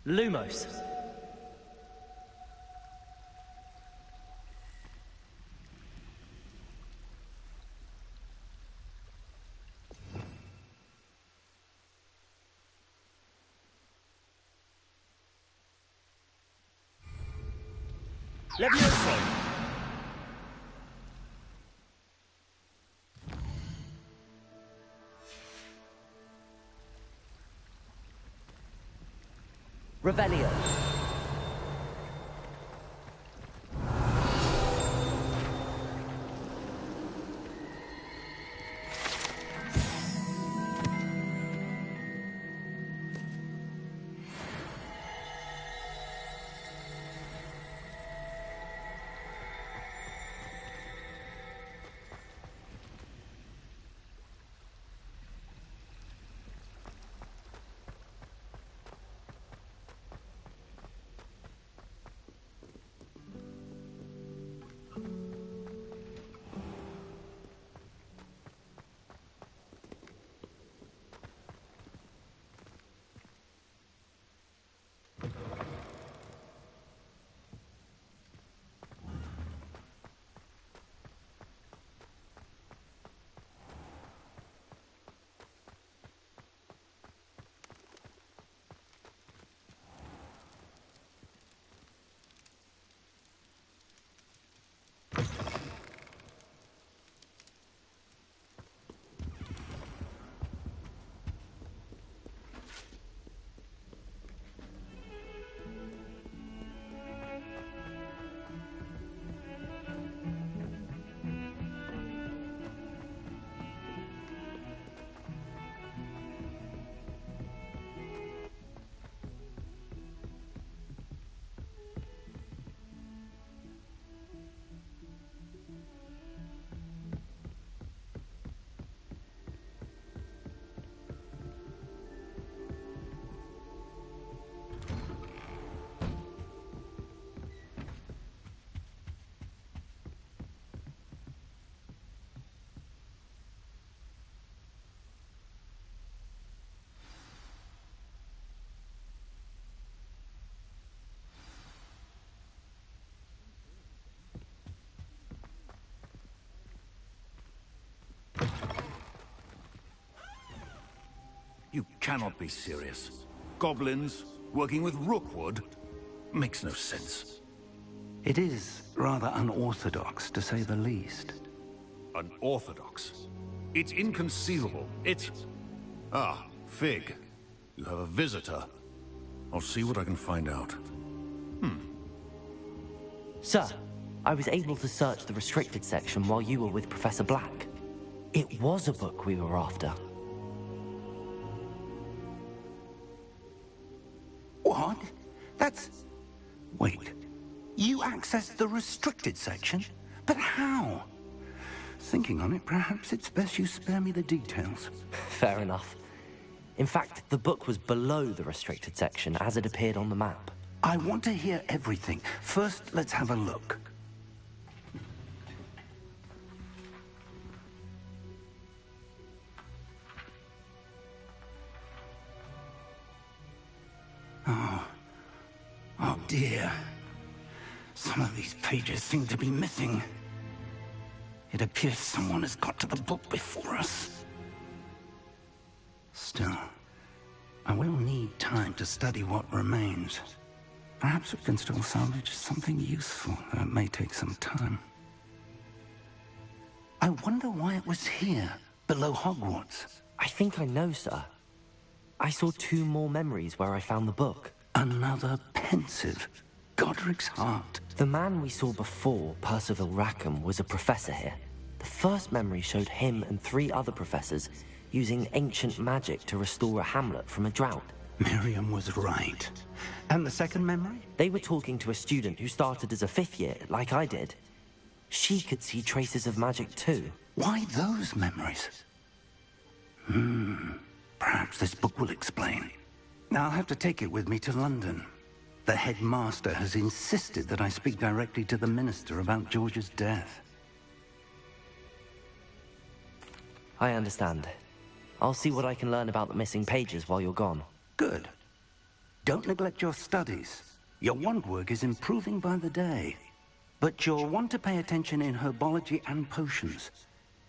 Lumos. Levioso. Revelio. You cannot be serious. Goblins working with Rookwood makes no sense. It is rather unorthodox, to say the least. Unorthodox? It's inconceivable. It's... Ah, Fig. You have a visitor. I'll see what I can find out. Sir, I was able to search the restricted section while you were with Professor Black. It was a book we were after. What? That's... Wait. You accessed the restricted section? But how? Thinking on it, perhaps it's best you spare me the details. Fair enough. In fact, the book was below the restricted section as it appeared on the map. I want to hear everything. First, let's have a look. Oh dear. Some of these pages seem to be missing. It appears someone has got to the book before us. Still, I will need time to study what remains. Perhaps we can still salvage something useful, though it may take some time. I wonder why it was here, below Hogwarts. I think I know, sir. I saw 2 more memories where I found the book. Another pensive. Godric's heart. The man we saw before, Percival Rackham, was a professor here. The first memory showed him and 3 other professors using ancient magic to restore a hamlet from a drought. Miriam was right. And the second memory? They were talking to a student who started as a 5th year, like I did. She could see traces of magic too. Why those memories? Perhaps this book will explain. Now I'll have to take it with me to London. The headmaster has insisted that I speak directly to the minister about George's death. I understand. I'll see what I can learn about the missing pages while you're gone. Good. Don't neglect your studies. Your wand work is improving by the day. But you'll want to pay attention in herbology and potions.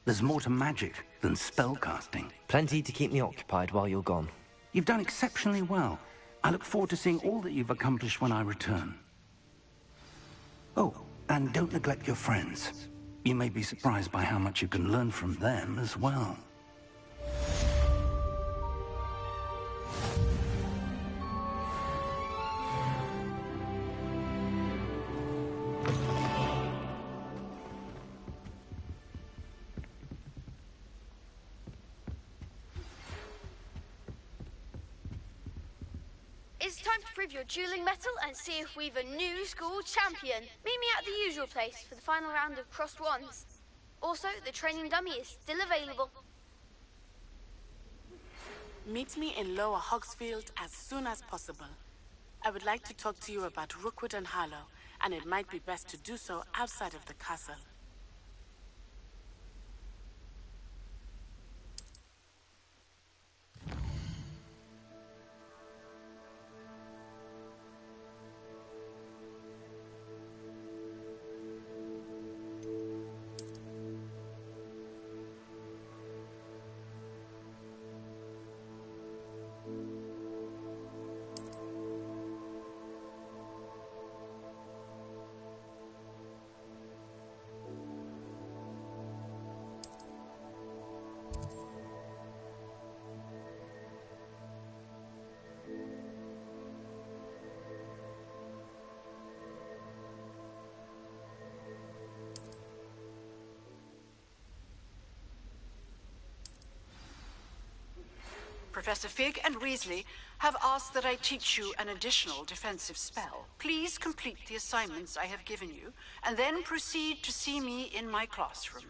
There's more to magic than spellcasting. Plenty to keep me occupied while you're gone. You've done exceptionally well. I look forward to seeing all that you've accomplished when I return. Oh, and don't neglect your friends. You may be surprised by how much you can learn from them as well. It's time to prove your dueling mettle and see if we've a new school champion. Meet me at the usual place for the final round of crossed wands. Also, the training dummy is still available. Meet me in Lower Hogsfield as soon as possible. I would like to talk to you about Rookwood and Harlow, and it might be best to do so outside of the castle. Professor Fig and Weasley have asked that I teach you an additional defensive spell. Please complete the assignments I have given you, and then proceed to see me in my classroom.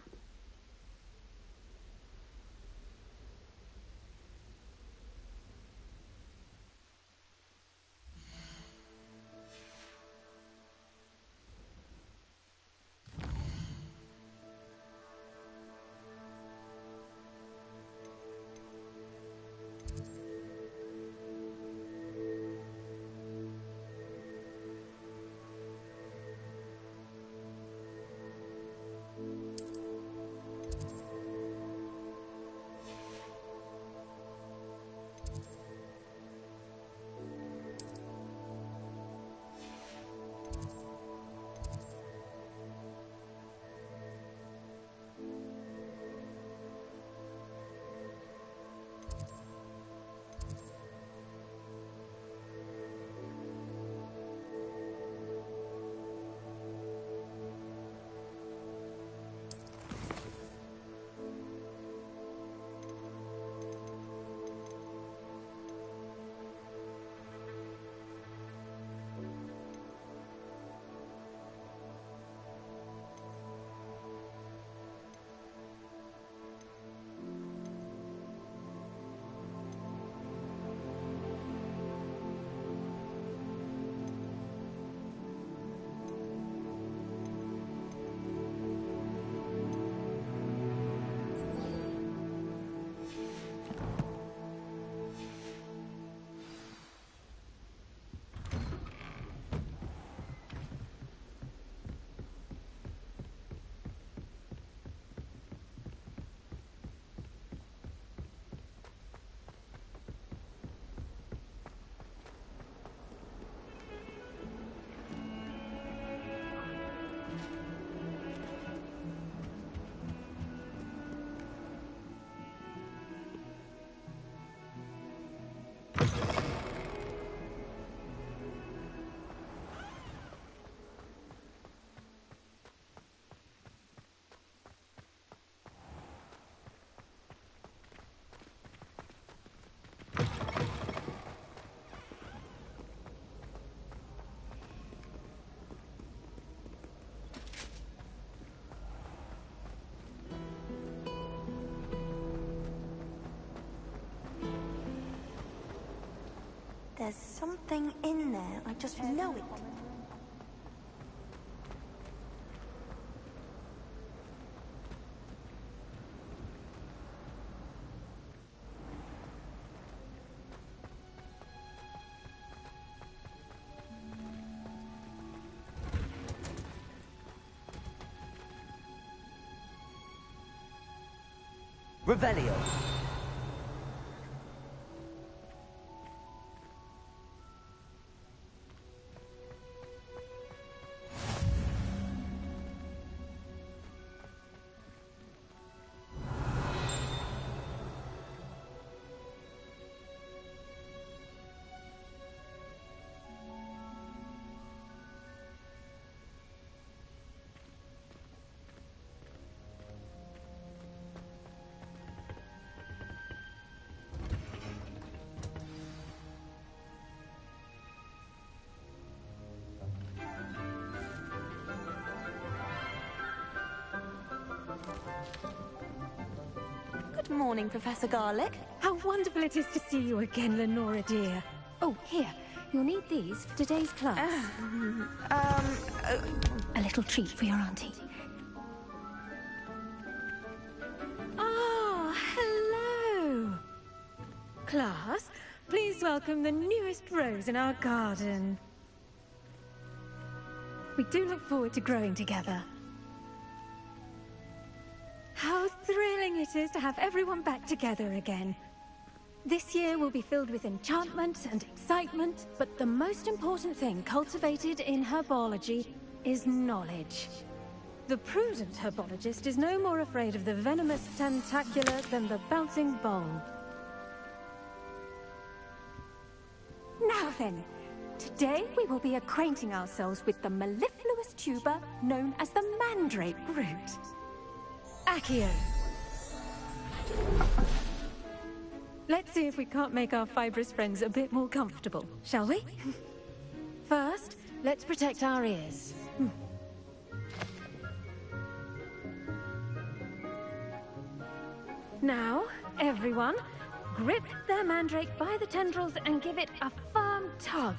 There's something in there. I just know it. Revelio. Good morning, Professor Garlic. How wonderful it is to see you again, Lenora dear. Oh, here. You'll need these for today's class. A little treat for your auntie. Ah, hello. Class, please welcome the newest rose in our garden. We do look forward to growing together. How thrilling it is to have everyone back together again. This year will be filled with enchantment and excitement, but the most important thing cultivated in herbology is knowledge. The prudent herbologist is no more afraid of the venomous tentacula than the bouncing bowl. Now then, today we will be acquainting ourselves with the mellifluous tuber known as the mandrake root. Accio. Let's see if we can't make our fibrous friends a bit more comfortable, shall we? First, let's protect our ears. Now, everyone, grip their mandrake by the tendrils and give it a firm tug.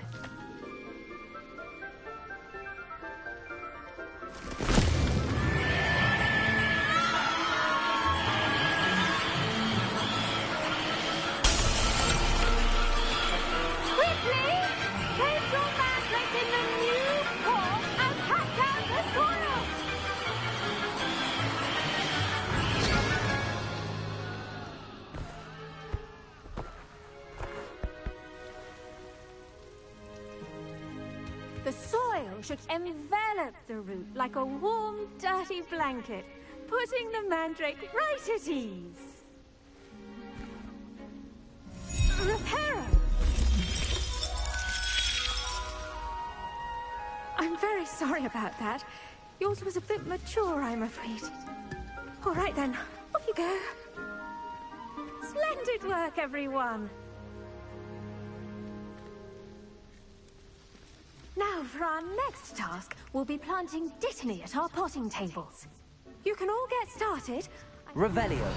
The soil should envelop the root like a warm, dirty blanket, putting the mandrake right at ease. Reparo! I'm very sorry about that. Yours was a bit mature, I'm afraid. All right then, off you go. Splendid work, everyone! Now, for our next task, we'll be planting dittany at our potting tables. You can all get started. Revelio.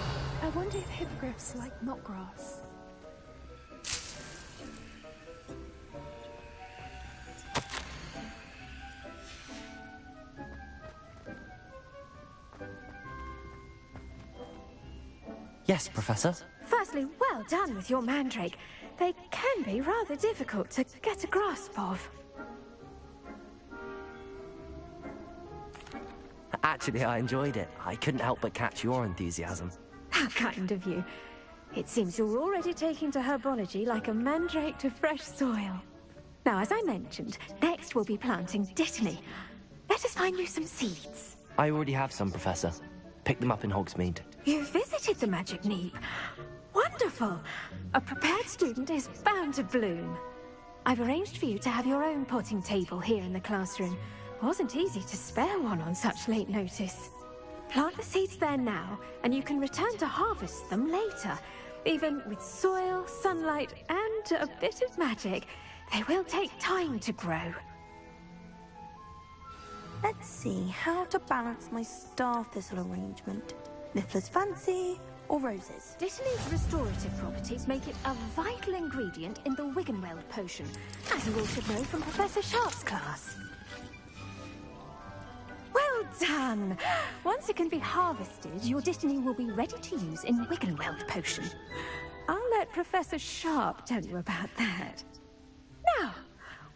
I wonder if hippogriffs like knotgrass. Yes, Professor. Firstly, well done with your mandrake. They can be rather difficult to get a grasp of. Actually, I enjoyed it. I couldn't help but catch your enthusiasm. How kind of you. It seems you're already taking to herbology like a mandrake to fresh soil. Now, as I mentioned, next we'll be planting dittany. Let us find you some seeds. I already have some, Professor. Picked them up in Hogsmeade. You visited the Magic Neep. Wonderful! A prepared student is bound to bloom. I've arranged for you to have your own potting table here in the classroom. Wasn't easy to spare one on such late notice. Plant the seeds there now, and you can return to harvest them later. Even with soil, sunlight, and a bit of magic, they will take time to grow. Let's see how to balance my star thistle arrangement. Niffler's fancy, or roses? Dittany's restorative properties make it a vital ingredient in the Wiggenweld potion, as you all should know from Professor Sharp's class. Well done! Once it can be harvested, your Dittany will be ready to use in Wiggenweld potion. I'll let Professor Sharp tell you about that. Now,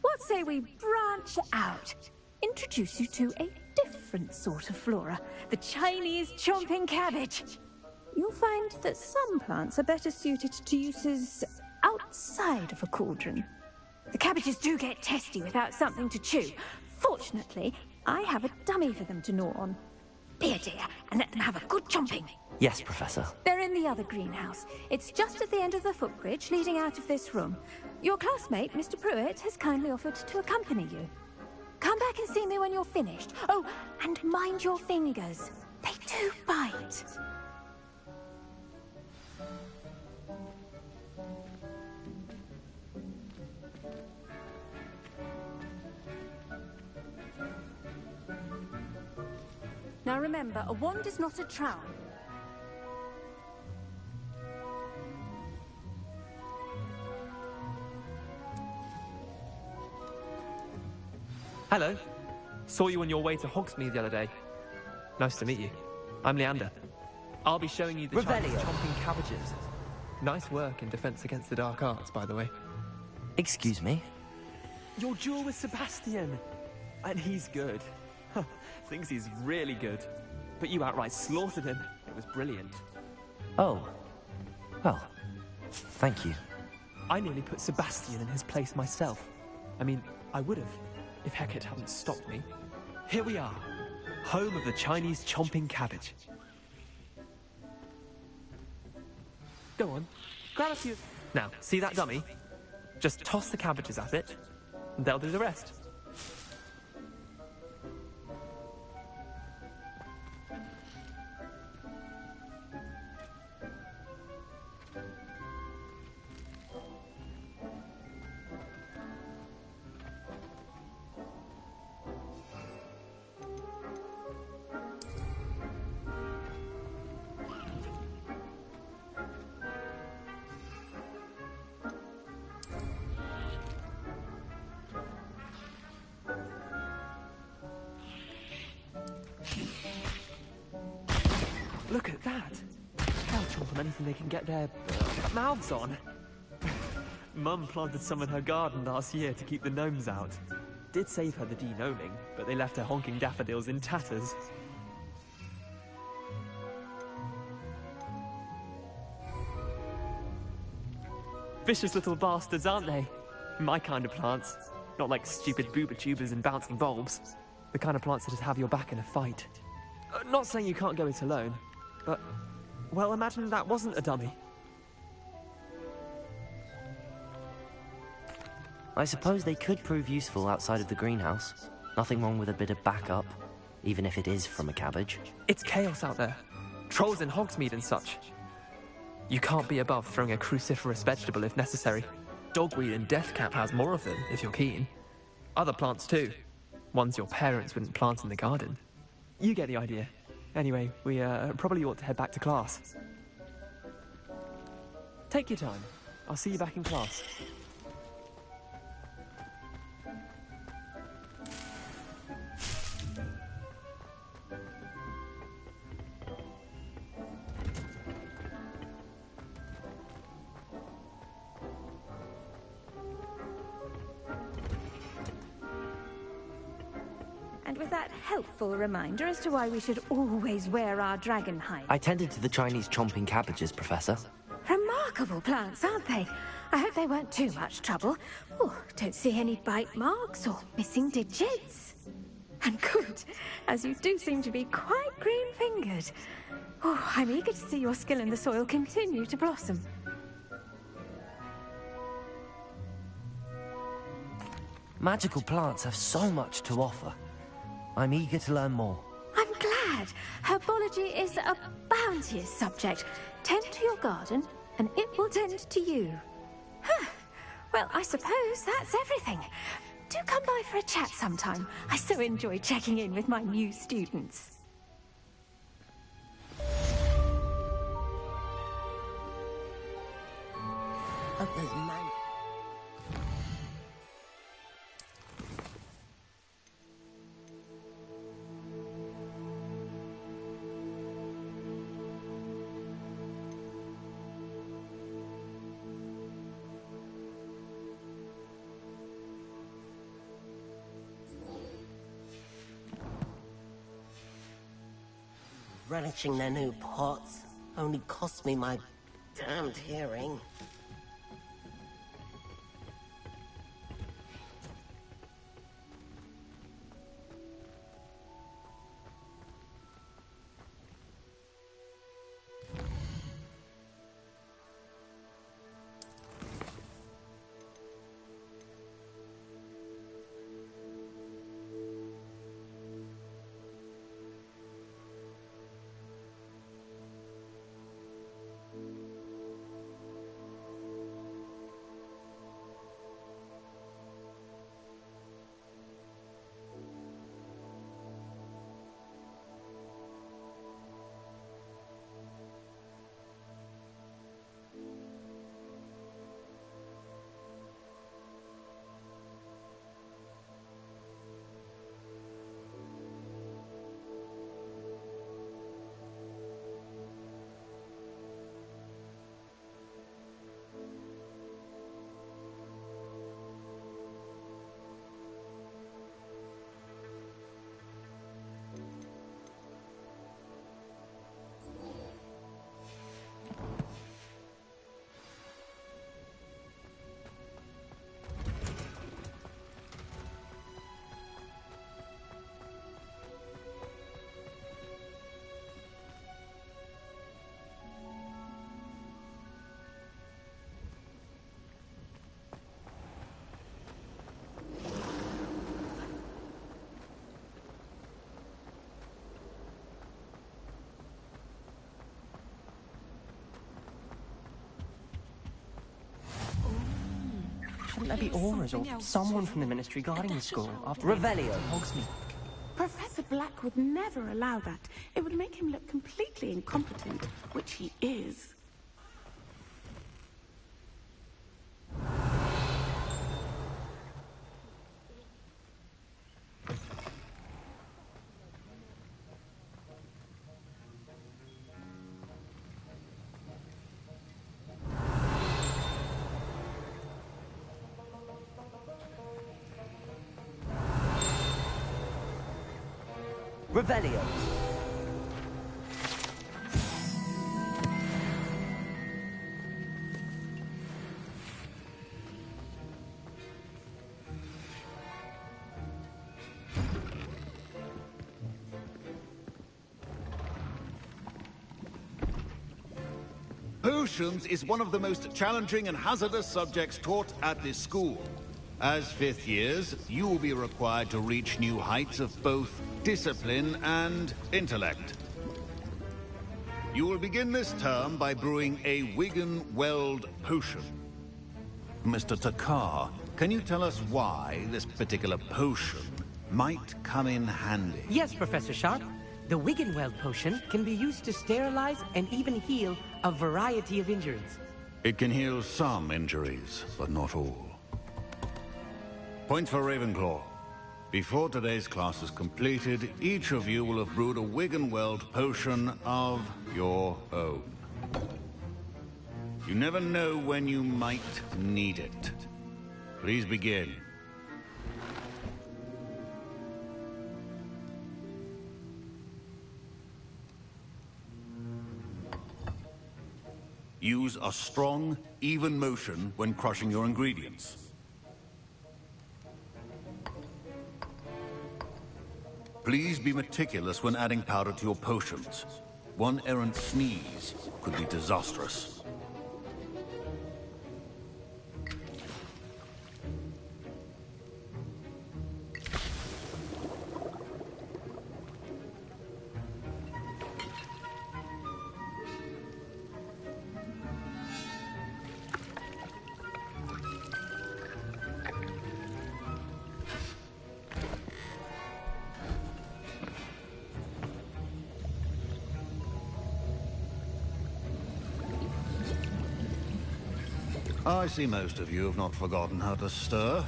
what say we branch out? Introduce you to a different sort of flora, the Chinese chomping cabbage. You'll find that some plants are better suited to uses outside of a cauldron. The cabbages do get testy without something to chew. Fortunately, I have a dummy for them to gnaw on. Be a dear and let them have a good chomping. Yes, Professor. They're in the other greenhouse. It's just at the end of the footbridge leading out of this room. Your classmate, Mr. Pruitt, has kindly offered to accompany you. Come back and see me when you're finished. Oh, and mind your fingers. They do bite. Now remember, a wand is not a trowel. Hello. Saw you on your way to Hogsmeade the other day. Nice to meet you. I'm Leander. I'll be showing you the Chinese chomping cabbages. Nice work in defense against the dark arts, by the way. Excuse me? Your duel with Sebastian. And he's good. Thinks he's really good. But you outright slaughtered him. It was brilliant. Oh. Well, thank you. I nearly put Sebastian in his place myself. I mean, I would have, if Hecate hadn't stopped me. Here we are, home of the Chinese chomping cabbage. Go on, grab a few. Now, see that dummy? Just toss the cabbages at it, and they'll do the rest. Look at that! They'll chomp on anything they can get their mouths on. Mum planted some in her garden last year to keep the gnomes out. Did save her the de-gnoming, but they left her honking daffodils in tatters. Vicious little bastards, aren't they? My kind of plants. Not like stupid booba tubers and bouncing bulbs. The kind of plants that'd have your back in a fight. Not saying you can't go it alone, but, well, imagine that wasn't a dummy. I suppose they could prove useful outside of the greenhouse. Nothing wrong with a bit of backup, even if it is from a cabbage. It's chaos out there. Trolls in Hogsmeade and such. You can't be above throwing a cruciferous vegetable if necessary. Dogweed and deathcap has more of them, if you're keen. Other plants too. Ones your parents wouldn't plant in the garden. You get the idea. Anyway, we probably ought to head back to class. Take your time. I'll see you back in class. And with that helpful reminder as to why we should always wear our dragon hide. I tended to the Chinese chomping cabbages, Professor. Remarkable plants, aren't they? I hope they weren't too much trouble. Oh, don't see any bite marks or missing digits. And good, as you do seem to be quite green-fingered. Oh, I'm eager to see your skill in the soil continue to blossom. Magical plants have so much to offer. I'm eager to learn more. I'm glad. Herbology is a bounteous subject. Tend to your garden, and it will tend to you. Huh. Well, I suppose that's everything. Do come by for a chat sometime. I so enjoy checking in with my new students. relishing their new pots. Only cost me my damned hearing. Shouldn't there be auras or someone from the Ministry guarding the school after Revelio. Hogsmeade? Professor Black would never allow that. It would make him look completely incompetent, which he is. Revelio. Potions is one of the most challenging and hazardous subjects taught at this school. As fifth years, you will be required to reach new heights of both discipline and intellect. You will begin this term by brewing a Wigan-Weld potion. Mr. Takar, can you tell us why this particular potion might come in handy? Yes, Professor Sharp. The Wigan-Weld potion can be used to sterilize and even heal a variety of injuries. It can heal some injuries, but not all. Point for Ravenclaw. Before today's class is completed, each of you will have brewed a Wigan-Weld potion of your own. You never know when you might need it. Please begin. Use a strong, even motion when crushing your ingredients. Please be meticulous when adding powder to your potions. One errant sneeze could be disastrous. I see most of you have not forgotten how to stir.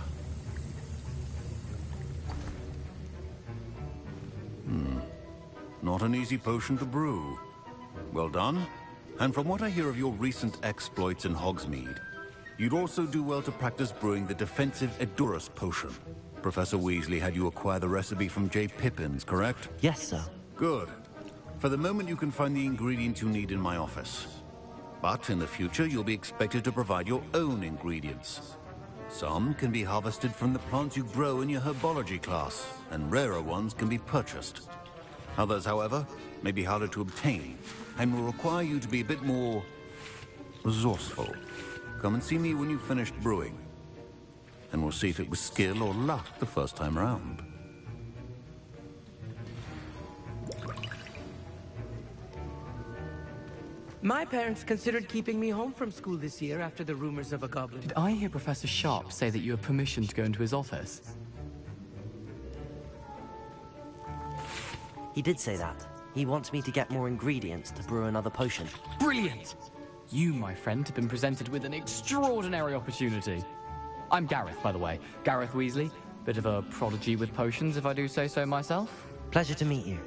Not an easy potion to brew. Well done. And from what I hear of your recent exploits in Hogsmeade, you'd also do well to practice brewing the defensive Edurus potion. Professor Weasley had you acquire the recipe from J. Pippins, correct? Yes, sir. Good. For the moment, you can find the ingredients you need in my office. But in the future, you'll be expected to provide your own ingredients. Some can be harvested from the plants you grow in your herbology class, and rarer ones can be purchased. Others, however, may be harder to obtain, and will require you to be a bit more resourceful. Come and see me when you've finished brewing, and we'll see if it was skill or luck the first time round. My parents considered keeping me home from school this year after the rumors of a goblin. Did I hear Professor Sharp say that you have permission to go into his office? He did say that. He wants me to get more ingredients to brew another potion. Brilliant! You, my friend, have been presented with an extraordinary opportunity. I'm Gareth, by the way. Gareth Weasley. Bit of a prodigy with potions, if I do say so myself. Pleasure to meet you.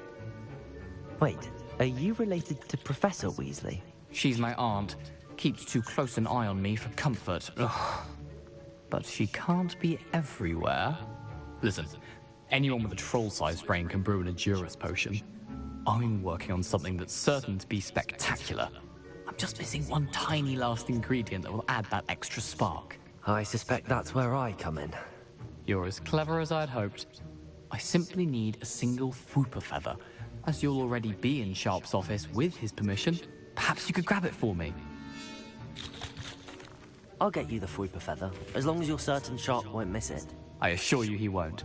Wait, are you related to Professor Weasley? She's my aunt. Keeps too close an eye on me for comfort. Ugh. But she can't be everywhere. Listen, anyone with a troll-sized brain can brew an Endurus potion. I'm working on something that's certain to be spectacular. I'm just missing one tiny last ingredient that will add that extra spark. I suspect that's where I come in. You're as clever as I'd hoped. I simply need a single Fwooper feather. As you'll already be in Sharp's office with his permission, perhaps you could grab it for me. I'll get you the Fwooper feather, as long as you're certain Sharp won't miss it. I assure you he won't.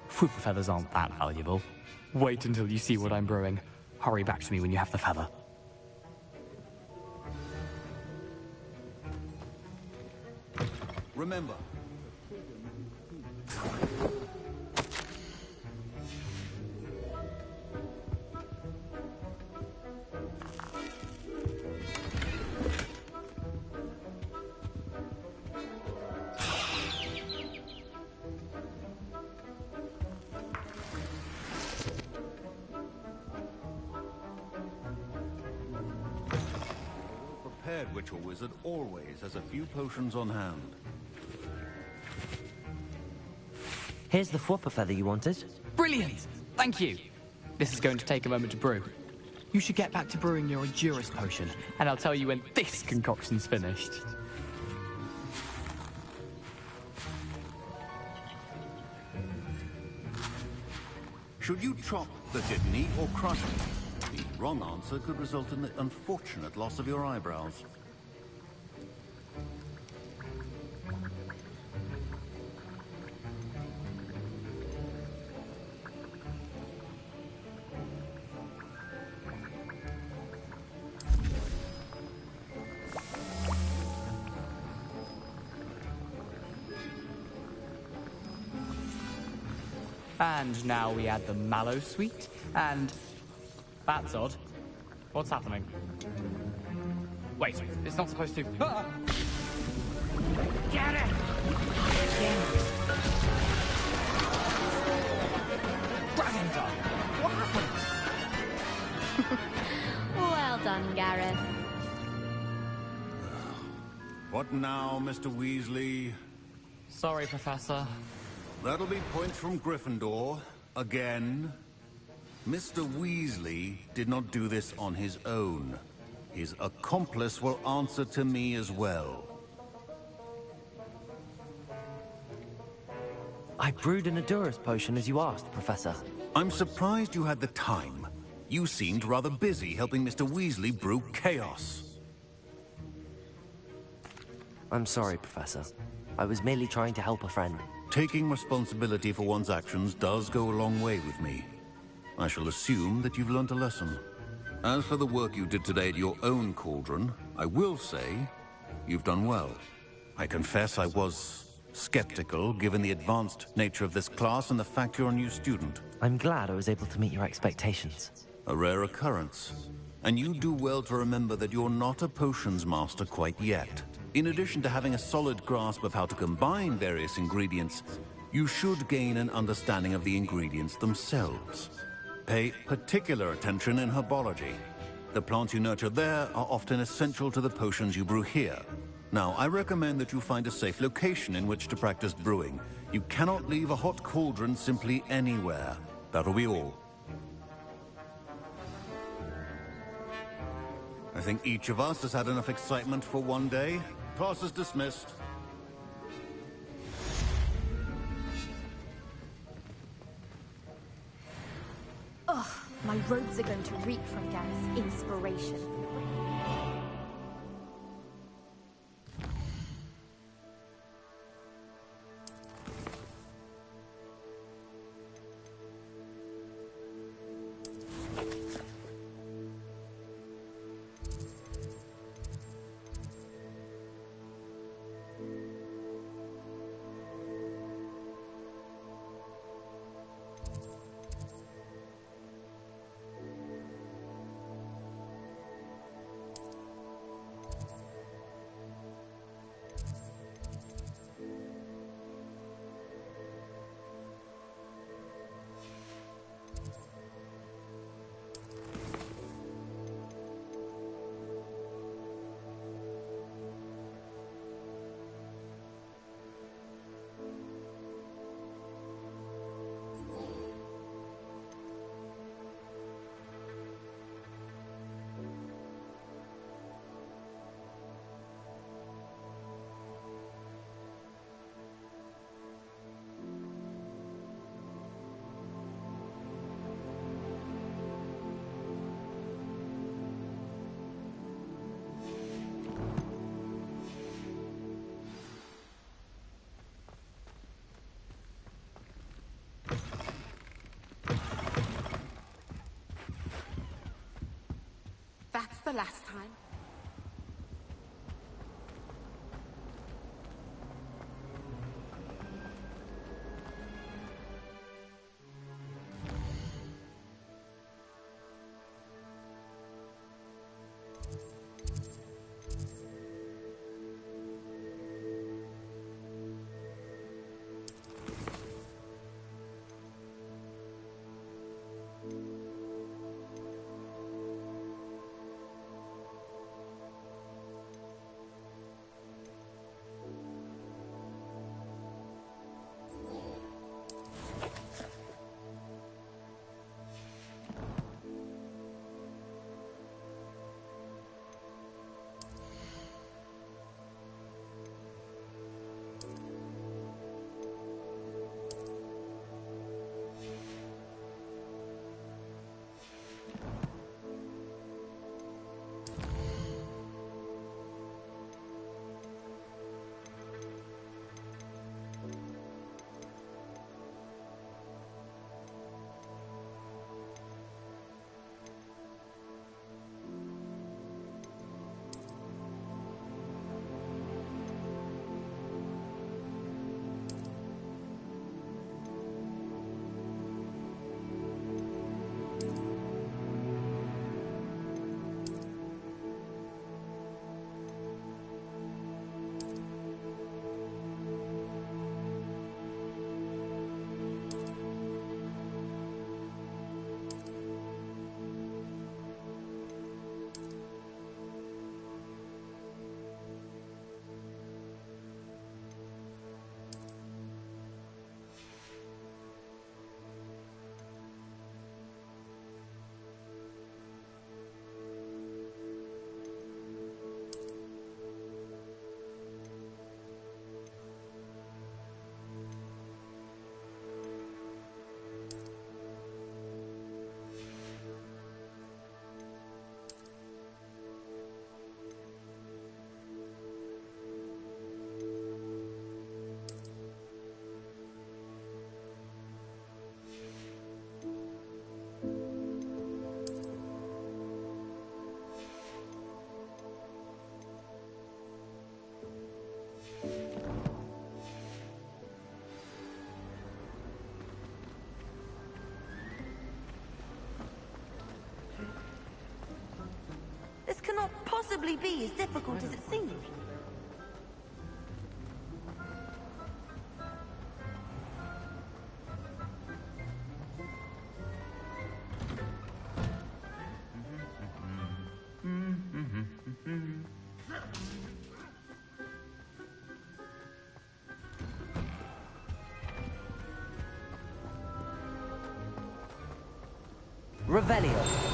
Fwooper feathers aren't that valuable. Wait until you see what I'm brewing. Hurry back to me when you have the feather. Remember. Prepared witch or wizard always has a few potions on hand. Here's the Fwooper feather you wanted. Brilliant! Thank you. This is going to take a moment to brew. You should get back to brewing your Endurus potion, and I'll tell you when this concoction's finished. Should you chop the kidney or crush it? The wrong answer could result in the unfortunate loss of your eyebrows. And now we add the mallow sweet, and... That's odd. What's happening? Wait, it's not supposed to... Ah! Get it! Braganda! What happened? Well done, Gareth. What now, Mr. Weasley? Sorry, Professor. That'll be points from Gryffindor, again. Mr. Weasley did not do this on his own. His accomplice will answer to me as well. I brewed an Endurus potion as you asked, Professor. I'm surprised you had the time. You seemed rather busy helping Mr. Weasley brew chaos. I'm sorry, Professor. I was merely trying to help a friend. Taking responsibility for one's actions does go a long way with me. I shall assume that you've learnt a lesson. As for the work you did today at your own cauldron, I will say you've done well. I confess I was skeptical, given the advanced nature of this class and the fact you're a new student. I'm glad I was able to meet your expectations. A rare occurrence. And you do well to remember that you're not a potions master quite yet. In addition to having a solid grasp of how to combine various ingredients, you should gain an understanding of the ingredients themselves. Pay particular attention in herbology. The plants you nurture there are often essential to the potions you brew here. Now, I recommend that you find a safe location in which to practice brewing. You cannot leave a hot cauldron simply anywhere. That'll be all. I think each of us has had enough excitement for one day. Class is dismissed. Ugh, my robes are going to reek from Gareth's inspiration. That's the last time. This cannot possibly be as difficult as it seems. Revelio.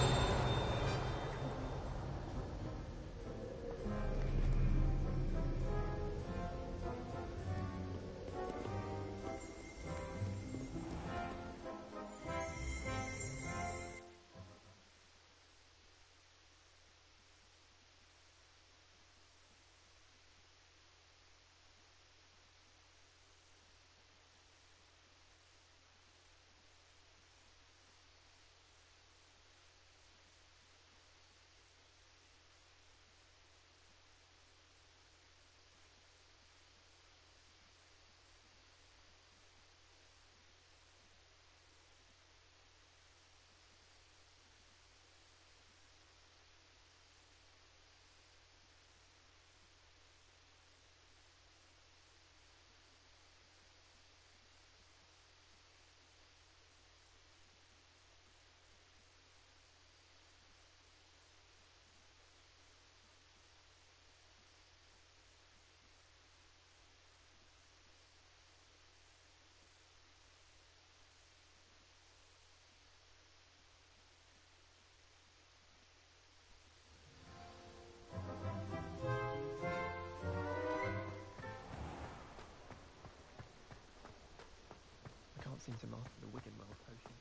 racing to master the Wiggenweld potion.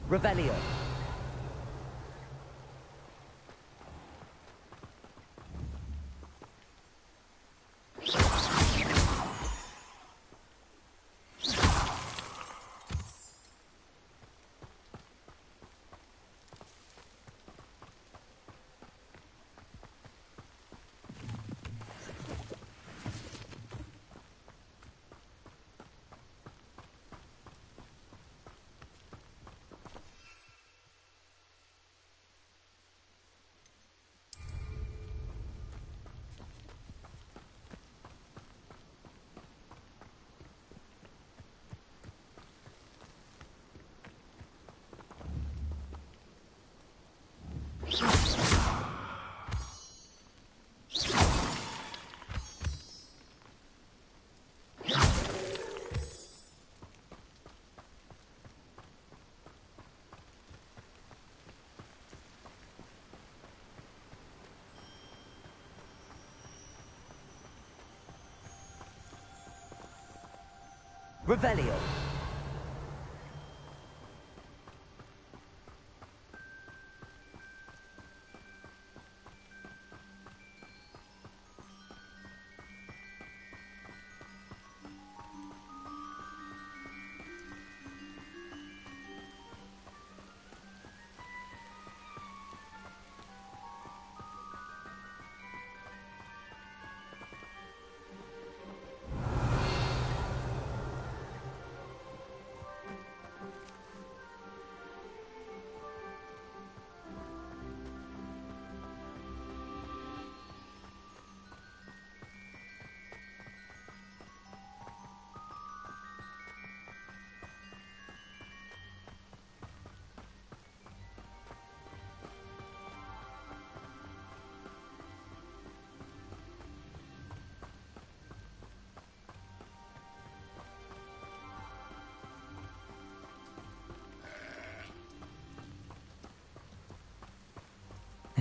Revelio. Revelio.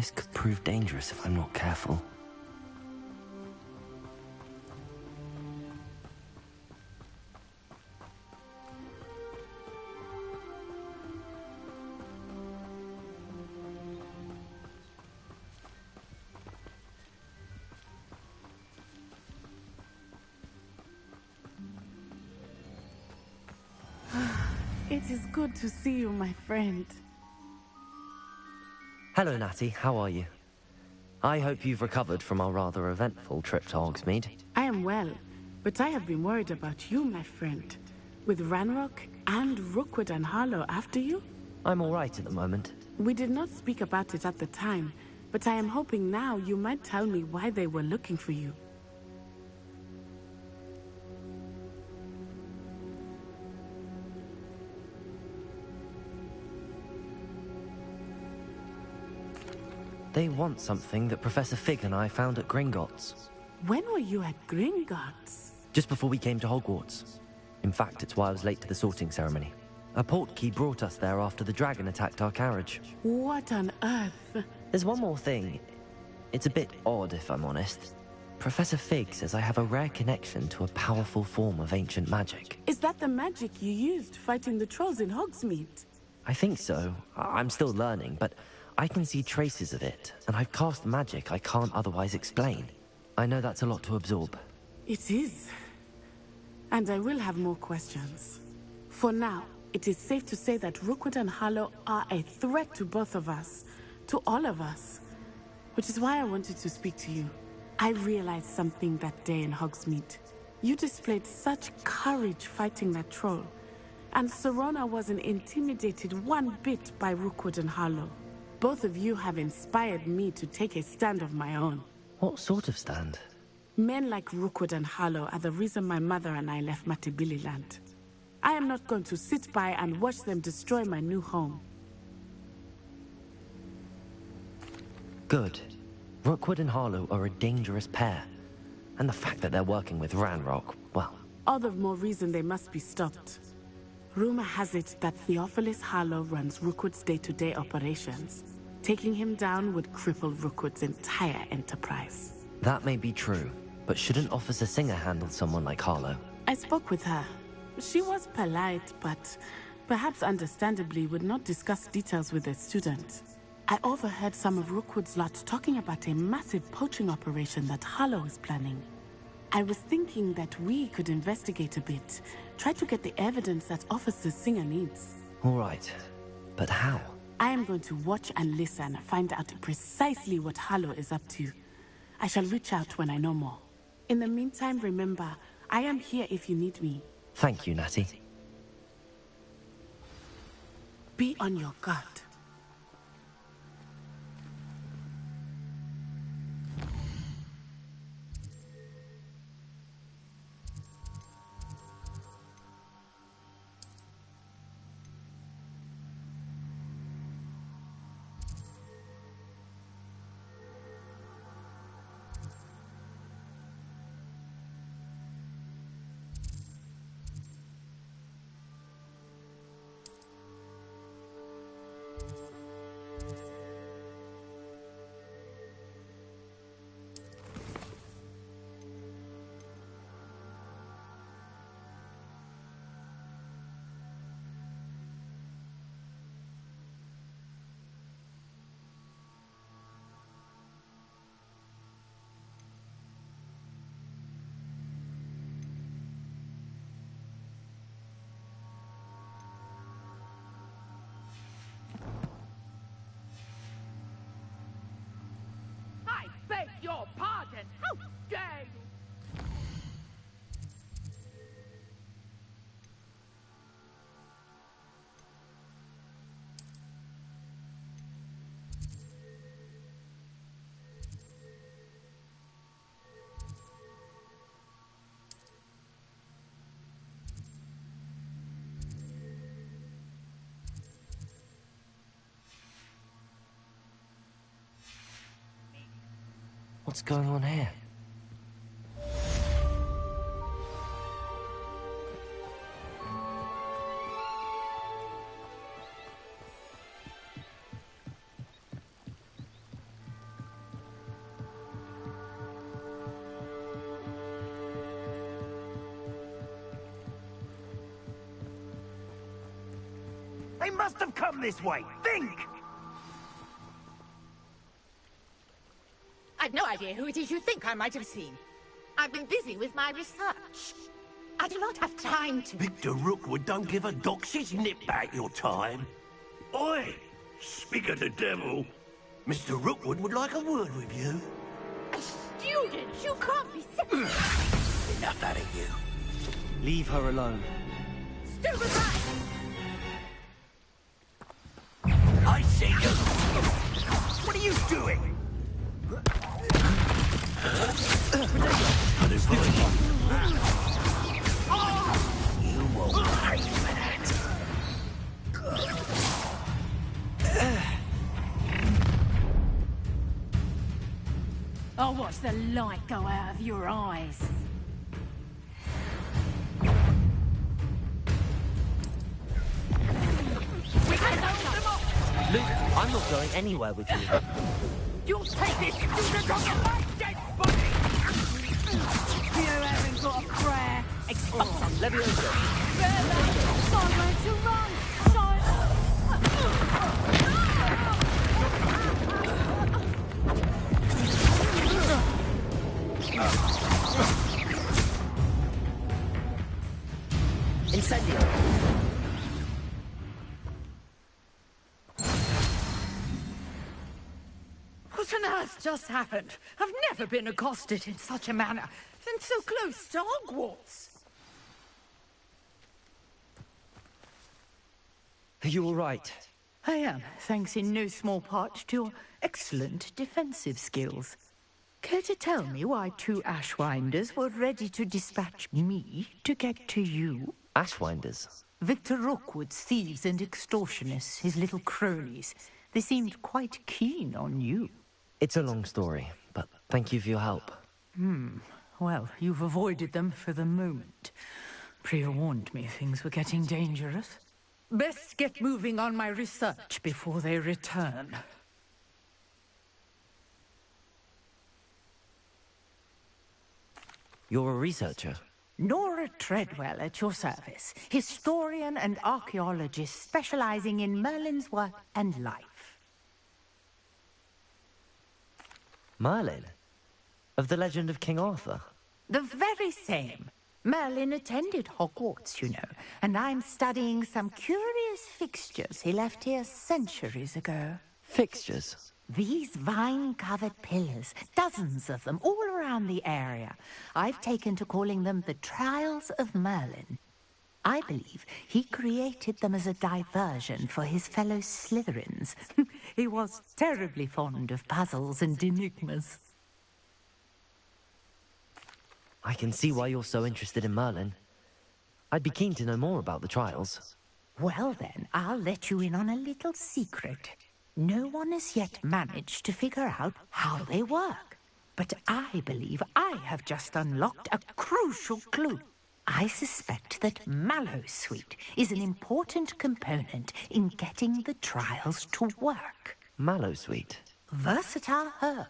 This could prove dangerous if I'm not careful. It is good to see you, my friend. Hello, Natty. How are you? I hope you've recovered from our rather eventful trip to Hogsmeade. I am well, but I have been worried about you, my friend. With Ranrock and Rookwood and Harlow after you? I'm all right at the moment. We did not speak about it at the time, but I am hoping now you might tell me why they were looking for you. They want something that Professor Fig and I found at Gringotts. When were you at Gringotts? Just before we came to Hogwarts. In fact, it's why I was late to the sorting ceremony. A portkey brought us there after the dragon attacked our carriage. What on earth? There's one more thing. It's a bit odd, if I'm honest. Professor Fig says I have a rare connection to a powerful form of ancient magic. Is that the magic you used fighting the trolls in Hogsmeade? I think so. I'm still learning, but I can see traces of it, and I've cast magic I can't otherwise explain. I know that's a lot to absorb. It is. And I will have more questions. For now, it is safe to say that Rookwood and Harlow are a threat to both of us. To all of us. Which is why I wanted to speak to you. I realized something that day in Hogsmeade. You displayed such courage fighting that troll, and Serona wasn't intimidated one bit by Rookwood and Harlow. Both of you have inspired me to take a stand of my own. What sort of stand? Men like Rookwood and Harlow are the reason my mother and I left Matibili land. I am not going to sit by and watch them destroy my new home. Good. Rookwood and Harlow are a dangerous pair. And the fact that they're working with Ranrock, well... All the more reason they must be stopped. Rumor has it that Theophilus Harlow runs Rookwood's day-to-day operations. Taking him down would cripple Rookwood's entire enterprise. That may be true, but shouldn't Officer Singer handle someone like Harlow? I spoke with her. She was polite, but perhaps understandably would not discuss details with a student. I overheard some of Rookwood's lot talking about a massive poaching operation that Harlow is planning. I was thinking that we could investigate a bit, try to get the evidence that Officer Singer needs. All right, but how? I am going to watch and listen, find out precisely what Harlow is up to. I shall reach out when I know more. In the meantime, remember, I am here if you need me. Thank you, Natty. Be on your guard. Beg your pardon! How dare you! What's going on here? They must have come this way. Think! I've no idea who it is you think I might have seen. I've been busy with my research. I do not have time to... Victor Rookwood don't give a doxy's nip back your time. Oi! Speak of the devil. Mr. Rookwood would like a word with you. A student? You can't be serious. Enough out of you. Leave her alone. Stupefy! I see you! What are you doing? You won't pay for that. I'll watch the light go out of your eyes. Luke, I'm not going anywhere with you. You'll take this student on my dead body! You haven't got a prayer. Expulsum. Leviosa. Somewhere to run. Incendio. What on earth just happened? I've never been accosted in such a manner. And so close to Hogwarts. Are you all right? I am, thanks in no small part to your excellent defensive skills. Care to tell me why 2 Ashwinders were ready to dispatch me to get to you? Ashwinders? Victor Rookwood's thieves and extortionists, his little cronies. They seemed quite keen on you. It's a long story, but thank you for your help. Well, you've avoided them for the moment. Priya warned me things were getting dangerous. Best get moving on my research before they return. You're a researcher? Nora Treadwell at your service, historian and archaeologist specializing in Merlin's work and life. Merlin? Of the legend of King Arthur? The very same. Merlin attended Hogwarts, you know, and I'm studying some curious fixtures he left here centuries ago. Fixtures? These vine-covered pillars, dozens of them, all around the area. I've taken to calling them the Trials of Merlin. I believe he created them as a diversion for his fellow Slytherins. He was terribly fond of puzzles and enigmas. I can see why you're so interested in Merlin. I'd be keen to know more about the trials. Well then, I'll let you in on a little secret. No one has yet managed to figure out how they work. But I believe I have just unlocked a crucial clue. I suspect that Mallowsweet is an important component in getting the trials to work. Mallowsweet? Versatile herb.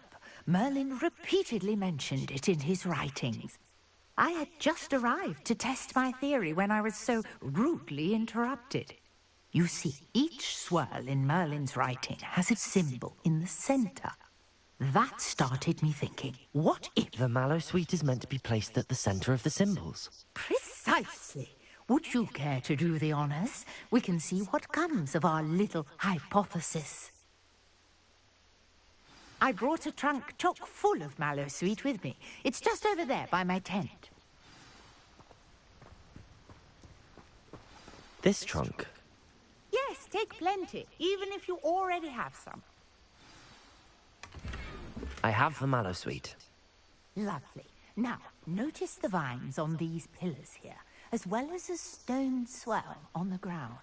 Merlin repeatedly mentioned it in his writings. I had just arrived to test my theory when I was so rudely interrupted. You see, each swirl in Merlin's writing has its symbol in the center. That started me thinking, what if... The Mallowsweet is meant to be placed at the center of the symbols. Precisely. Would you care to do the honors? We can see what comes of our little hypothesis. I brought a trunk chock full of Mallowsweet with me. It's just over there by my tent. This trunk? Yes, take plenty, even if you already have some. I have the Mallowsweet. Lovely. Now, notice the vines on these pillars here, as well as a stone swell on the ground.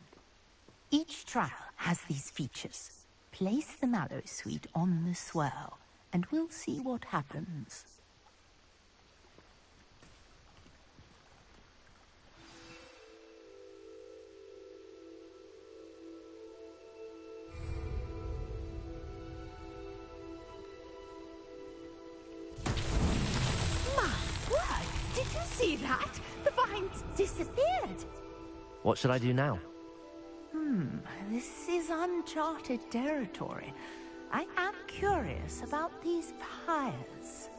Each trial has these features. Place the Mallowsweet on the swirl, and we'll see what happens. My word! Did you see that? The vines disappeared. What should I do now? This is uncharted territory. I am curious about these pyres.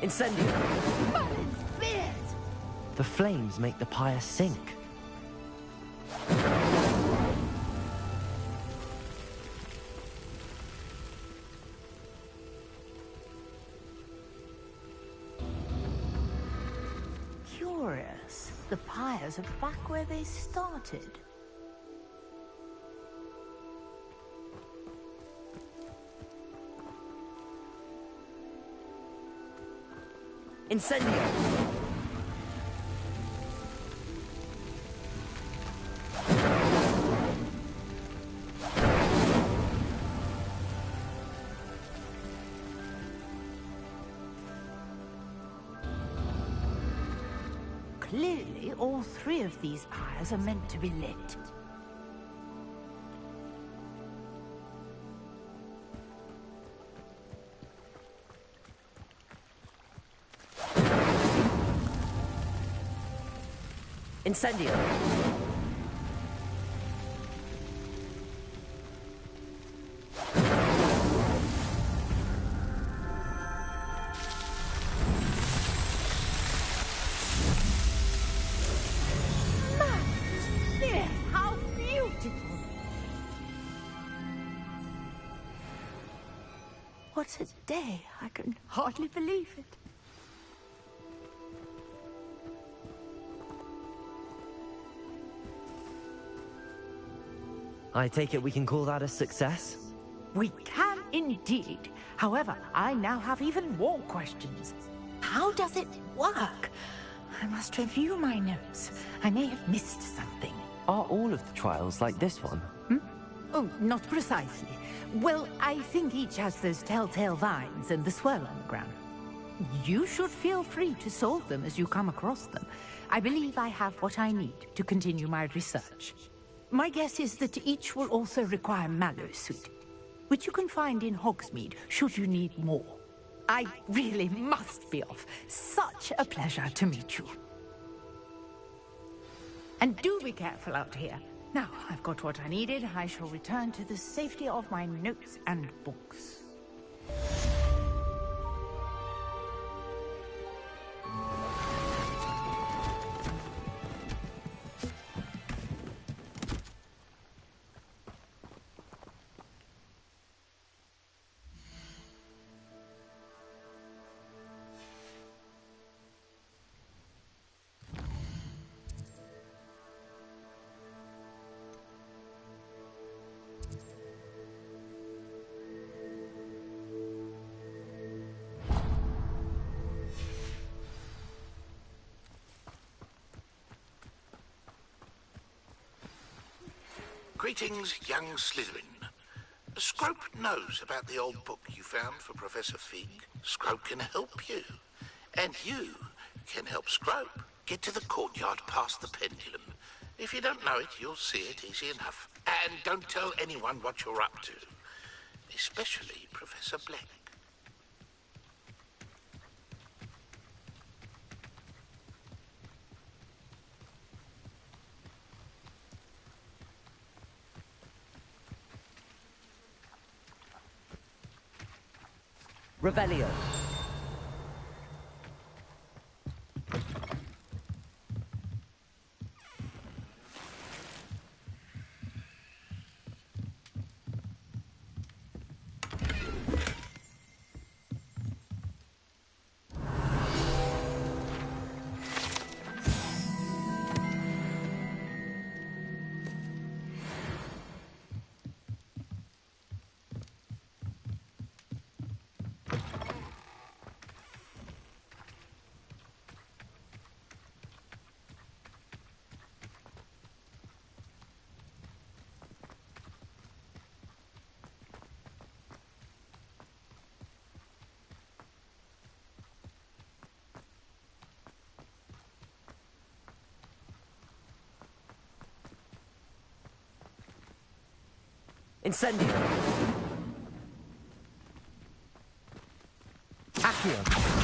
Incendio! Merlin's beard! The flames make the pyre sink. Curious. The pyres are back where they started. Incendio! Clearly, all 3 of these pyres are meant to be lit. Incendio! What a day. I can hardly believe it. I take it we can call that a success? We can indeed. However, I now have even more questions. How does it work? I must review my notes. I may have missed something. Are all of the trials like this one? Oh, not precisely. Well, I think each has those telltale vines and the swirl on the ground. You should feel free to solve them as you come across them. I believe I have what I need to continue my research. My guess is that each will also require mallowsweet, which you can find in Hogsmeade should you need more. I really must be off. Such a pleasure to meet you. And do be careful out here. Now, I've got what I needed. I shall return to the safety of my notes and books. Greetings, young Slytherin. Scrope knows about the old book you found for Professor Fig. Scrope can help you. And you can help Scrope get to the courtyard past the pendulum. If you don't know it, you'll see it easy enough. And don't tell anyone what you're up to. Especially Professor Black. Revelio. Incendio. Accio.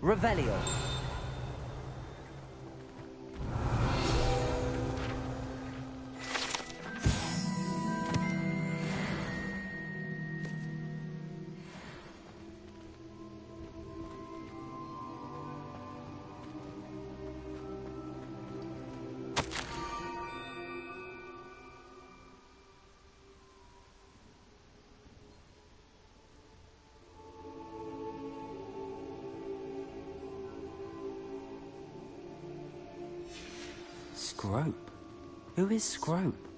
Revelio. Scrope? Who is Scrope?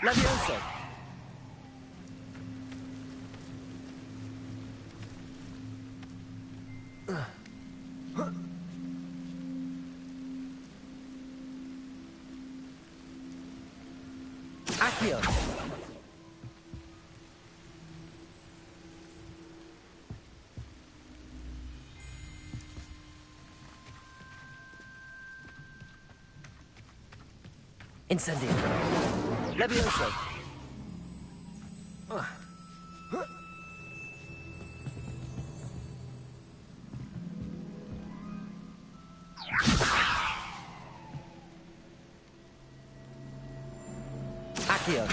Levioso! Accio! Incendio! Levioso! Accio!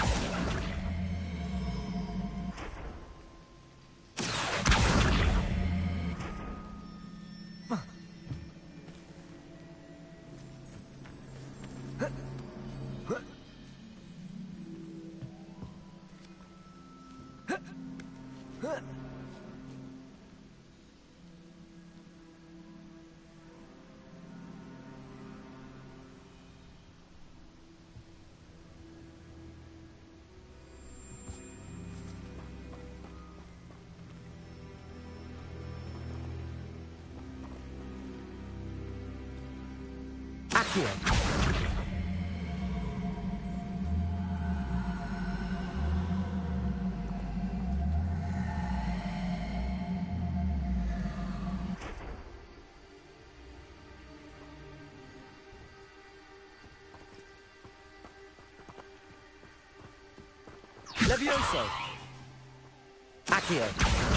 Accio! Levioso! Accio!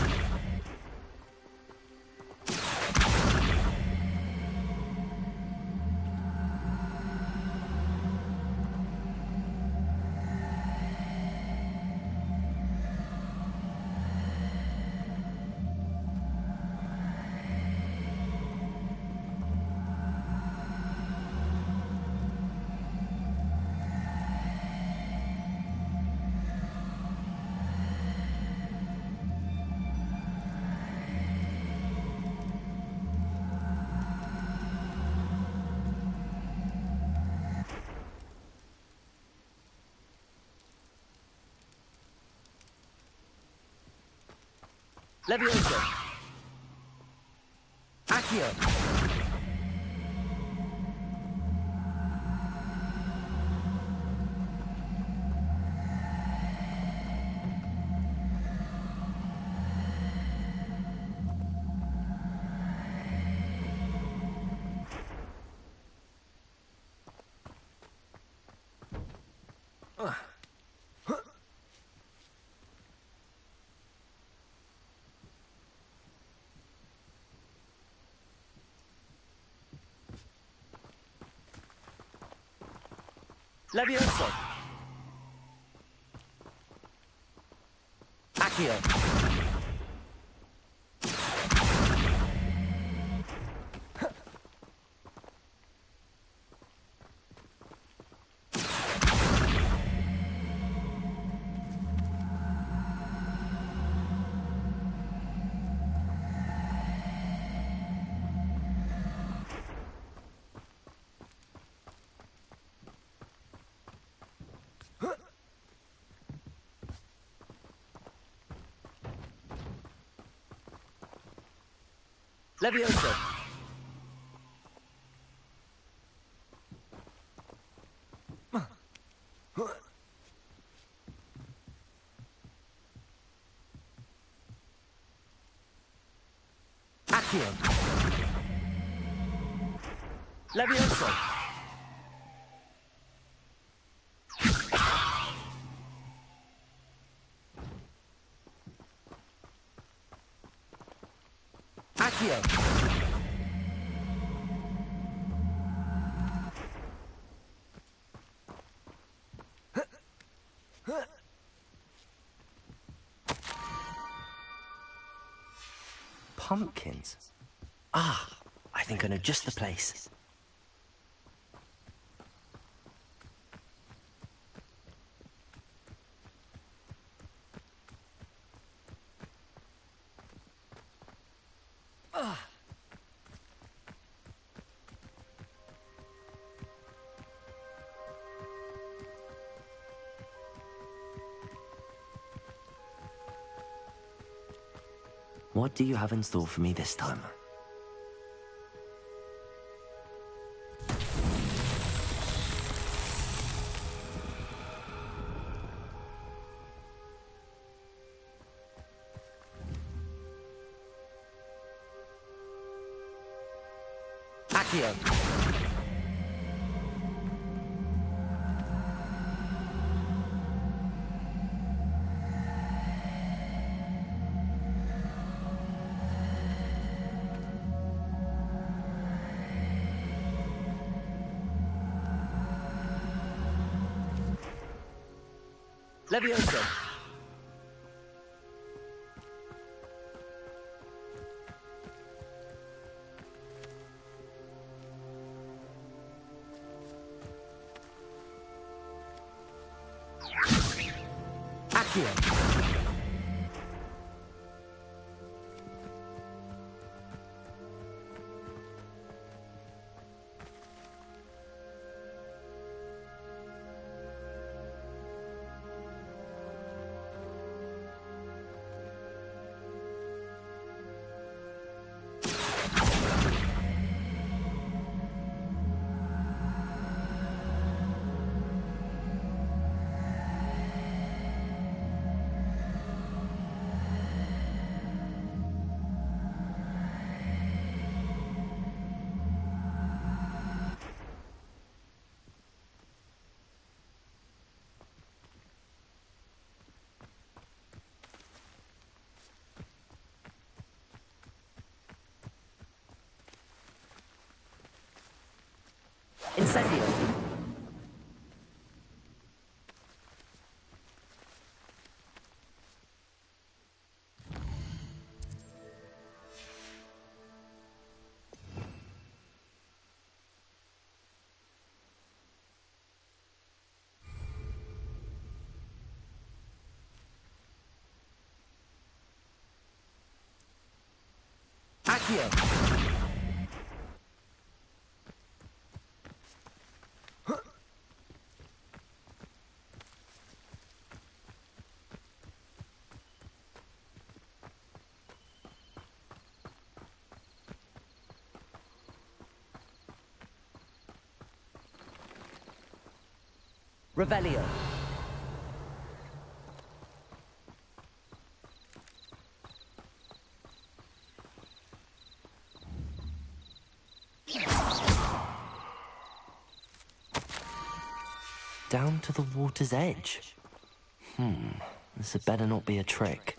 Levioso! Accio! Levioso! Accio! Levioso! Accio! Levioso! Accio! Pumpkins? Ah, I think I know just the place. What do you have in store for me this time? Accio! Levioso! Accio! Incendio! Accio! Revelio. Down to the water's edge. This had better not be a trick.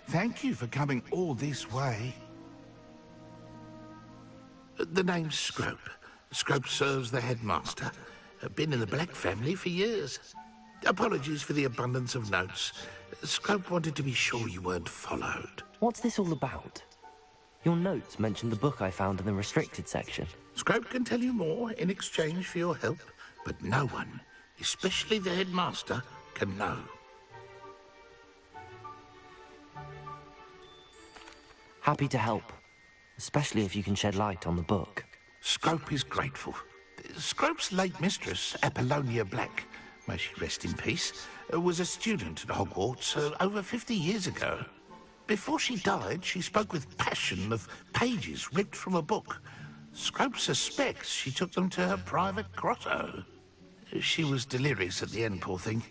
Thank you for coming all this way. The name's Scrope. Scrope serves the headmaster. Been in the Black family for years. Apologies for the abundance of notes. Scrope wanted to be sure you weren't followed. What's this all about? Your notes mentioned the book I found in the restricted section. Scrope can tell you more in exchange for your help, but no one, especially the headmaster, can know. Happy to help, especially if you can shed light on the book. Scrope is grateful. Scrope's late mistress, Apollonia Black, may she rest in peace, was a student at Hogwarts over 50 years ago. Before she died, she spoke with passion of pages ripped from a book. Scrope suspects she took them to her private grotto. She was delirious at the end, poor thing.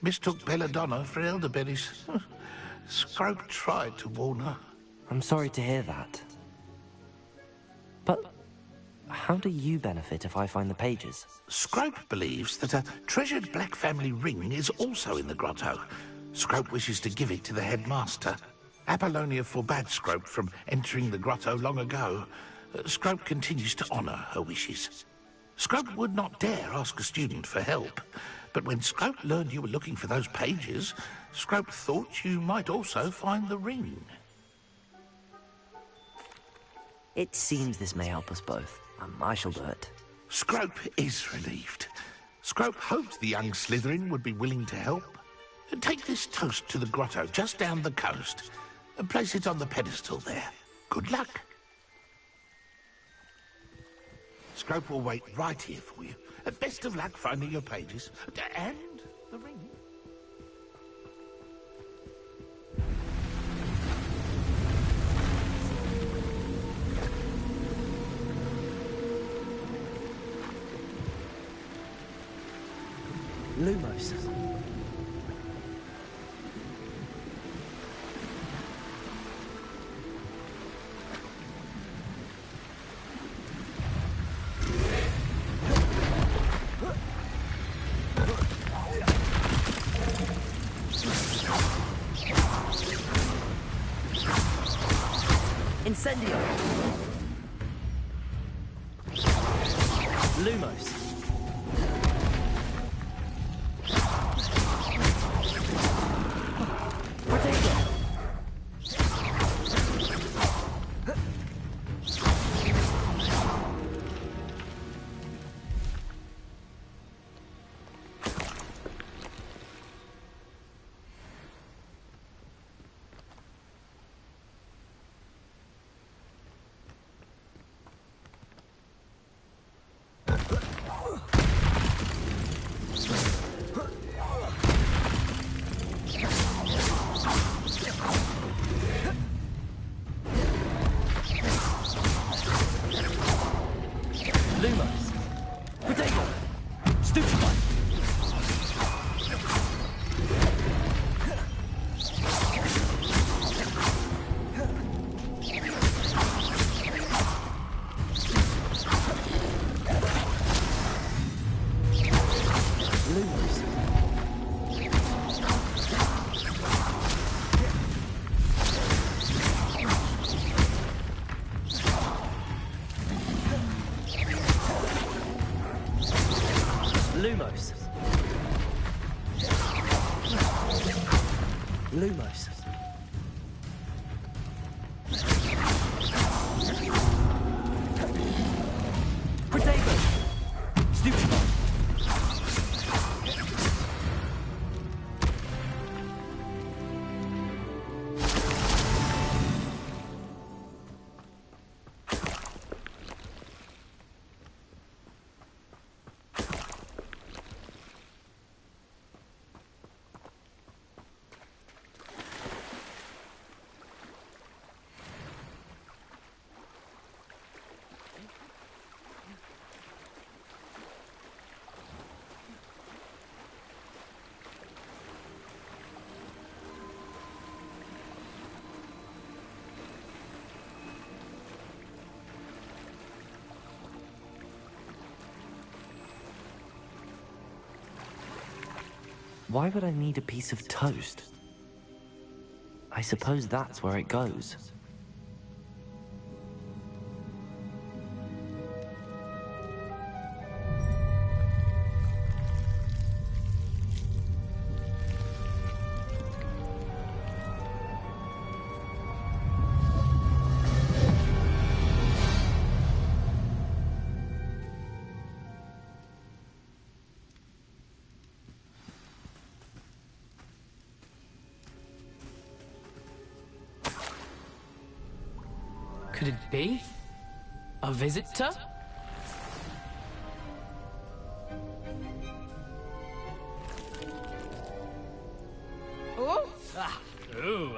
Mistook belladonna for elderberries. Scrope tried to warn her. I'm sorry to hear that. But how do you benefit if I find the pages? Scrope believes that a treasured Black family ring is also in the grotto. Scrope wishes to give it to the headmaster. Apollonia forbade Scrope from entering the grotto long ago. Scrope continues to honour her wishes. Scrope would not dare ask a student for help, but when Scrope learned you were looking for those pages, Scrope thought you might also find the ring. It seems this may help us both. I shall do it. Scrope is relieved. Scrope hoped the young Slytherin would be willing to help. Take this toast to the grotto just down the coast and place it on the pedestal there. Good luck. Scrope will wait right here for you. Best of luck finding your pages. And the ring. Lumos. Incendio. Lumos. Lumos. Lumos. Protego. Stupefy. Why would I need a piece of toast? I suppose that's where it goes. could it be? A visitor? Oh? Ooh.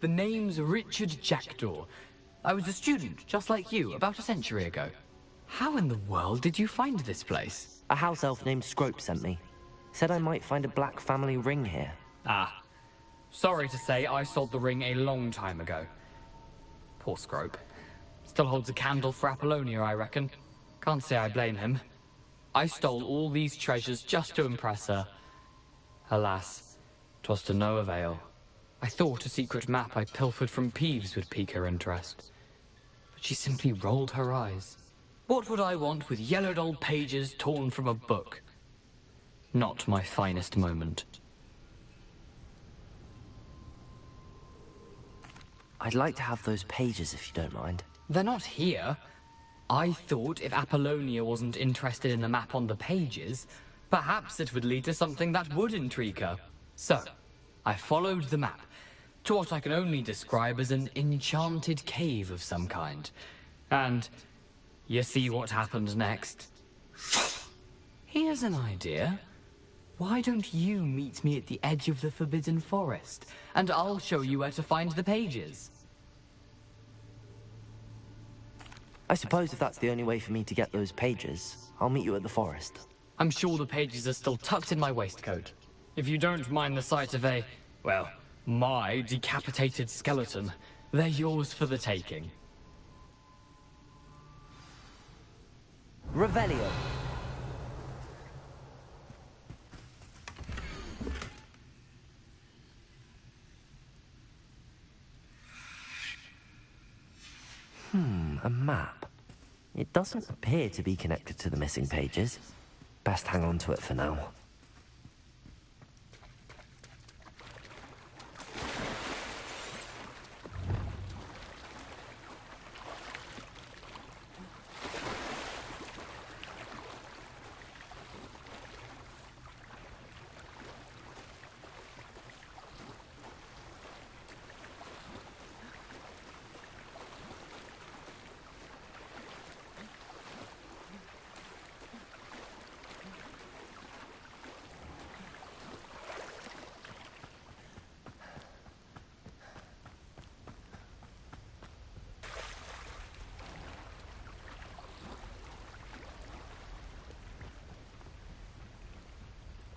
The name's Richard Jackdaw. I was a student, just like you, about a century ago. How in the world did you find this place? A house elf named Scrope sent me. Said I might find a black family ring here. Ah. Sorry to say, I sold the ring a long time ago. Poor Scrope. Still holds a candle for Apollonia, I reckon. Can't say I blame him. I stole all these treasures just to impress her. Alas, 'twas to no avail. I thought a secret map I pilfered from Peeves would pique her interest. But she simply rolled her eyes. What would I want with yellowed old pages torn from a book? Not my finest moment. I'd like to have those pages if you don't mind. They're not here. I thought if Apollonia wasn't interested in the map on the pages, perhaps it would lead to something that would intrigue her. So, I followed the map to what I can only describe as an enchanted cave of some kind. And you see what happened next. Here's an idea. Why don't you meet me at the edge of the Forbidden Forest, and I'll show you where to find the pages. I suppose if that's the only way for me to get those pages, I'll meet you at the forest. I'm sure the pages are still tucked in my waistcoat. If you don't mind the sight of a, well, my decapitated skeleton, they're yours for the taking. Revelio. A map. It doesn't appear to be connected to the missing pages. Best hang on to it for now.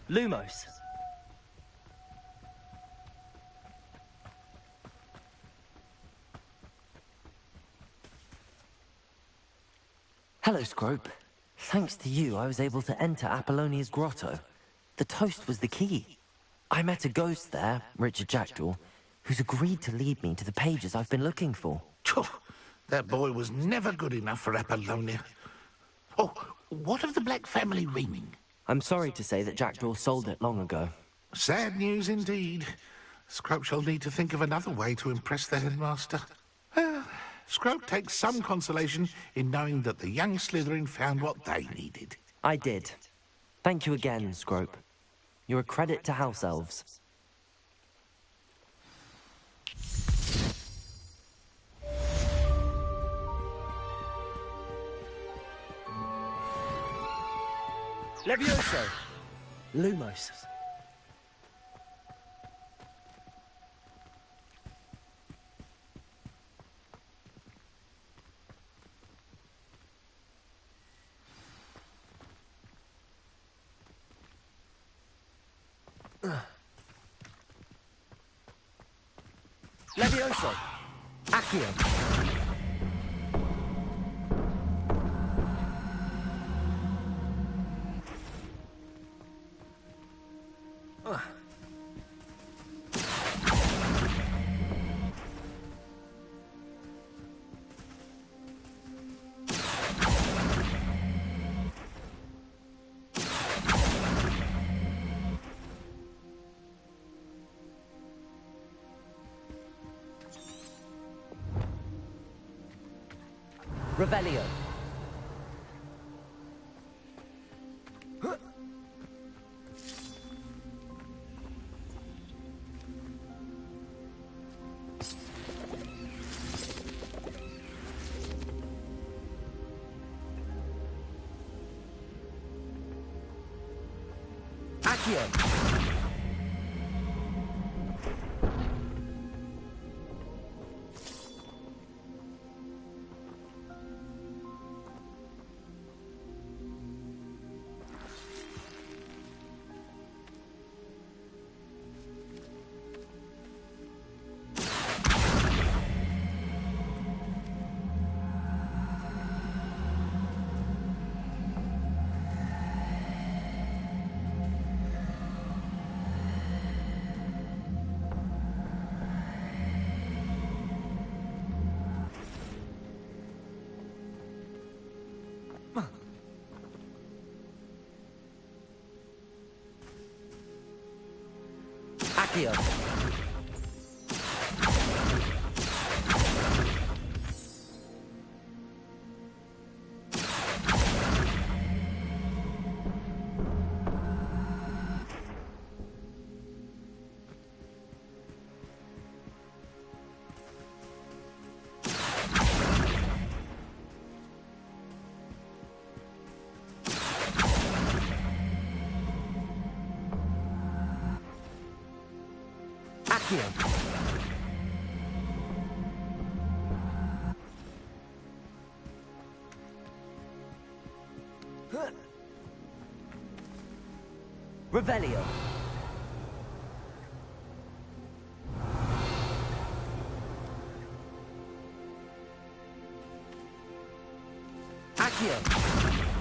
Lumos. Hello, Scrope. Thanks to you, I was able to enter Apollonia's grotto. The toast was the key. I met a ghost there, Richard Jackdaw, who's agreed to lead me to the pages I've been looking for. That boy was never good enough for Apollonia. Oh, what of the Black family ring? I'm sorry to say that Jackdaw sold it long ago. Sad news indeed. Scrope shall need to think of another way to impress the headmaster. Well, Scrope takes some consolation in knowing that the young Slytherin found what they needed. I did. Thank you again, Scrope. You're a credit to House Elves. Levioso! Lumos. Levioso! Accio! Revelio. Accio! Accio! Accio! Revelio! Accio!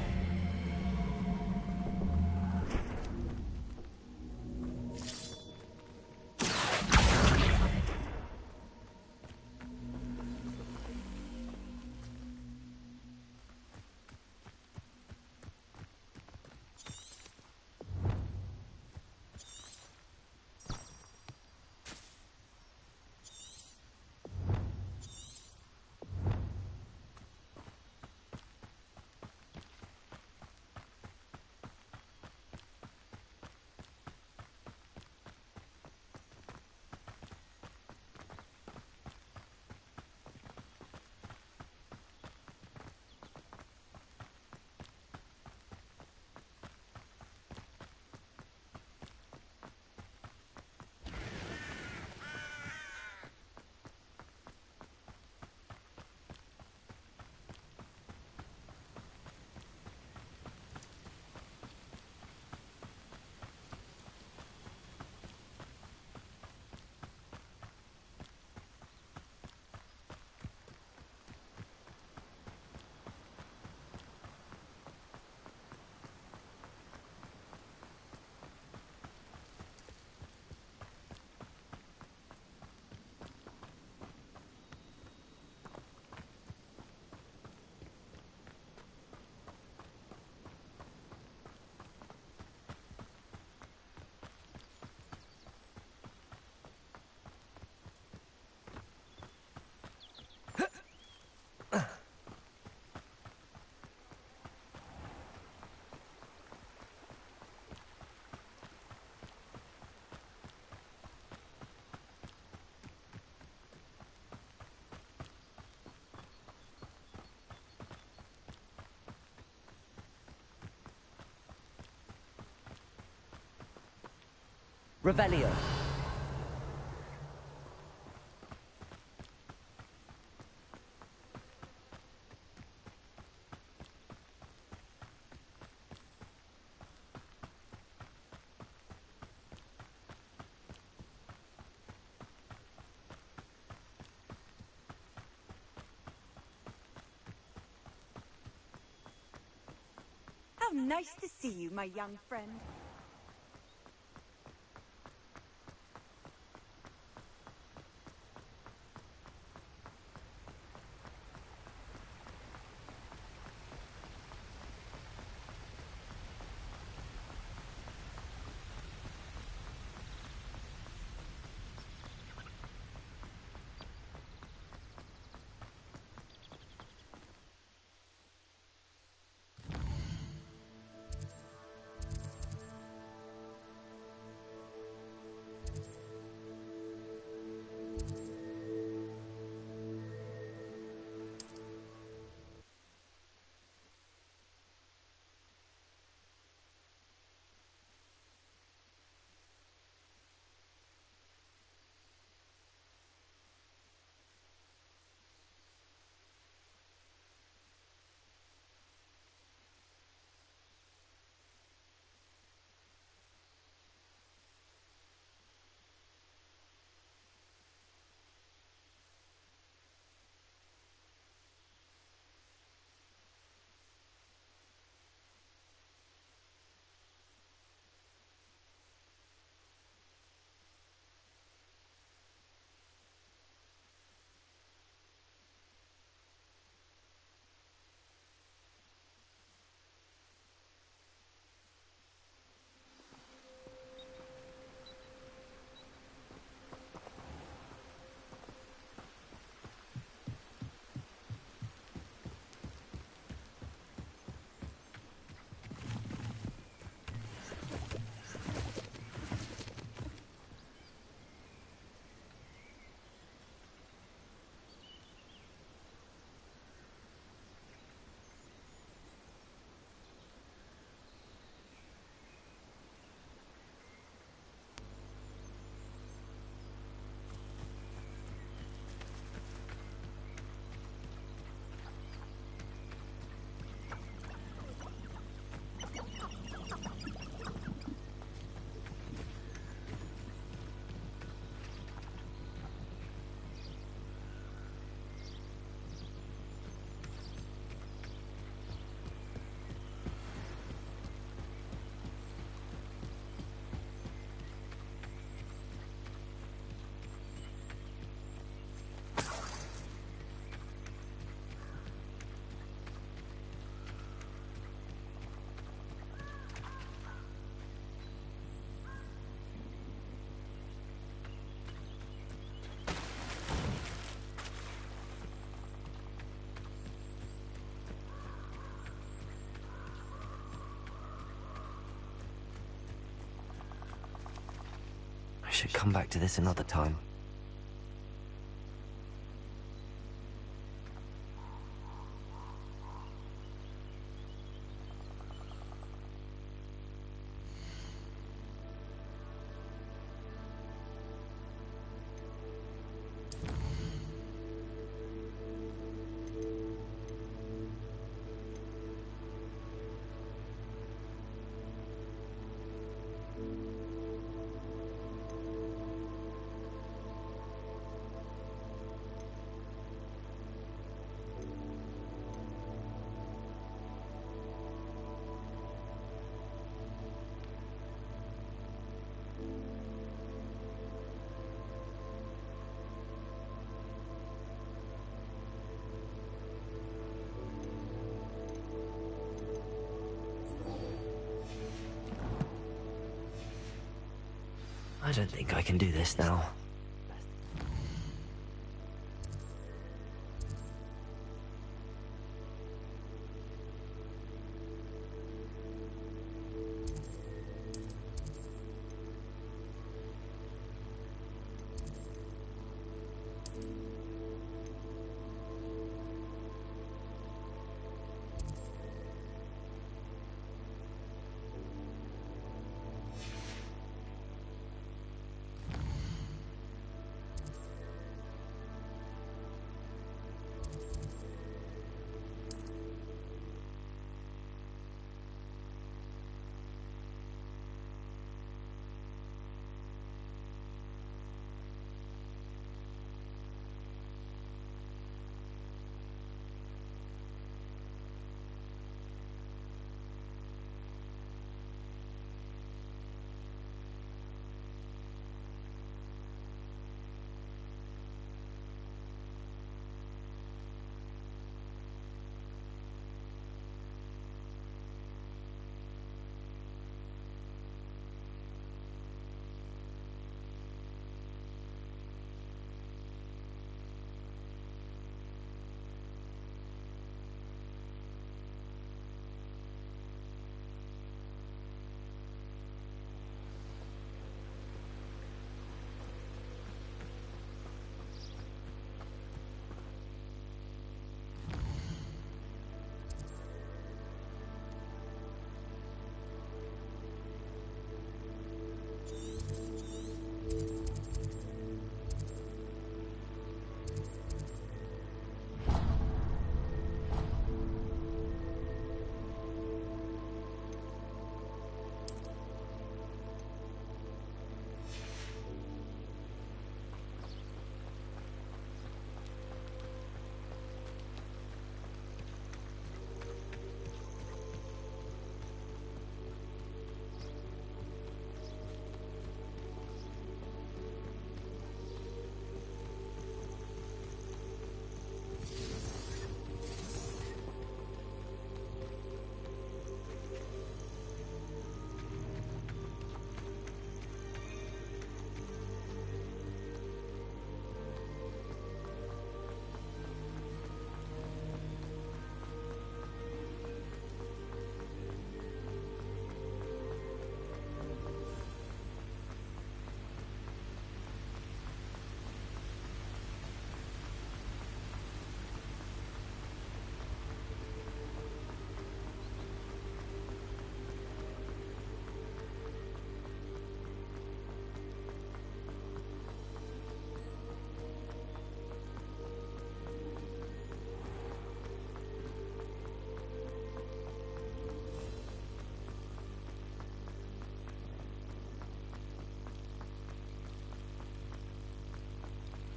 Revelio! How nice to see you, my young friend. should come back to this another time. I don't think I can do this now.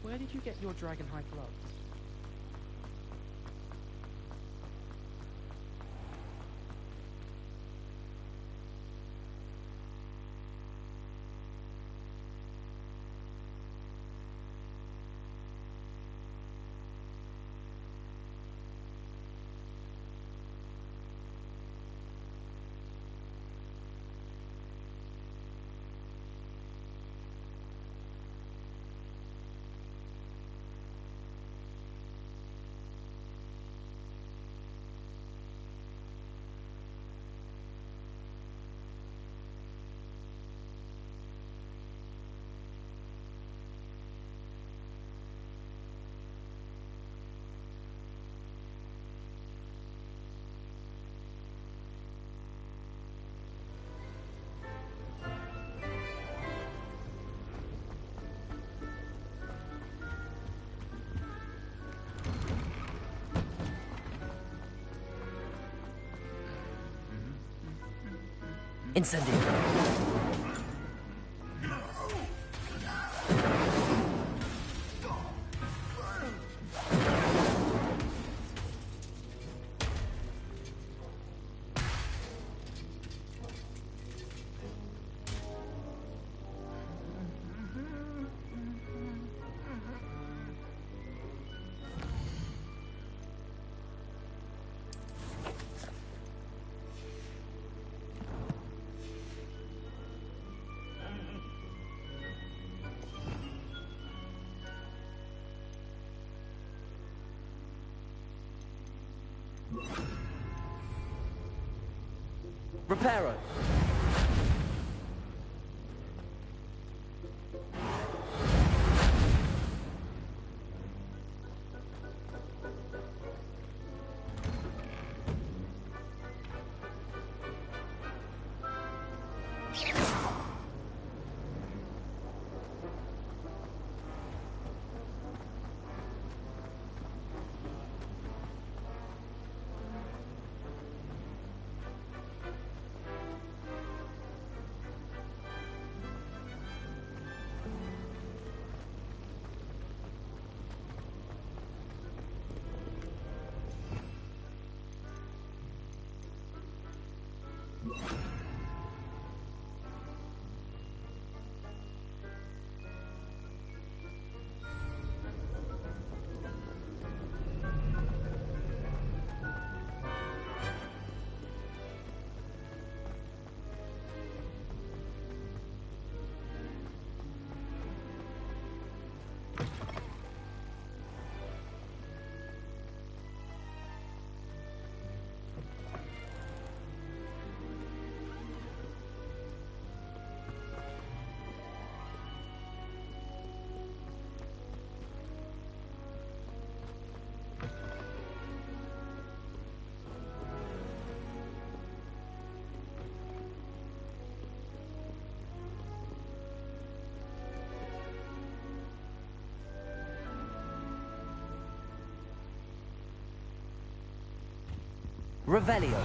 Where did you get your dragon hide gloves? Incendio. Reparo. Revelio.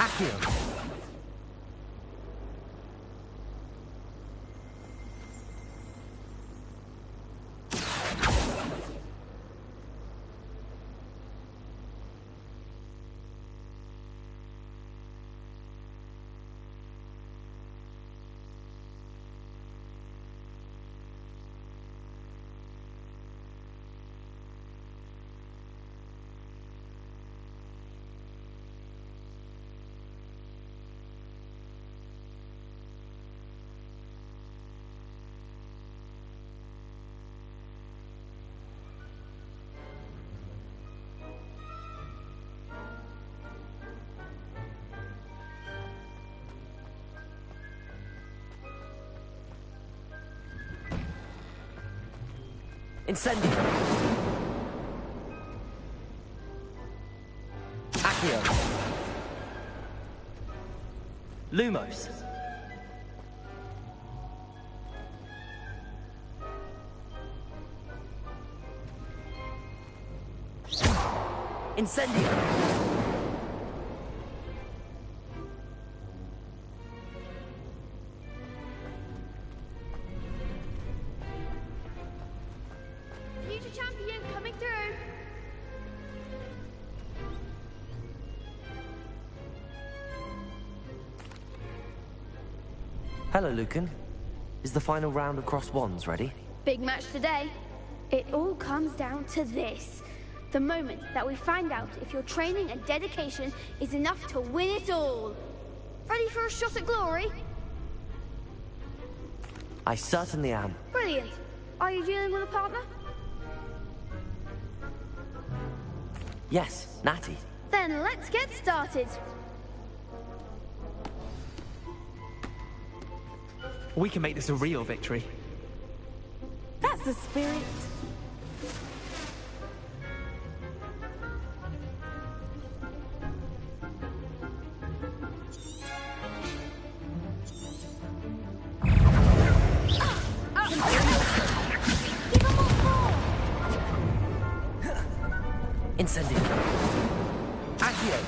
Accio. Incendio. Accio. Lumos. Incendio. Future champion coming through. Hello, Lucan. Is the final round of Cross Wands ready? Big match today. It all comes down to this. The moment that we find out if your training and dedication is enough to win it all. Ready for a shot at glory? I certainly am. Brilliant. Are you dealing with a partner? Yes, Natty. Then let's get started. We can make this a real victory. That's the spirit. Incendio. Accio.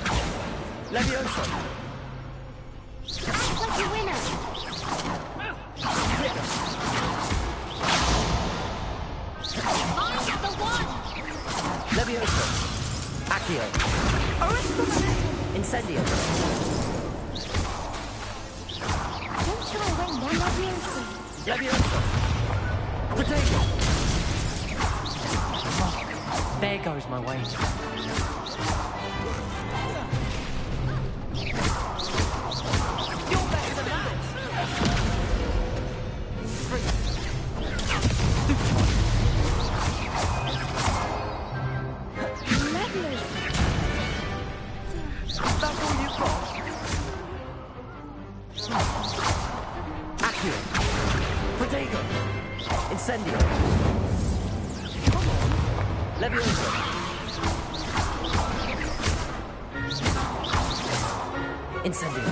Levioso. Act like a winner. I'm the one. Levioso. Accio. Incendio. Don't try to win one Levioso. Levioso. Protego. There goes my way. You're better than that. Is that all you've got? Accio. Protego. Incendio. Come on. Levioso. Incendio.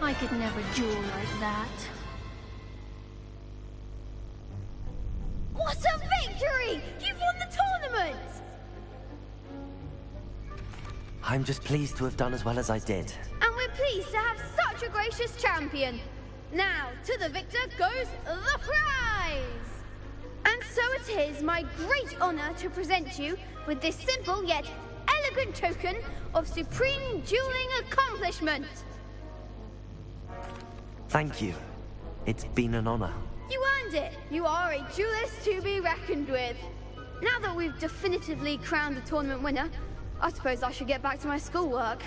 I could never duel like that. What a victory! You've won the tournament! I'm just pleased to have done as well as I did. And we're pleased to have such a gracious champion. Now, to the victor goes the prize! And so it is my great honor to present you with this simple yet elegant token of supreme dueling accomplishment. Thank you. It's been an honor. You earned it. You are a duelist to be reckoned with. Now that we've definitively crowned the tournament winner, I suppose I should get back to my schoolwork.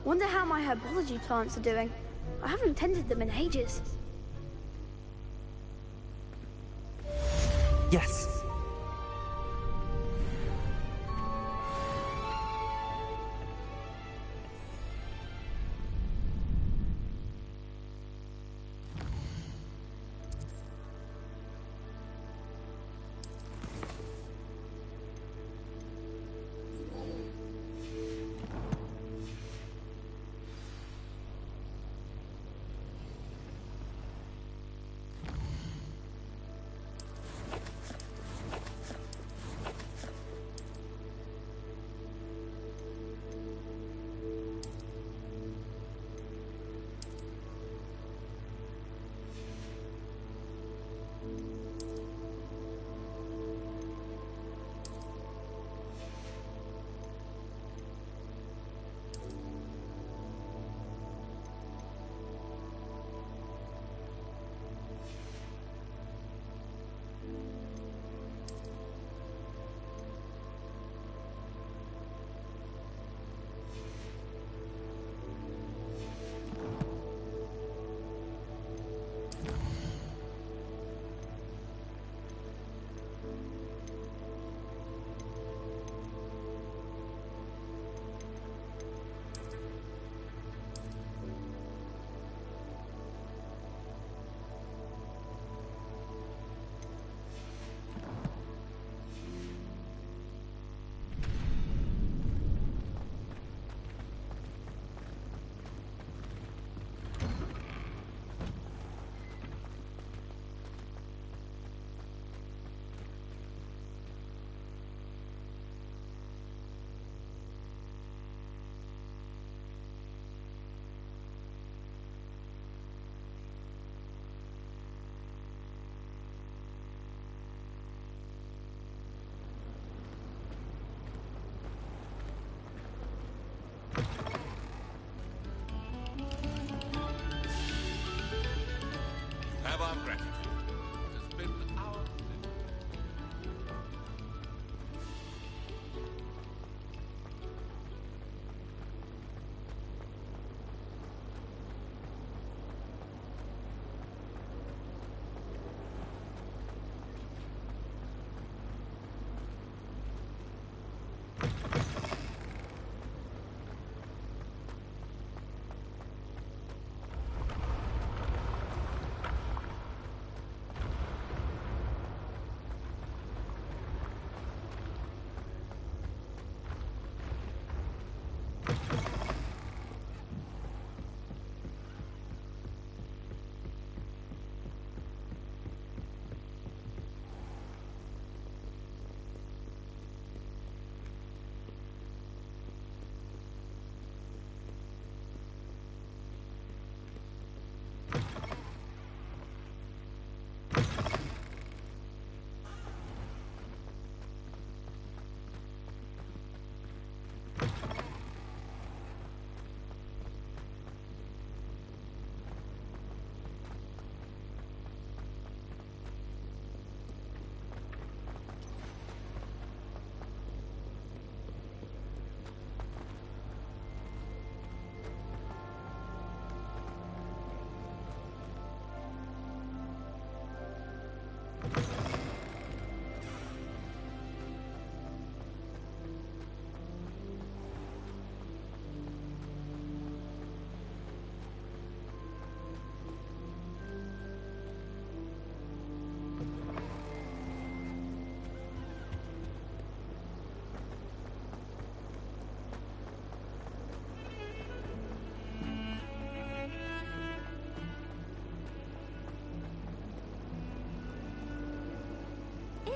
Wonder how my herbology plants are doing. I haven't tended them in ages. Yes.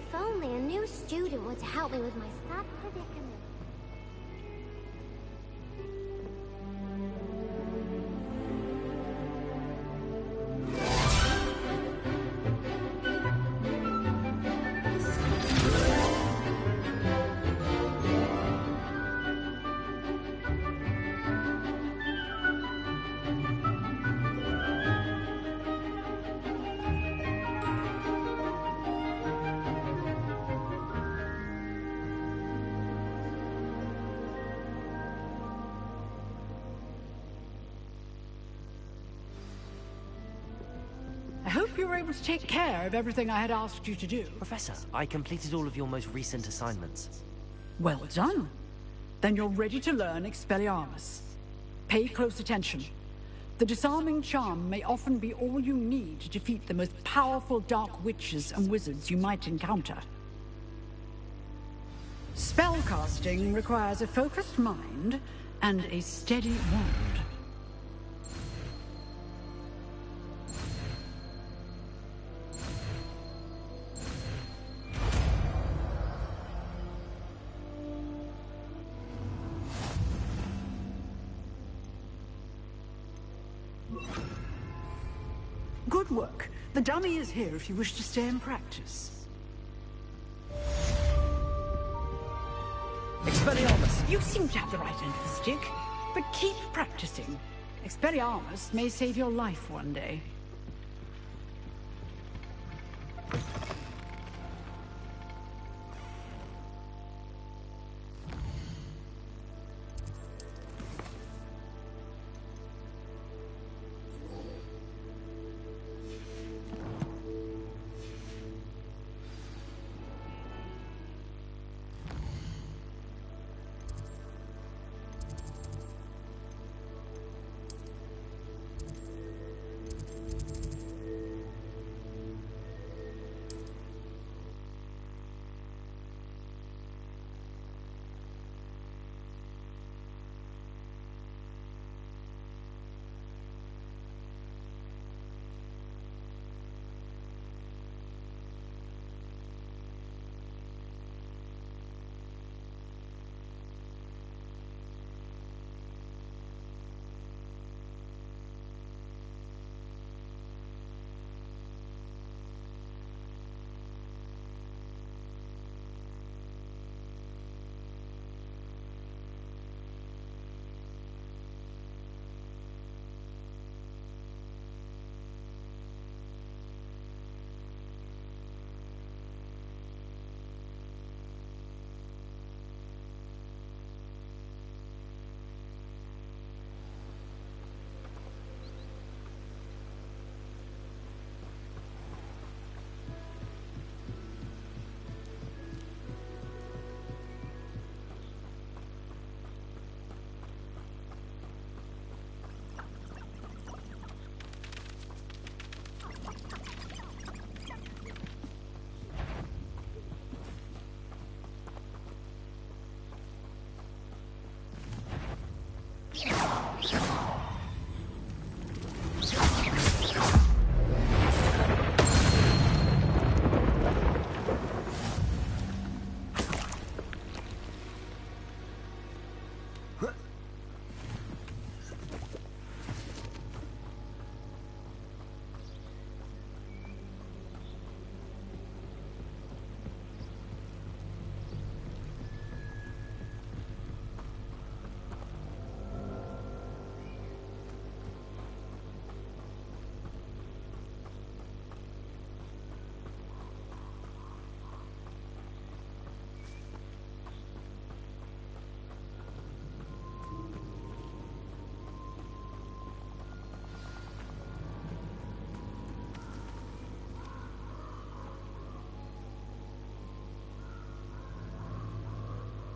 If only a new student would help me with my sad predicament. I hope you were able to take care of everything I had asked you to do. Professor, I completed all of your most recent assignments. Well done. Then you're ready to learn Expelliarmus. Pay close attention. The disarming charm may often be all you need to defeat the most powerful dark witches and wizards you might encounter. Spellcasting requires a focused mind and a steady wand. Good work. The dummy is here if you wish to stay and practice. Expelliarmus! You seem to have the right end of the stick, but keep practicing. Expelliarmus may save your life one day.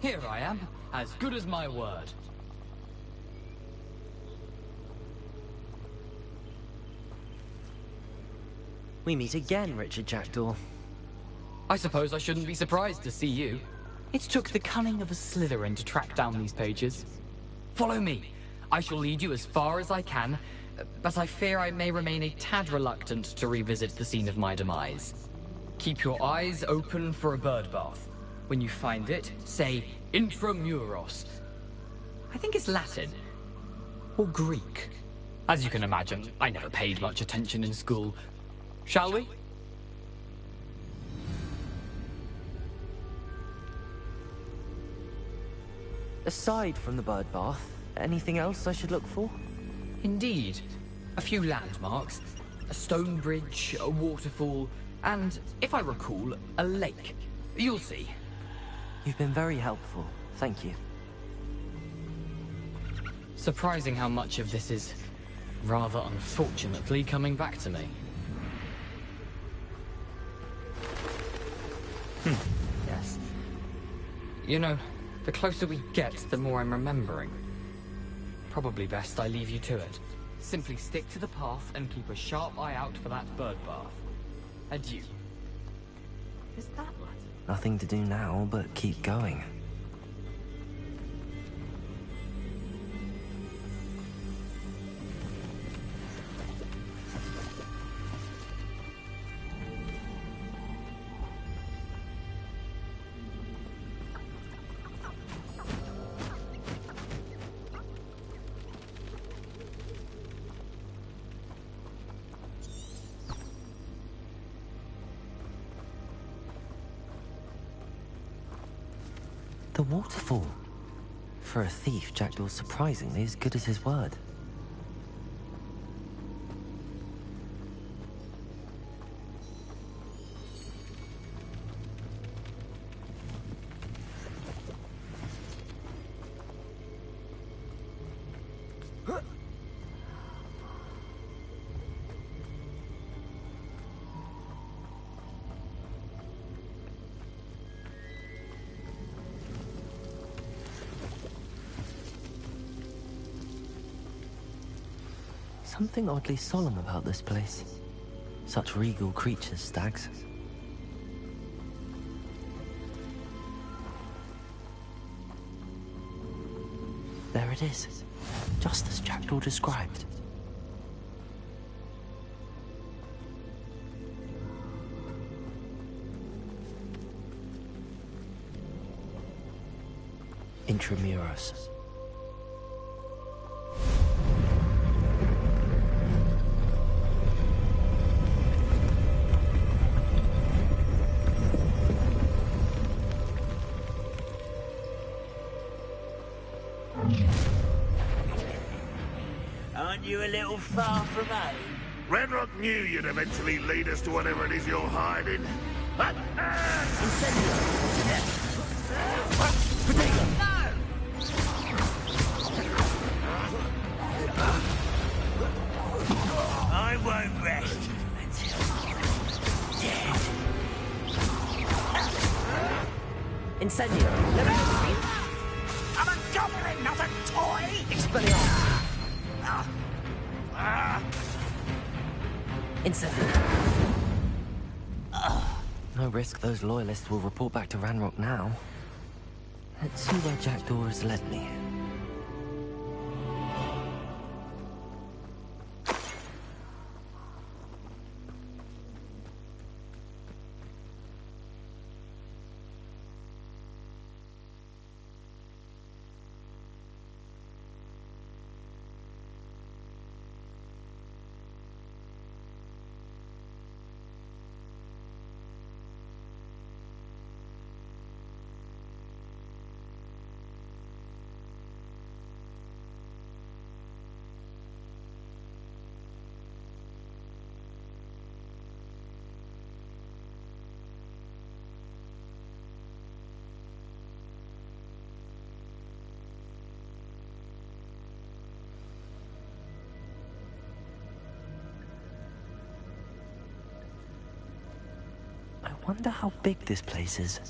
Here I am, as good as my word. We meet again, Richard Jackdaw. I suppose I shouldn't be surprised to see you. It took the cunning of a Slytherin to track down these pages. Follow me. I shall lead you as far as I can, but I fear I may remain a tad reluctant to revisit the scene of my demise. Keep your eyes open for a bird bath. When you find it, say intramuros. I think it's Latin. Or Greek. As you can imagine, I never paid much attention in school. Shall we? Aside from the bird bath, anything else I should look for? Indeed. A few landmarks. A stone bridge, a waterfall, and, if I recall, a lake. You'll see. You've been very helpful. Thank you. Surprising how much of this is, rather unfortunately, coming back to me. Yes. You know, the closer we get, the more I'm remembering. Probably best I leave you to it. Simply stick to the path and keep a sharp eye out for that bird bath. Adieu. Is that what? Nothing to do now but keep going. The waterfall. For a thief, Jackdaw's surprisingly as good as his word. Something oddly solemn about this place. Such regal creatures, stags. There it is, just as Jackdaw described. Intramuros. Aren't you a little far from home? Redrock knew you'd eventually lead us to whatever it is you're hiding. Incendio! Potato! I won't rest until dead. Incendio! I'm a goblin, not a toy! Expelliarmus! Incendio! No risk those loyalists will report back to Ranrock now. Let's see where Jackdaw has led me. I wonder how big this place is.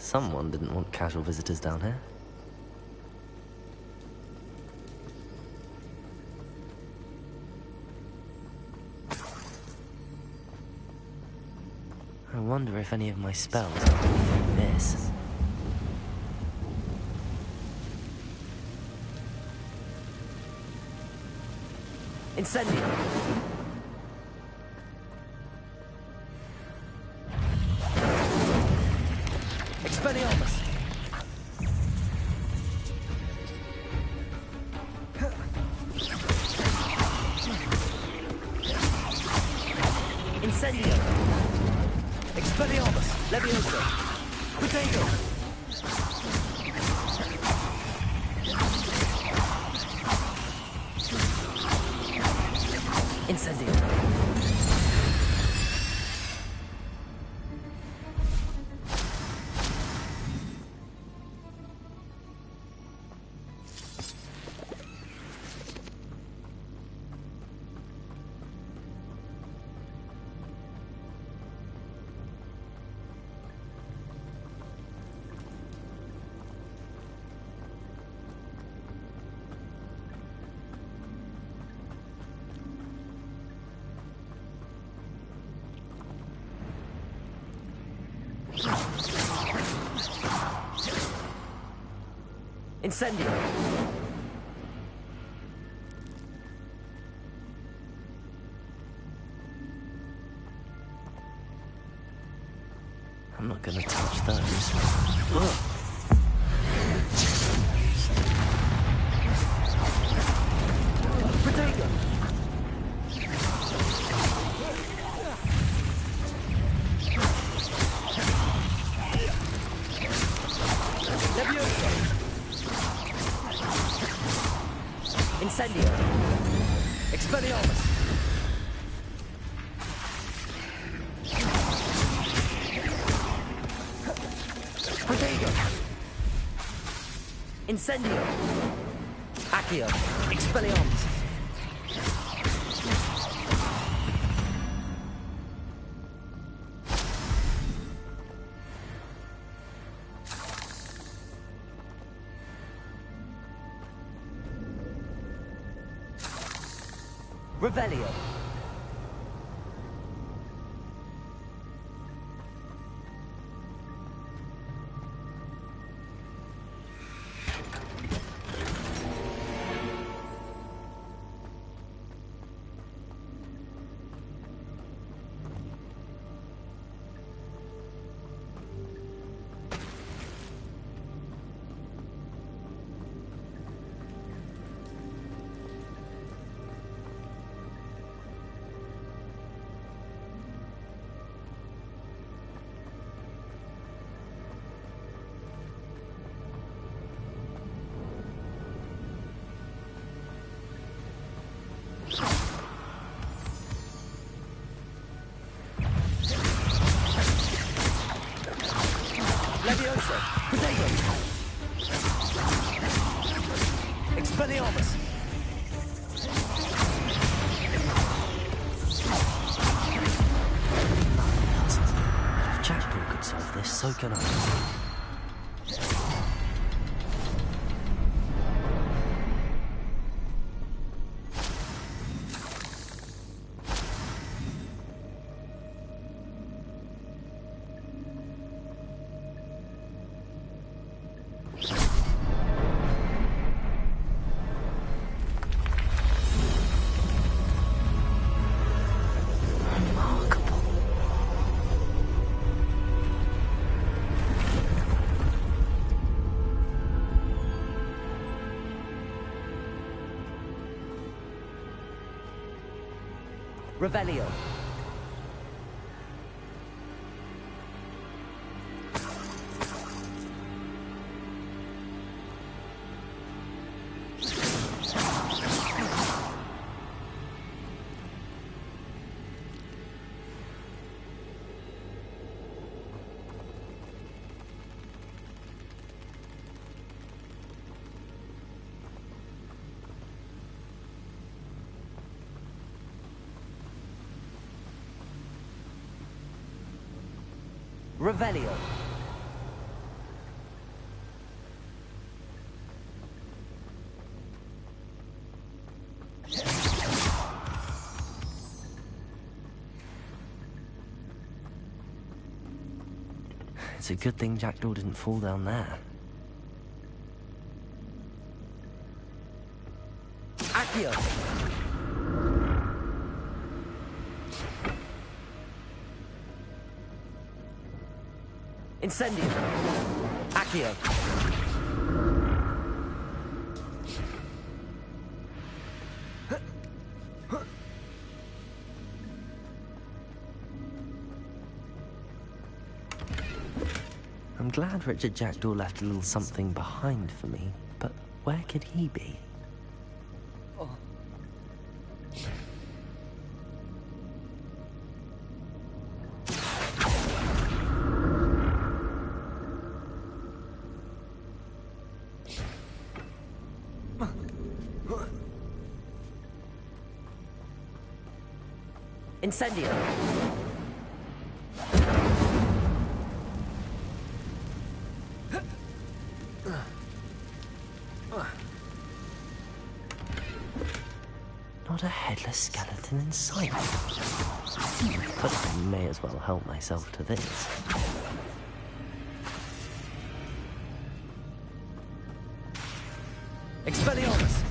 Someone didn't want casual visitors down here. I wonder if any of my spells are like this. Incendio! Expelliarmus! Incendio! Expelliarmus! Levioso! Potato! Incendio! Incendio! I'm not gonna touch those. Ugh. Potato! Levioso! Incendio! Expelliarmus! Potato! Incendio! Accio! Expelliarmus! Revelio! Levioso! Potato! Expelliarmus! If Jackdaw could solve this, so can I. Revelio! Revelio! It's a good thing Jackdaw didn't fall down there. Accio! Incendio! Accio! I'm glad Richard Jackdaw left a little something behind for me, but where could he be? Incendio! Not a headless skeleton in sight. But I may as well help myself to this. Expelliarmus!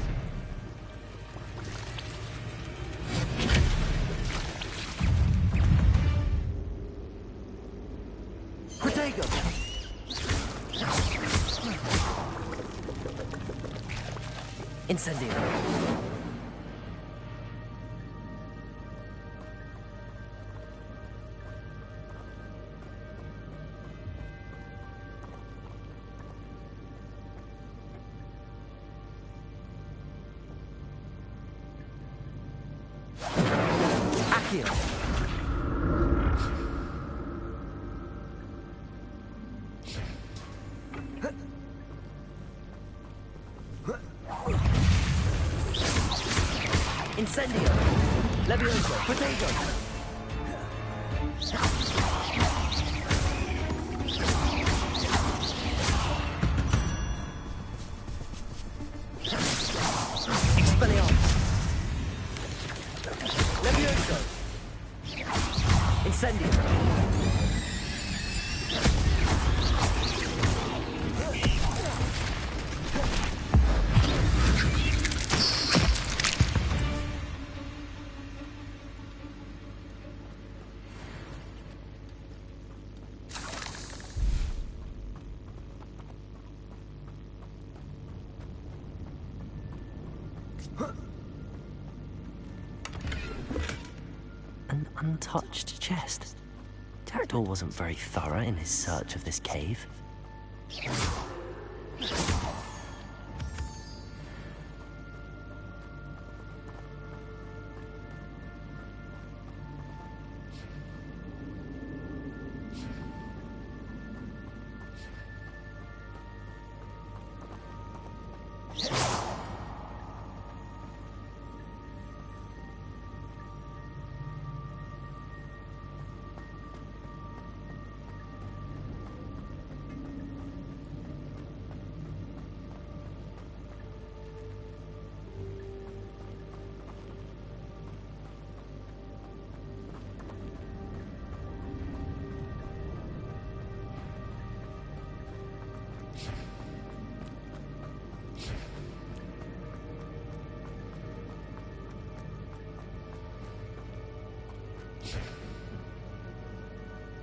Protego! Incendio! Accio! Incendio! Levioso! Protego! Expelliarmus! Levioso! Incendio! An untouched chest. Jackdaw wasn't very thorough in his search of this cave.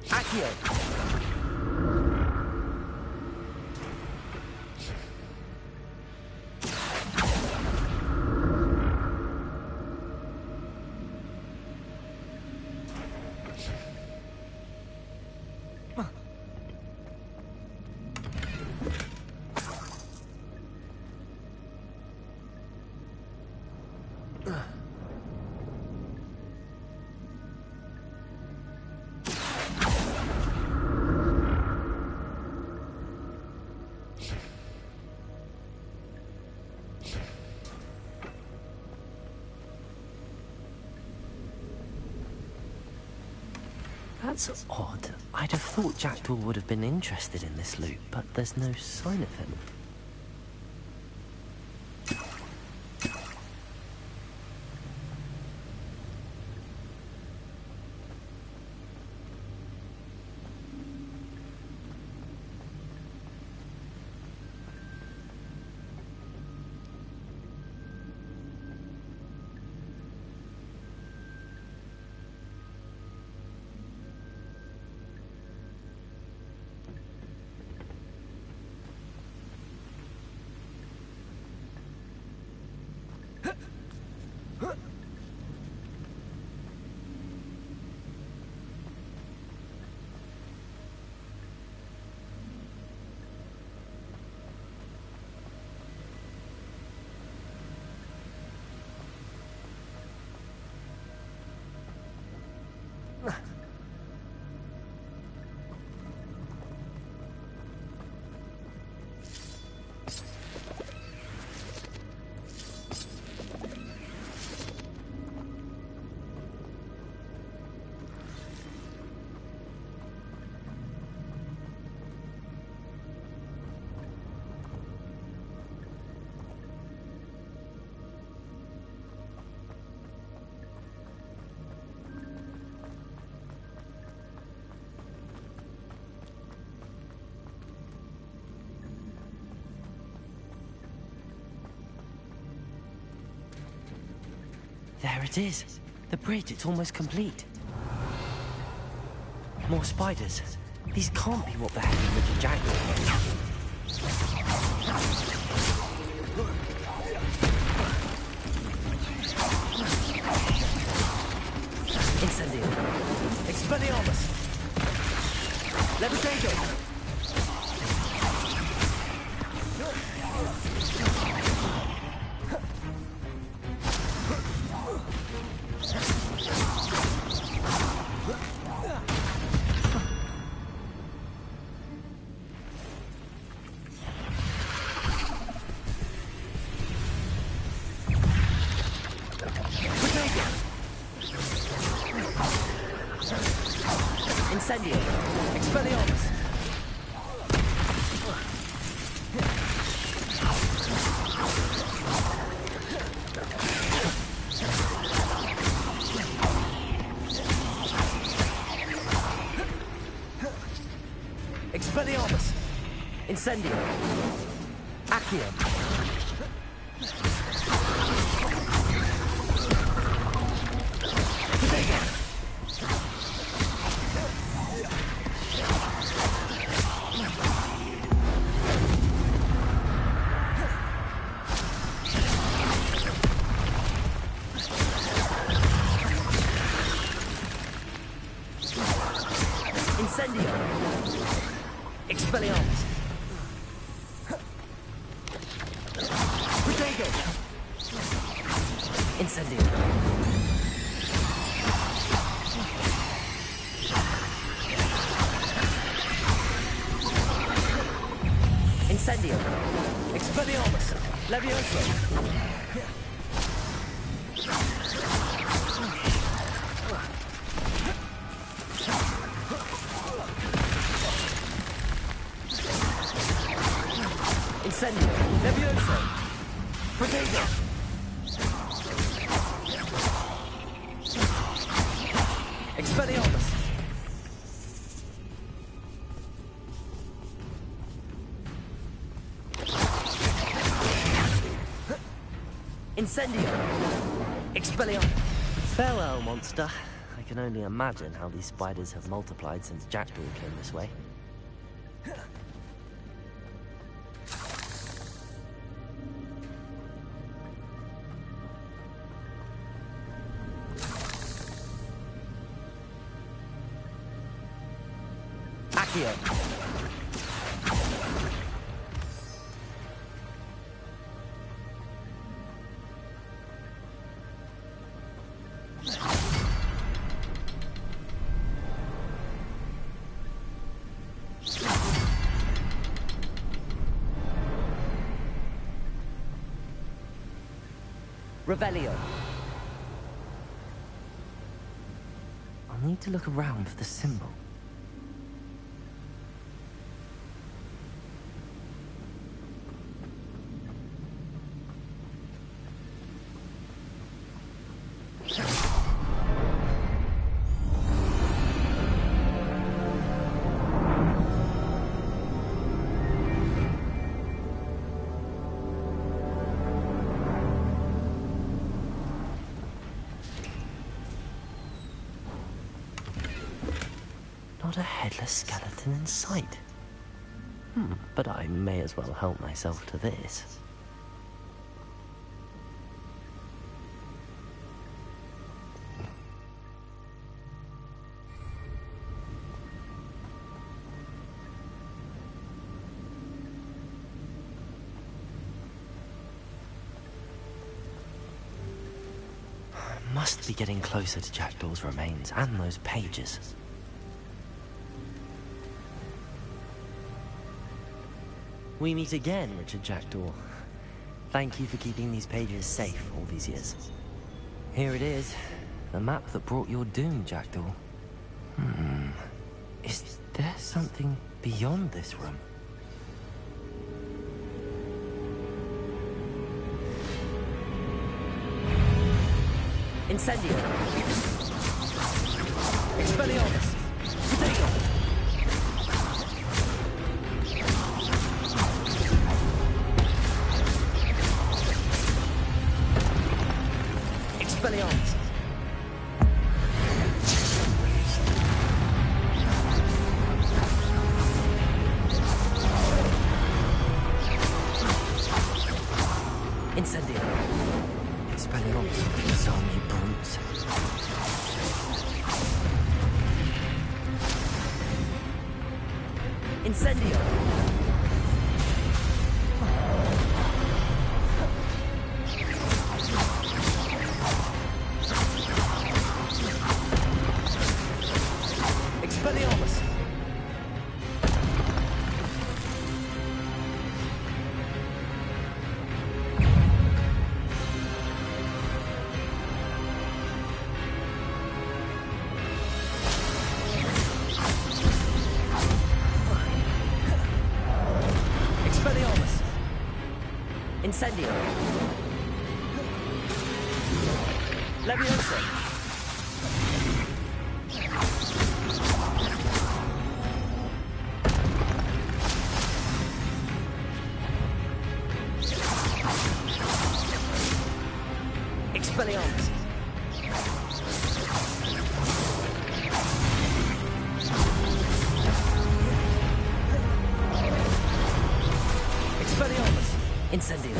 Accio! That's odd. I'd have thought Jackdaw would have been interested in this loot, but there's no sign of him. it is. The bridge, it's almost complete. More spiders. These can't be what beheaded Richard Jackdaw did. Incendio. Expelliarmus. Levitator. Incendio. Expelliarmus. Expelliarmus. Incendio. Accio. Incendio. Expelliarmus. Protego. Incendio. Incendio. Expelliarmus. Levioso. Incendio. Levioso. Protego. Expelliarmus. Incendio. Expelliarmus. Farewell, monster. I can only imagine how these spiders have multiplied since Jackdaw came this way. Accio. Revelio. I'll need to look around for the symbol. Not a headless skeleton in sight. But I may as well help myself to this. I must be getting closer to Jackdaw's remains and those pages. We meet again, Richard Jackdaw. Thank you for keeping these pages safe all these years. Here it is, the map that brought your doom, Jackdaw. Is there something beyond this room? Incendio. Expelliarmus. Protego. Expelliarmus. Incendio! Expelliarmus! Expelliarmus! Incendio! Leviosa! Expelliarmus! Expelliarmus! Incendio!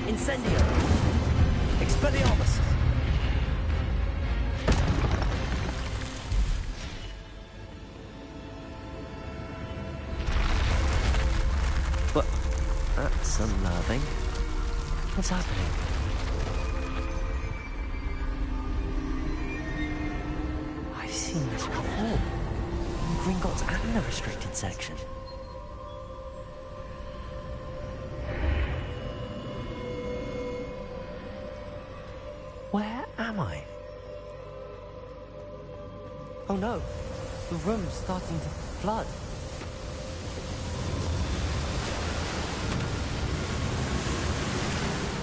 Incendio! Expelliarmus! What? That's unnerving. What's happening? I've seen this before. In Gringotts and the restricted section. Where am I? Oh no, the room's starting to flood.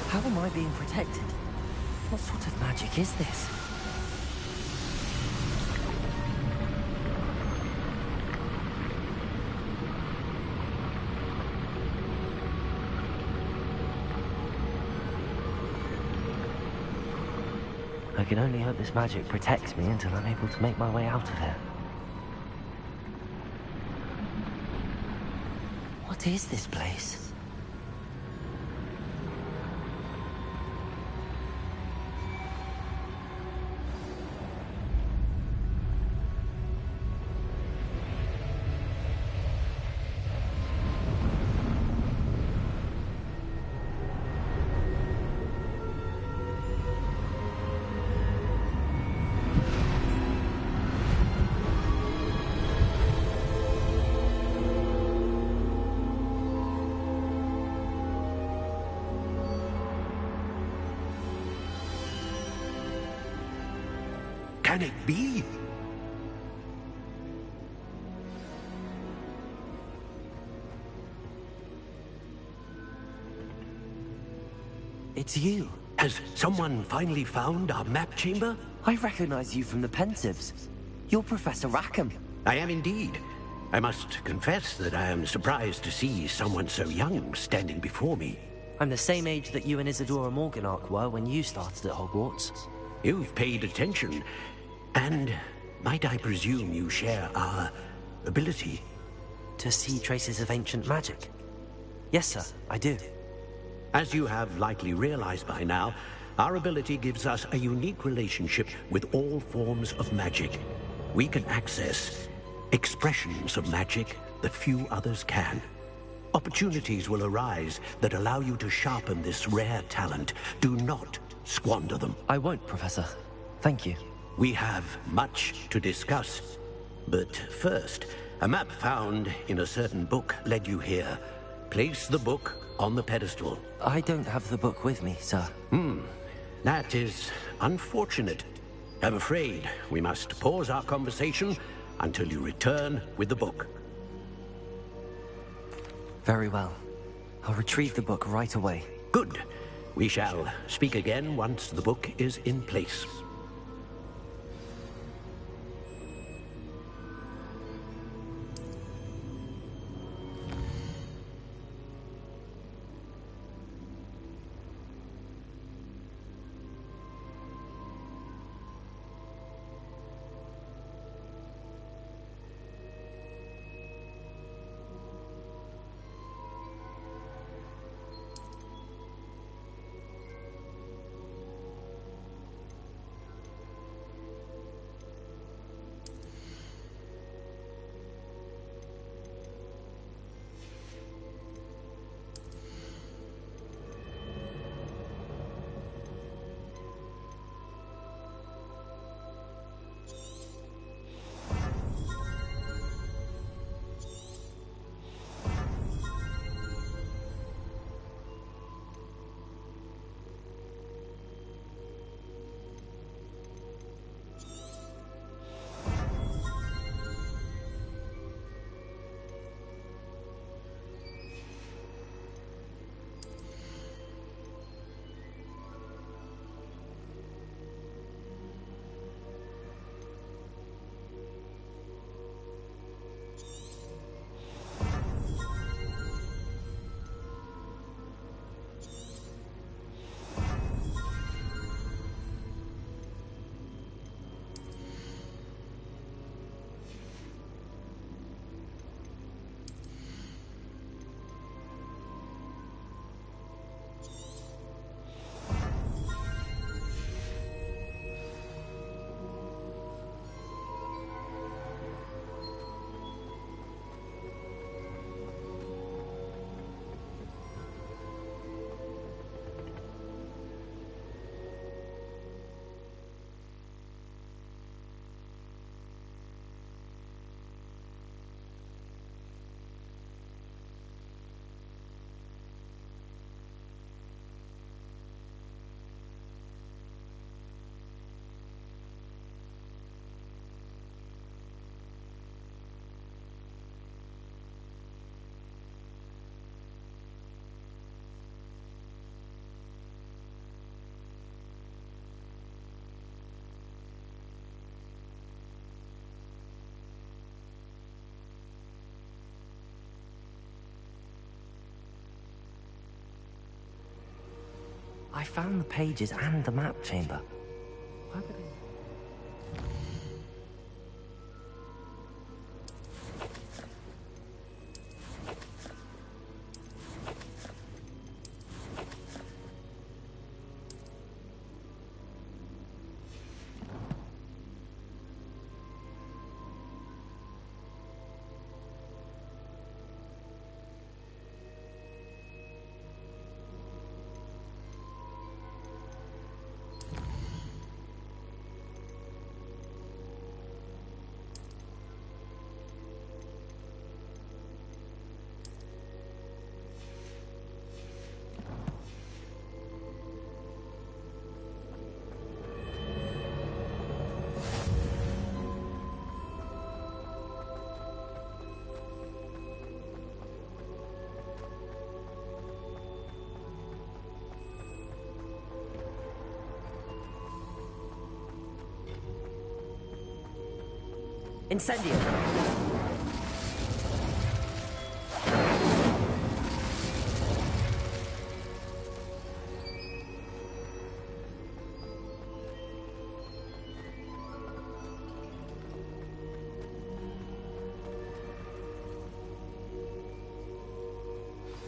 How am I being protected? What sort of magic is this? I can only hope this magic protects me until I'm able to make my way out of here. What is this place? Can it be? It's you. Has someone finally found our map chamber? I recognize you from the Pensives. You're Professor Rackham. I am indeed. I must confess that I am surprised to see someone so young standing before me. I'm the same age that you and Isadora Morganach were when you started at Hogwarts. You've paid attention. And might I presume you share our ability? To see traces of ancient magic? Yes, sir, I do. As you have likely realized by now, our ability gives us a unique relationship with all forms of magic. We can access expressions of magic that few others can. Opportunities will arise that allow you to sharpen this rare talent. Do not squander them. I won't, Professor. Thank you. We have much to discuss. But first, a map found in a certain book led you here. Place the book on the pedestal. I don't have the book with me, sir. That is unfortunate. I'm afraid we must pause our conversation until you return with the book. Very well. I'll retrieve the book right away. Good. We shall speak again once the book is in place. I found the pages and the map chamber. Why would they... Incendio!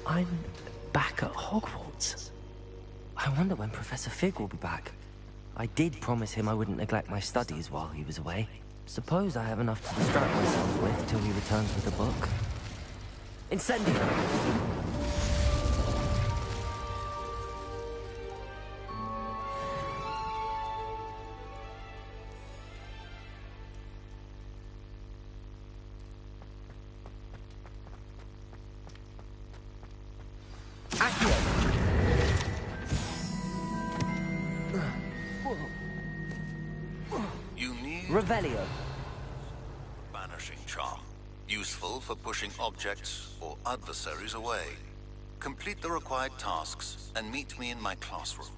I'm back at Hogwarts. I wonder when Professor Fig will be back. I did promise him I wouldn't neglect my studies while he was away. Suppose I have enough to distract myself with till he returns with a book. Incendio! Revelio. Banishing charm. Useful for pushing objects or adversaries away. Complete the required tasks and meet me in my classroom.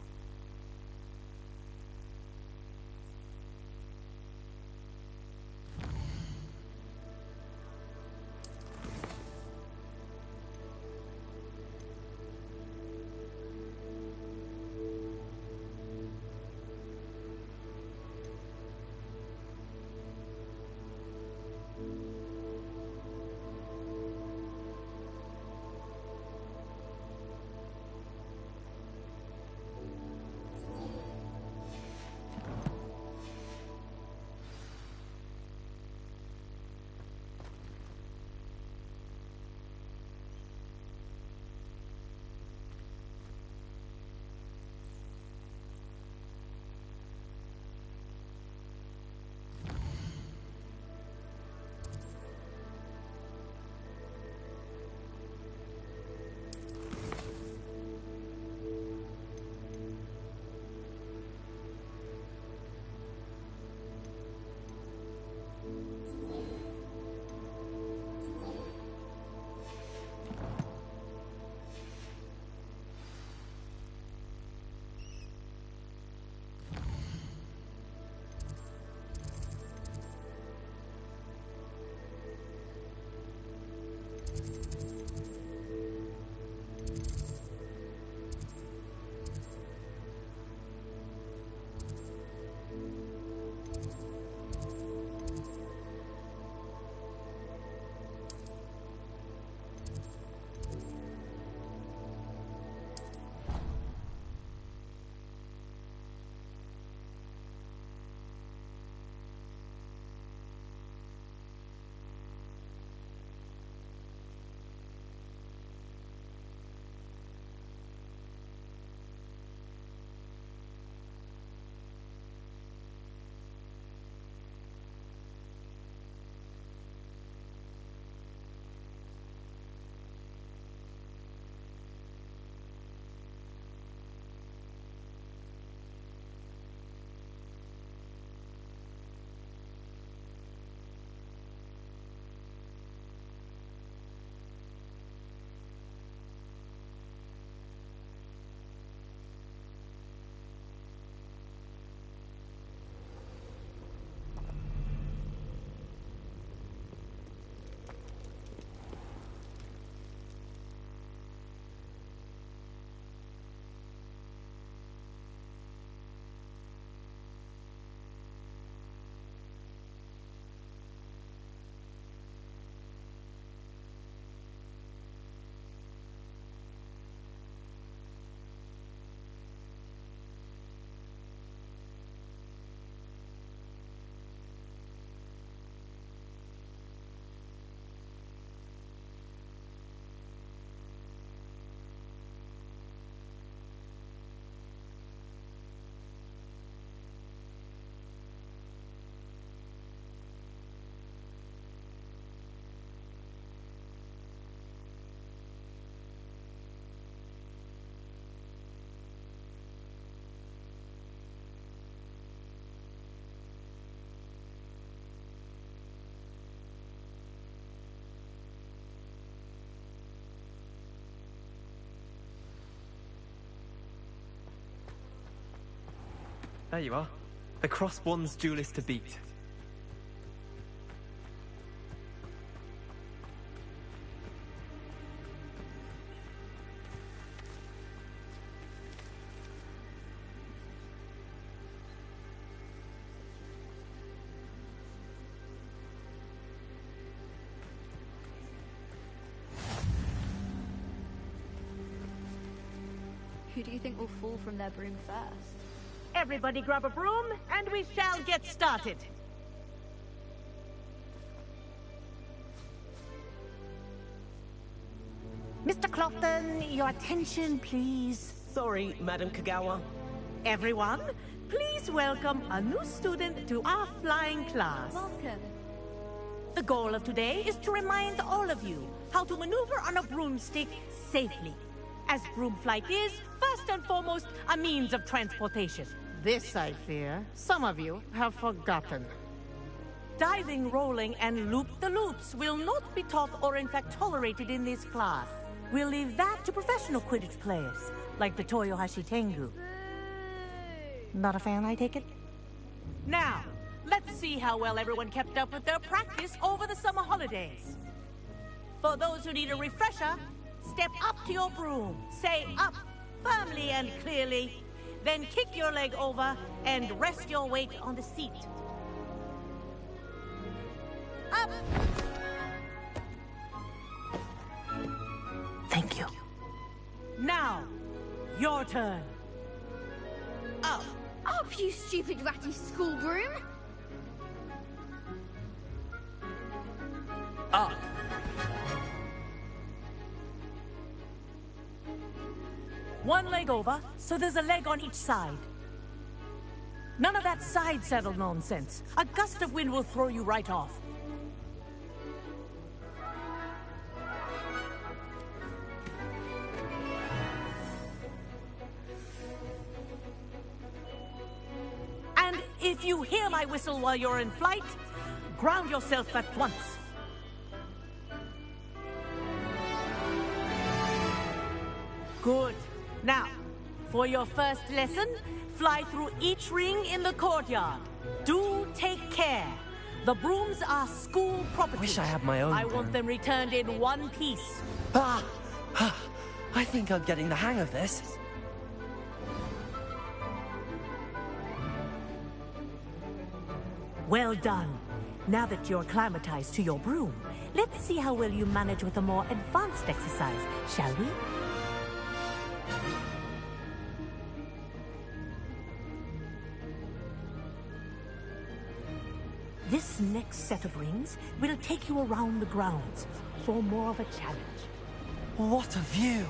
There you are. The cross-wands duelist to beat. Who do you think will fall from their broom first? Everybody grab a broom, and we shall get started. Mr. Clopton, your attention, please. Sorry, Madam Kagawa. Everyone, please welcome a new student to our flying class. Welcome. The goal of today is to remind all of you how to maneuver on a broomstick safely, as broom flight is, first and foremost, a means of transportation. This, I fear, some of you have forgotten. Diving, rolling, and loop-the-loops will not be taught or in fact tolerated in this class. We'll leave that to professional Quidditch players, like the Toyohashi Tengu. Not a fan, I take it? Now, let's see how well everyone kept up with their practice over the summer holidays. For those who need a refresher, step up to your broom, say up firmly and clearly, then kick your leg over and rest your weight on the seat. Up! Thank you. Now, your turn. Up! Up, you stupid ratty school broom! Up! One leg over, so there's a leg on each side. None of that side saddle nonsense. A gust of wind will throw you right off. And if you hear my whistle while you're in flight, ground yourself at once. Good. Now, for your first lesson, fly through each ring in the courtyard. Do take care. The brooms are school property. Wish I had my own I broom. want them returned in one piece. I think I'm getting the hang of this. Well done. Now that you're acclimatized to your broom, let's see how well you manage with a more advanced exercise, shall we? This next set of rings will take you around the grounds for more of a challenge. What a view!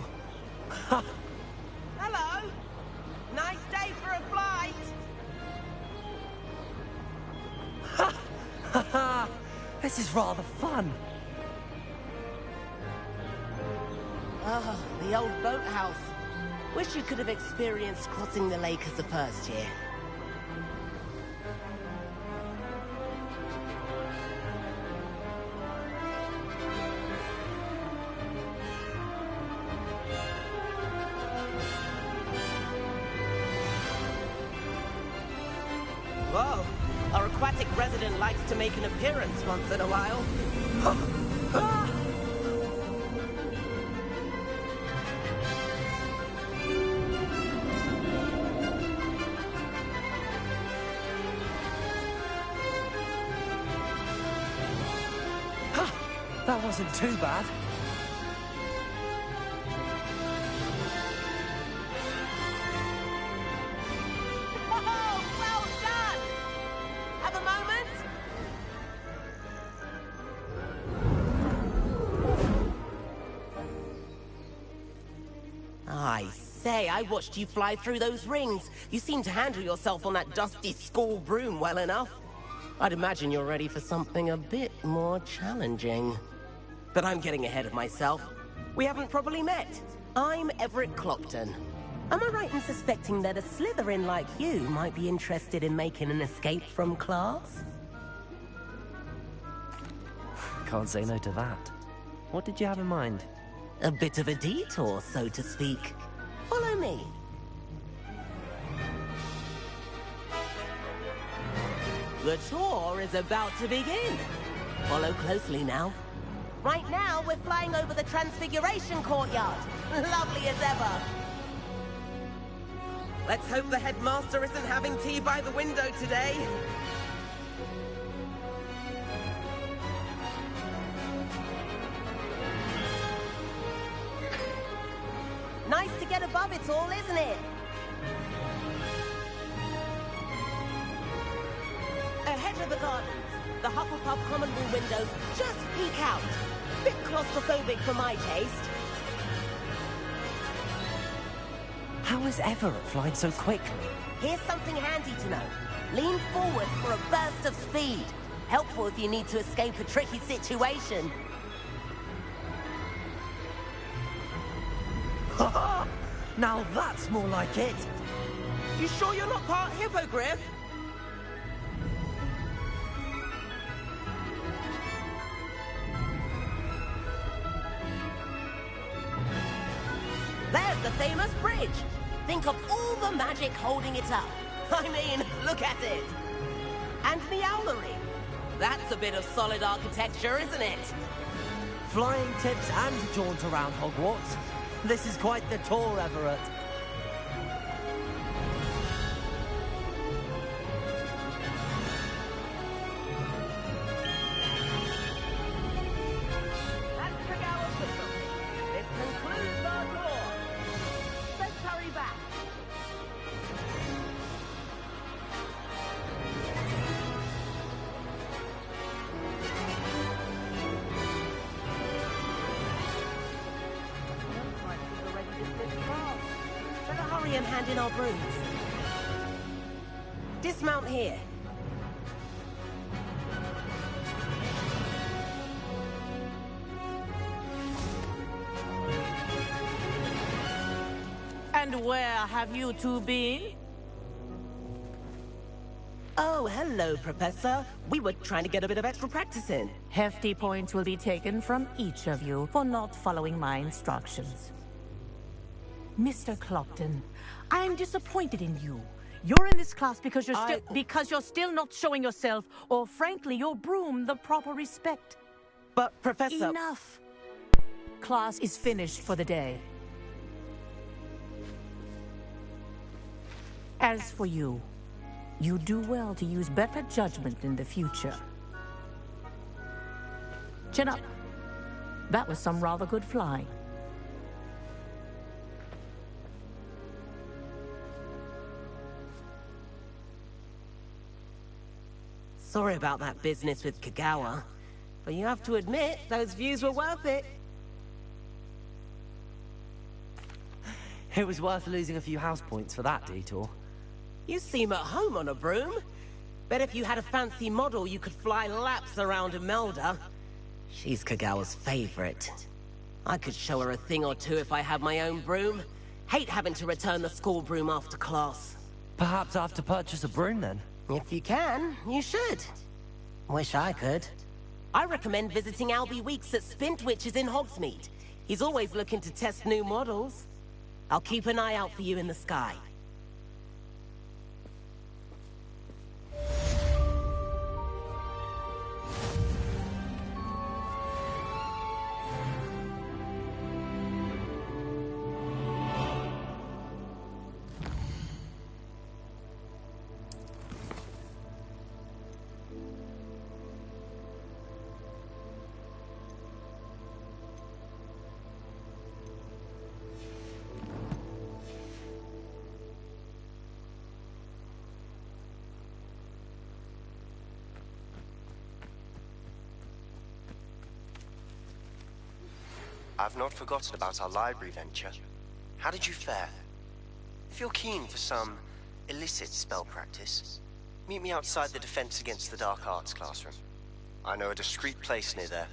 Hello! Nice day for a flight! This is rather fun. Oh, the old boathouse. Wish you could have experienced crossing the lake as a first year. Whoa, our aquatic resident likes to make an appearance once in a while. That wasn't too bad. Oh, well done! Have a moment? I say, I watched you fly through those rings. You seem to handle yourself on that dusty school broom well enough. I'd imagine you're ready for something a bit more challenging. But I'm getting ahead of myself. We haven't properly met. I'm Everett Clopton. Am I right in suspecting that a Slytherin like you might be interested in making an escape from class? Can't say no to that. What did you have in mind? A bit of a detour, so to speak. Follow me. The tour is about to begin. Follow closely now. Right now, we're flying over the Transfiguration Courtyard. Lovely as ever. Let's hope the headmaster isn't having tea by the window today. Nice to get above it all, isn't it? Ahead of the gardens, the Hufflepuff common room windows just peek out. Bit claustrophobic for my taste. How is Everett flying so quickly? Here's something handy to know. Lean forward for a burst of speed. Helpful if you need to escape a tricky situation. Now that's more like it. You sure you're not part hippogriff? There's the famous bridge. Think of all the magic holding it up. I mean, look at it. And the owlery. That's a bit of solid architecture, isn't it? Flying tips and a jaunt around Hogwarts. This is quite the tour, Everett. This concludes our tour. Let's hurry back. Better hurry and hand in our brooms. Dismount here. And where have you two been? Oh, hello, Professor. We were trying to get a bit of extra practice in. Hefty points will be taken from each of you for not following my instructions. Mr. Clopton, I'm disappointed in you. You're in this class because you're still not showing yourself, or frankly, your broom the proper respect. But, Professor... Enough! Class is finished for the day. As for you, you do well to use better judgment in the future. Chin up. That was some rather good flying. Sorry about that business with Kagawa, but you have to admit, those views were worth it. It was worth losing a few house points for that detour. You seem at home on a broom. Bet if you had a fancy model, you could fly laps around Imelda. She's Kagawa's favorite. I could show her a thing or two if I had my own broom. Hate having to return the school broom after class. Perhaps I have to purchase a broom then? If you can, you should. Wish I could. I recommend visiting Albie Weeks at Spintwitches in Hogsmeade. He's always looking to test new models. I'll keep an eye out for you in the sky. I've not forgotten about our library venture. How did you fare? If you're keen for some illicit spell practice, meet me outside the Defense Against the Dark Arts classroom. I know a discreet place near there.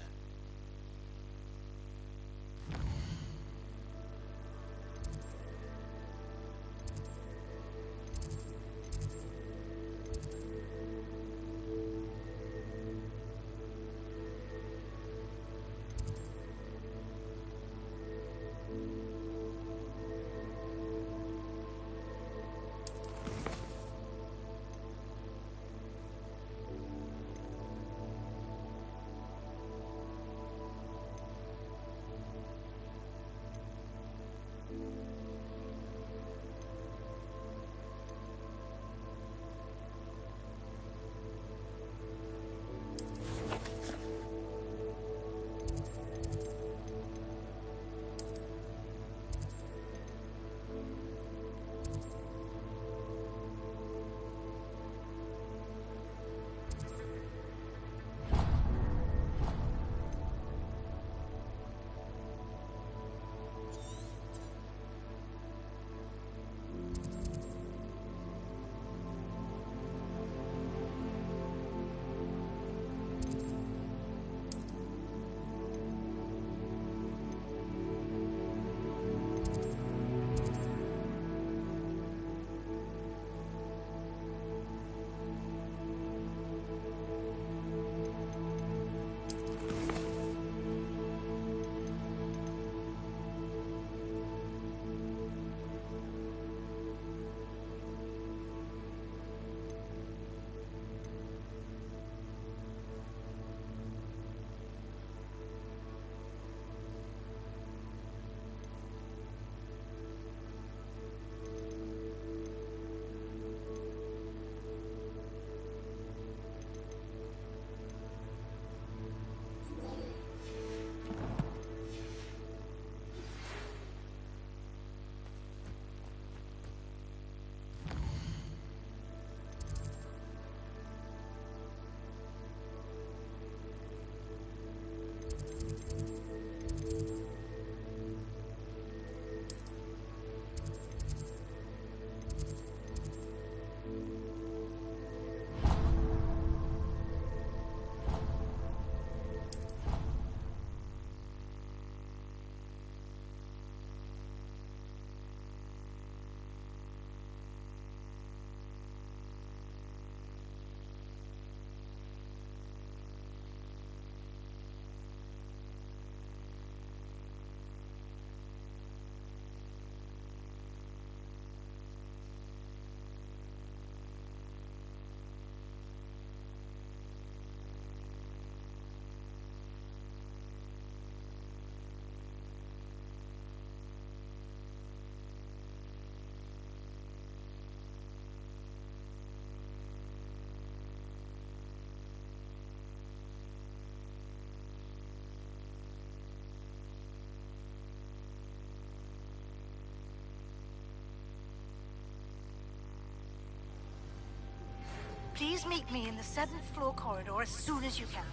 Please meet me in the 7th floor corridor as soon as you can.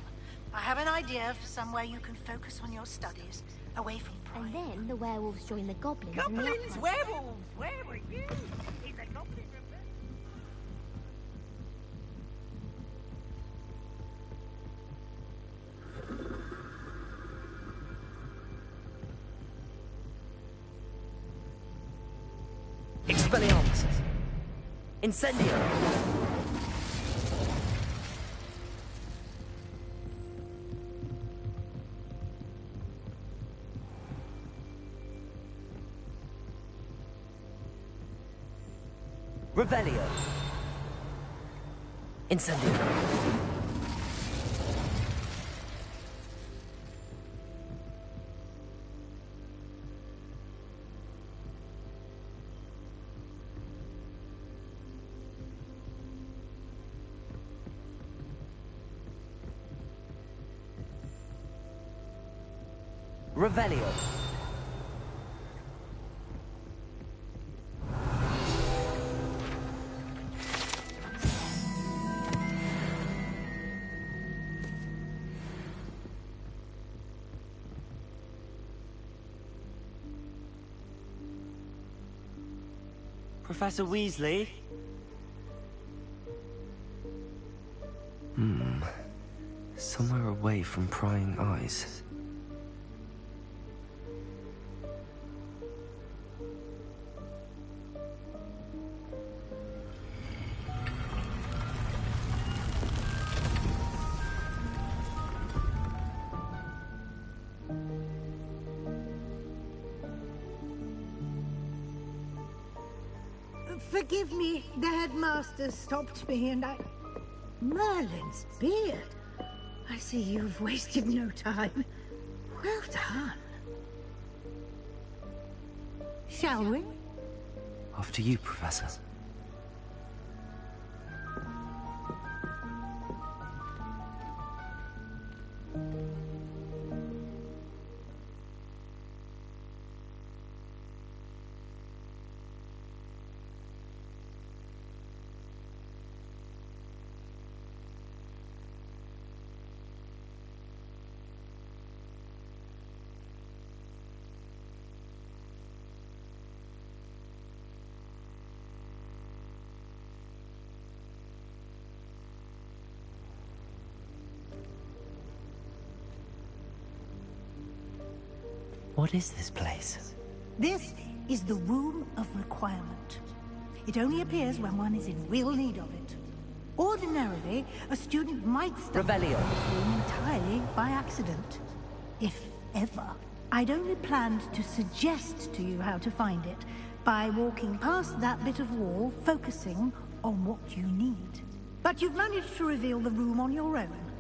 I have an idea for somewhere you can focus on your studies, away from prying. And then the werewolves join the goblins. Goblins, werewolves, where were you? In the goblin Expelliarmus! Incendio! Revelio! Incendio! Revelio. Professor Weasley? Somewhere away from prying eyes. Forgive me, the headmaster stopped me and I... Merlin's beard. I see you've wasted no time. Well done. Shall we? After you, Professor. What is this place? This is the Room of Requirement. It only appears when one is in real need of it. Ordinarily, a student might stumble upon this room entirely by accident. If ever. I'd only planned to suggest to you how to find it by walking past that bit of wall, focusing on what you need. But you've managed to reveal the room on your own.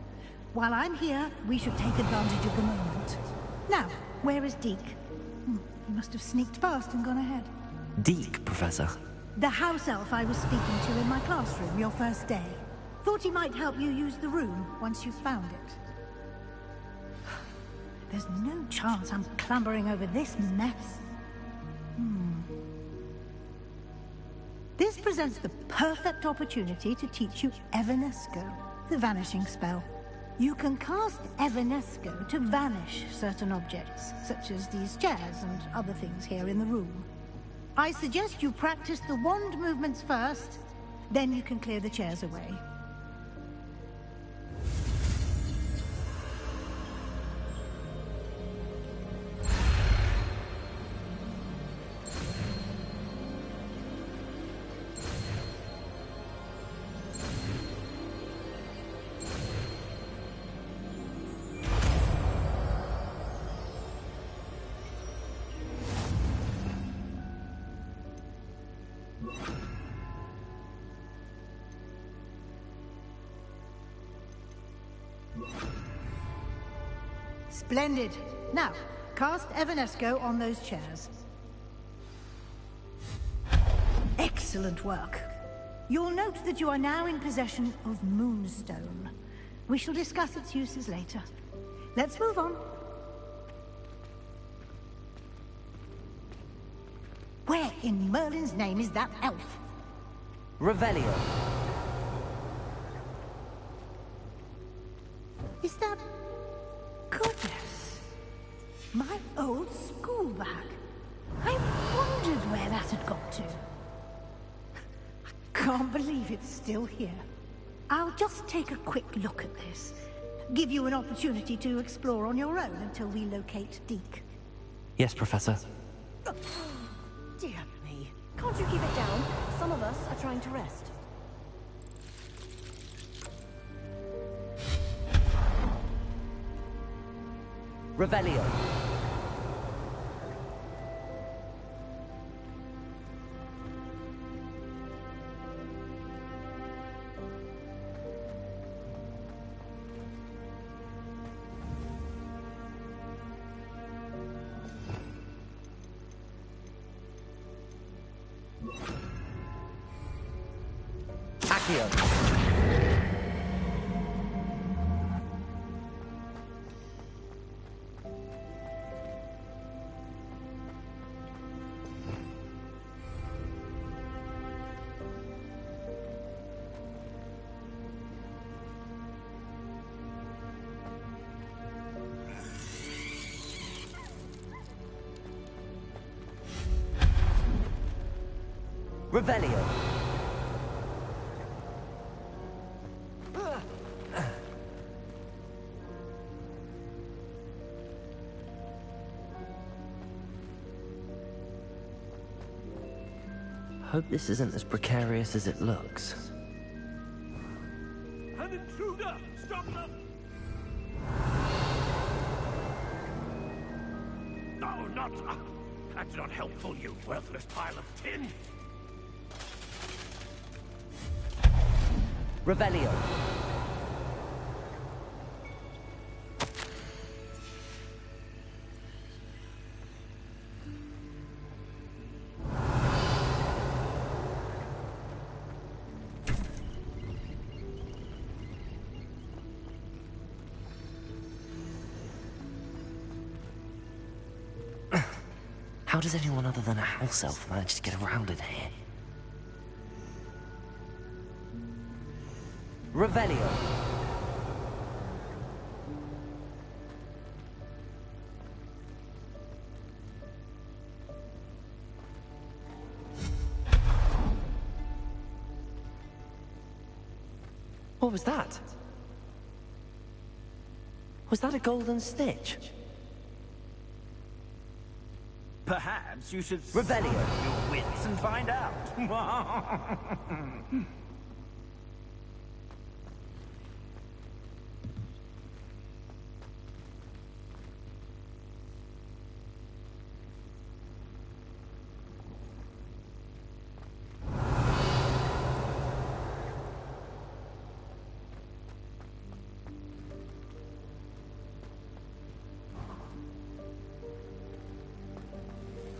While I'm here, we should take advantage of the moment. Now, where is Deke? He must have sneaked past and gone ahead. Deke, Professor. The house elf I was speaking to in my classroom your first day. Thought he might help you use the room once you found it. There's no chance I'm clambering over this mess. This presents the perfect opportunity to teach you Evanesco, the vanishing spell. You can cast Evanesco to vanish certain objects, such as these chairs and other things here in the room. I suggest you practice the wand movements first, then you can clear the chairs away. Splendid. Now, cast Evanesco on those chairs. Excellent work. You'll note that you are now in possession of Moonstone. We shall discuss its uses later. Let's move on. Where in Merlin's name is that elf? Revelio. My old school bag. I wondered where that had got to. Can't believe it's still here. I'll just take a quick look at this. Give you an opportunity to explore on your own until we locate Deke. Yes, Professor. Dear me. Can't you keep it down? Some of us are trying to rest. Revelio. Accio. Revelio. Hope this isn't as precarious as it looks. An intruder! Stop them! No, not... that's not helpful, you worthless pile of tin! Revelio. How does anyone other than a house elf manage to get around in here? Revelio. What was that? Was that a golden stitch? Perhaps you should Revelio. your wits and find out.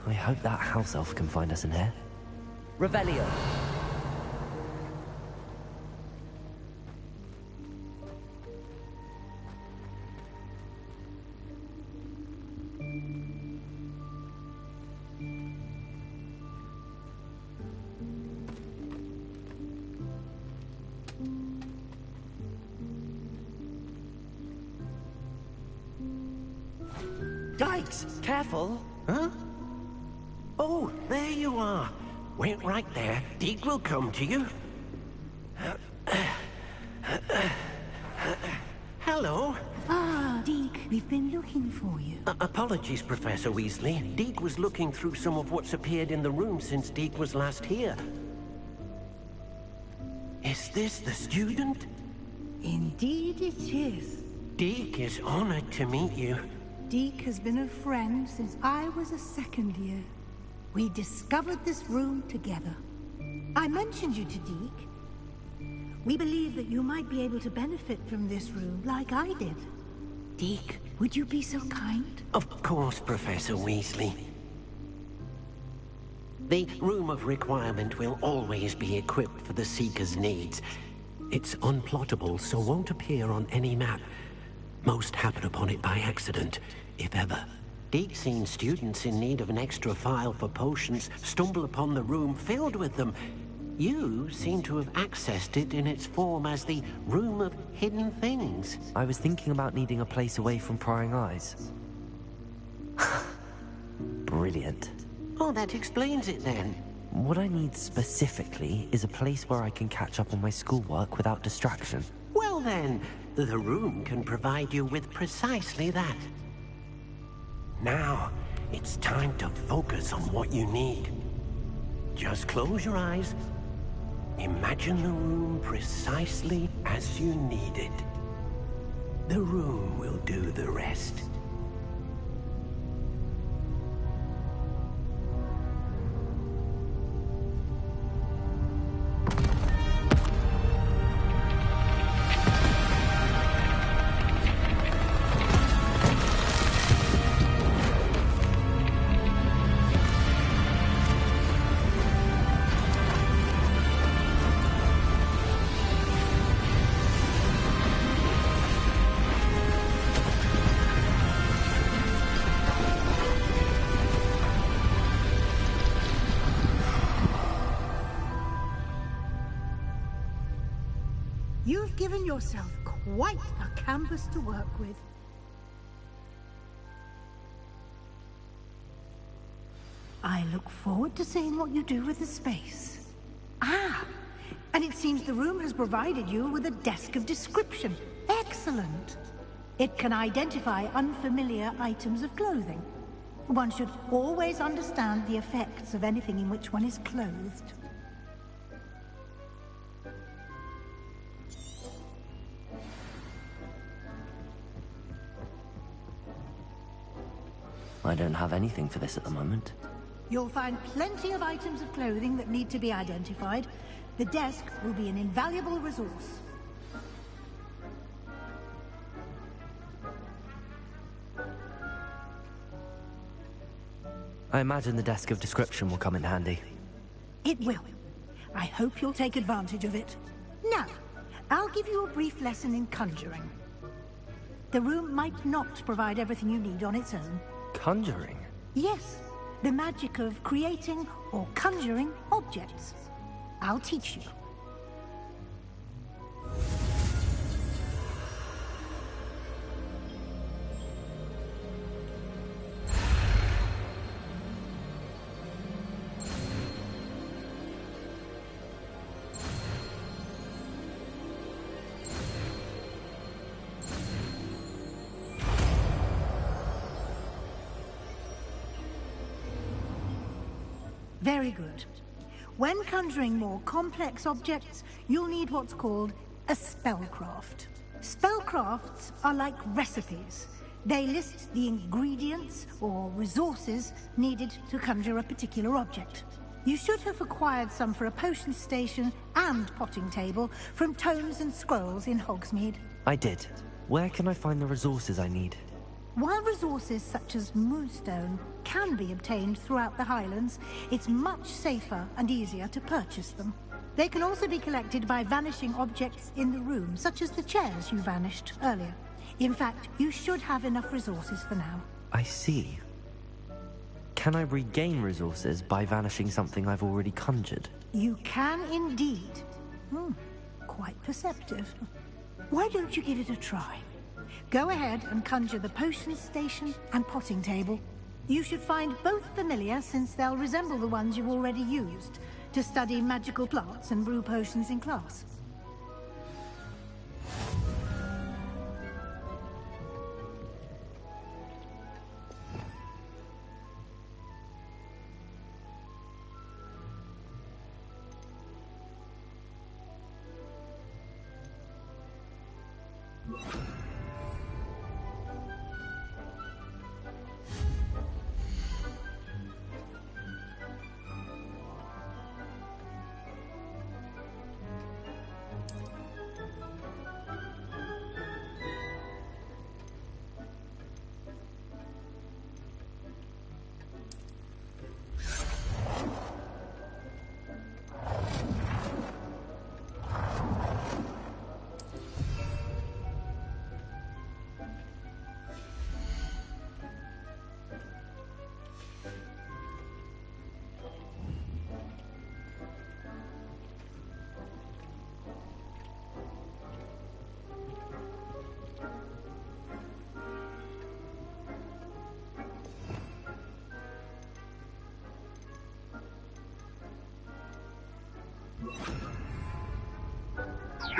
I hope that house elf can find us in here. Revelio. Yikes! Careful! Huh? Oh, there you are. Wait right there. Deke will come to you. Hello. Ah, Deke, we've been looking for you. Apologies, Professor Weasley. Deke was looking through some of what's appeared in the room since Deke was last here. Is this the student? Indeed it is. Deke is honored to meet you. Deke has been a friend since I was a second year. We discovered this room together. I mentioned you to Deke. We believe that you might be able to benefit from this room like I did. Deke, would you be so kind? Of course, Professor Weasley. The Room of Requirement will always be equipped for the Seeker's needs. It's unplottable, so won't appear on any map. Most happen upon it by accident, if ever. Deke's seen students in need of an extra file for potions stumble upon the room filled with them. You seem to have accessed it in its form as the Room of Hidden Things. I was thinking about needing a place away from prying eyes. Brilliant. Oh, that explains it then. What I need specifically is a place where I can catch up on my schoolwork without distraction. Well then, the room can provide you with precisely that. Now, it's time to focus on what you need. Just close your eyes. Imagine the room precisely as you need it. The room will do the rest. You've given yourself quite a canvas to work with. I look forward to seeing what you do with the space. Ah, and it seems the room has provided you with a desk of description. Excellent. It can identify unfamiliar items of clothing. One should always understand the effects of anything in which one is clothed. I don't have anything for this at the moment. You'll find plenty of items of clothing that need to be identified. The desk will be an invaluable resource. I imagine the desk of description will come in handy. It will. I hope you'll take advantage of it. Now, I'll give you a brief lesson in conjuring. The room might not provide everything you need on its own. Conjuring? Yes, the magic of creating or conjuring objects. I'll teach you. Very good. When conjuring more complex objects, you'll need what's called a spellcraft. Spellcrafts are like recipes. They list the ingredients or resources needed to conjure a particular object. You should have acquired some for a potion station and potting table from tomes and scrolls in Hogsmeade. I did. Where can I find the resources I need? While resources such as moonstone can be obtained throughout the Highlands, it's much safer and easier to purchase them. They can also be collected by vanishing objects in the room, such as the chairs you vanished earlier. In fact, you should have enough resources for now. I see. Can I regain resources by vanishing something I've already conjured? You can indeed. Quite perceptive. Why don't you give it a try? Go ahead and conjure the potion station and potting table. You should find both familiar, since they'll resemble the ones you've already used to study magical plants and brew potions in class.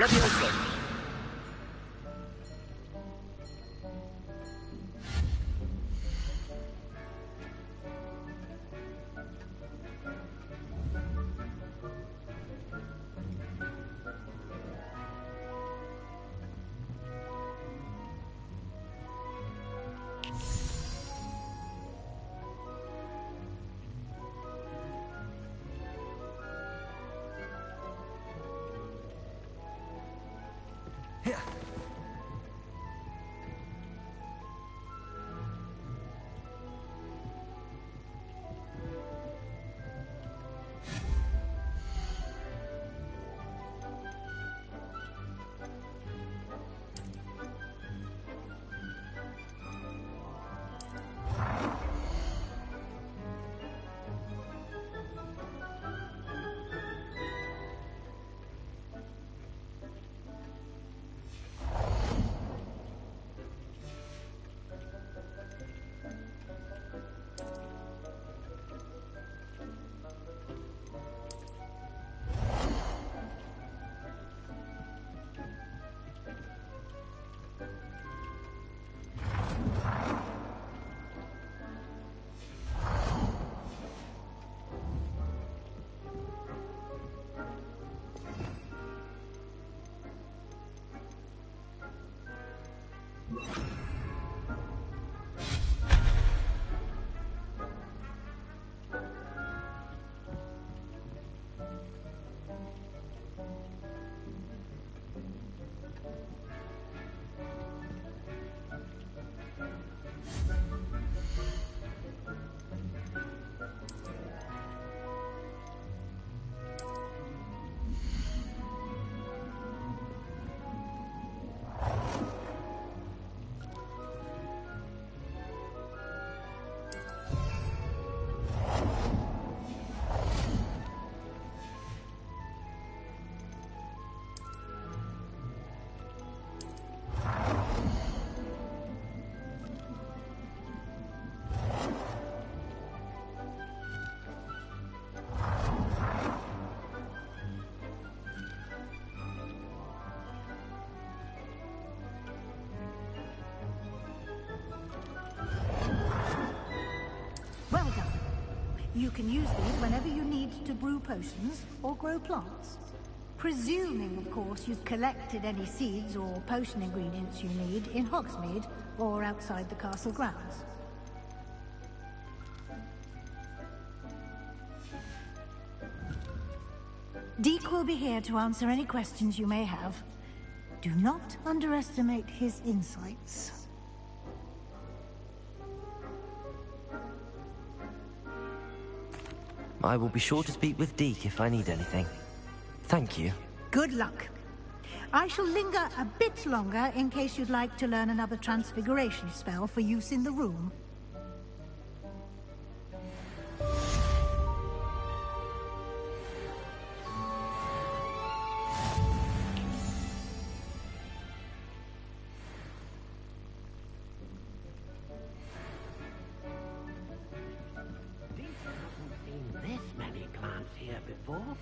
Levioso! Well done. You can use these whenever you need to brew potions or grow plants. Presuming, of course, you've collected any seeds or potion ingredients you need in Hogsmeade or outside the castle grounds. Deke will be here to answer any questions you may have. Do not underestimate his insights. I will be sure to speak with Deke if I need anything. Thank you. Good luck. I shall linger a bit longer in case you'd like to learn another transfiguration spell for use in the room. This many plants here before.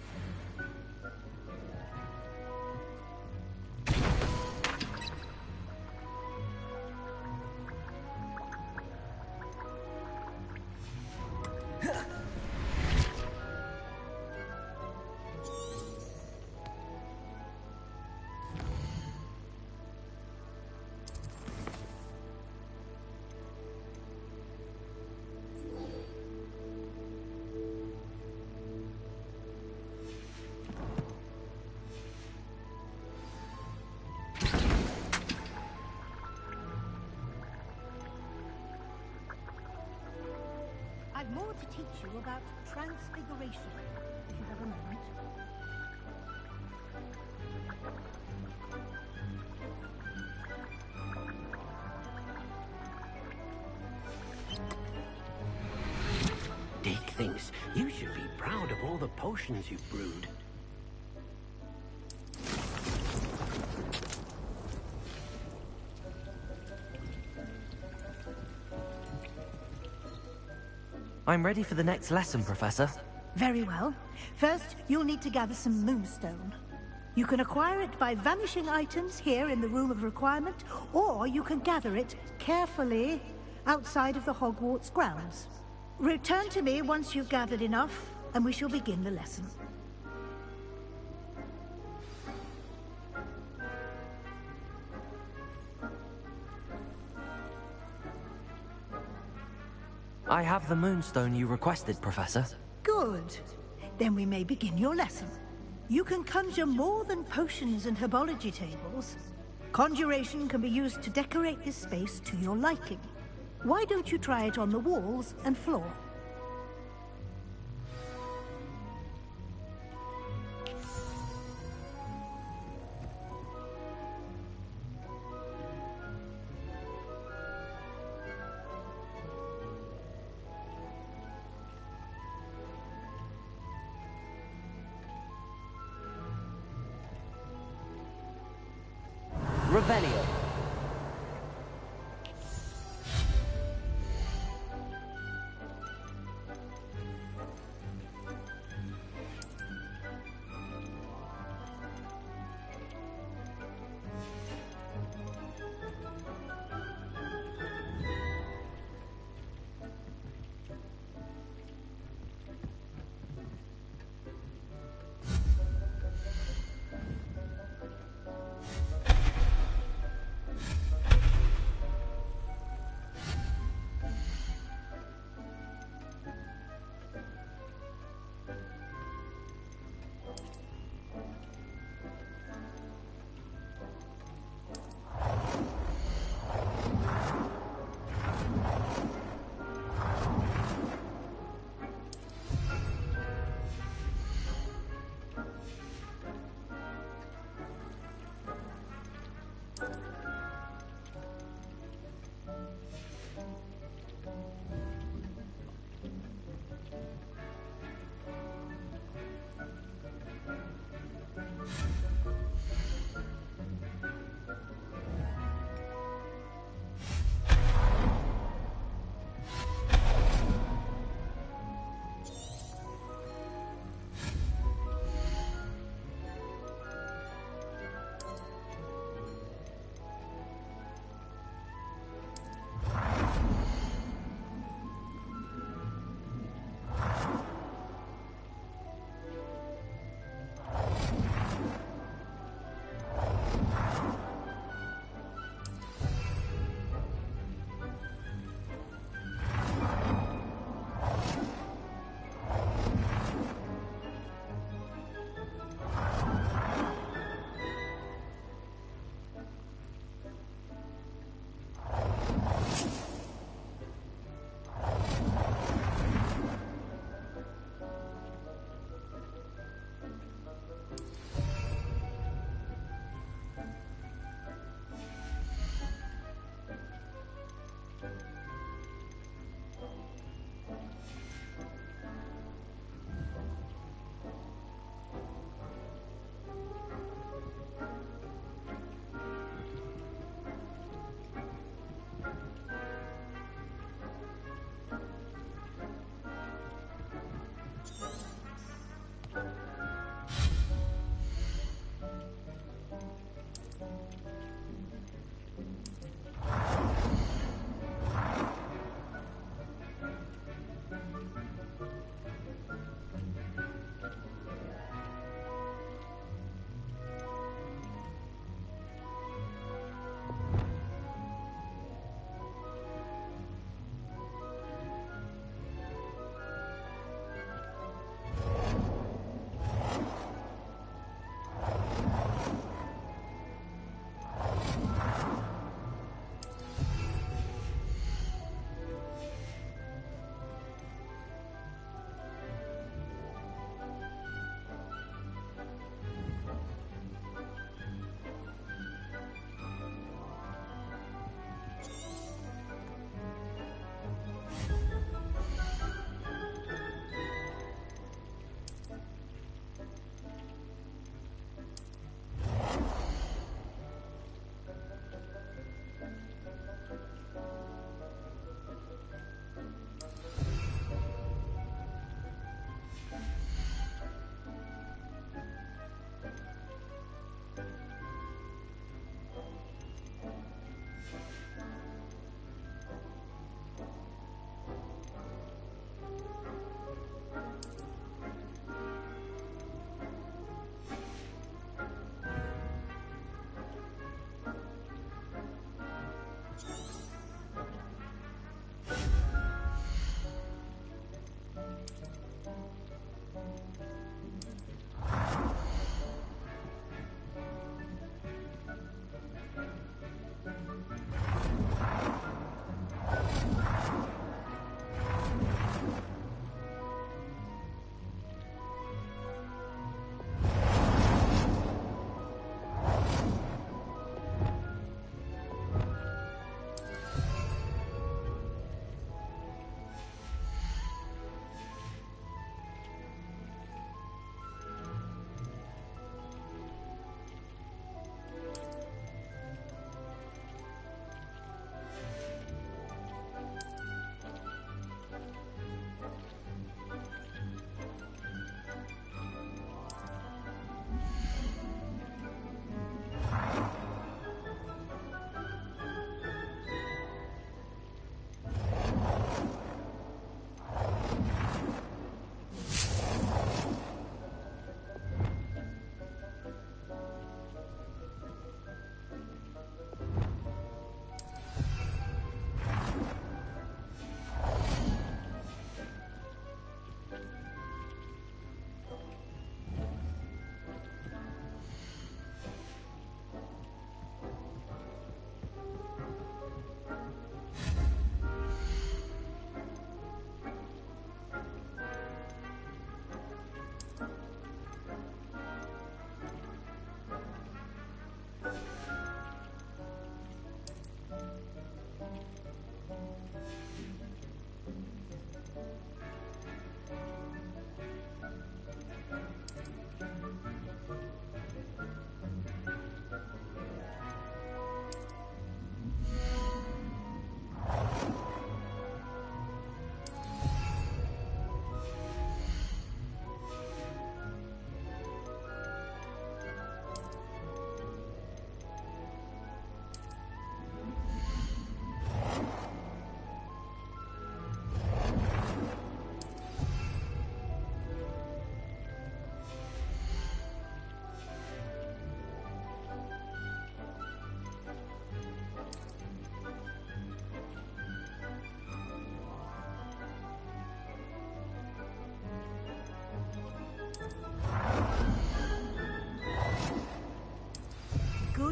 I've more to teach you about transfiguration, if you have a moment. Deke thinks you should be proud of all the potions you've brewed. I'm ready for the next lesson, Professor. Very well. First, you'll need to gather some moonstone. You can acquire it by vanishing items here in the Room of Requirement, or you can gather it carefully outside of the Hogwarts grounds. Return to me once you've gathered enough, and we shall begin the lesson. I have the moonstone you requested, Professor. Good. Then we may begin your lesson. You can conjure more than potions and herbology tables. Conjuration can be used to decorate this space to your liking. Why don't you try it on the walls and floor? Revelio.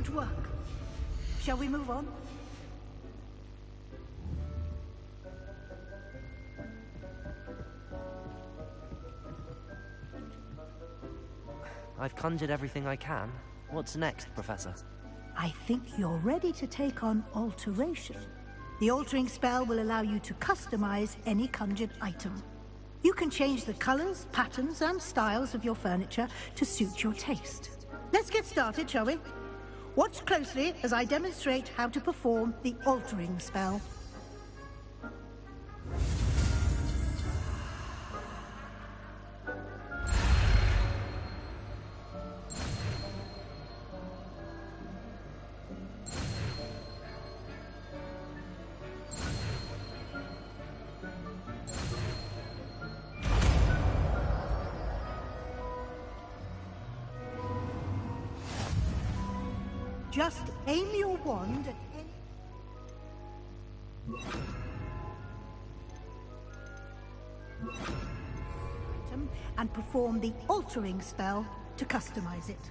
Good work. Shall we move on? I've conjured everything I can. What's next, Professor? I think you're ready to take on alteration. The altering spell will allow you to customize any conjured item. You can change the colors, patterns, and styles of your furniture to suit your taste. Let's get started, shall we? Watch closely as I demonstrate how to perform the altering spell. Just aim your wand at any item and perform the altering spell to customize it.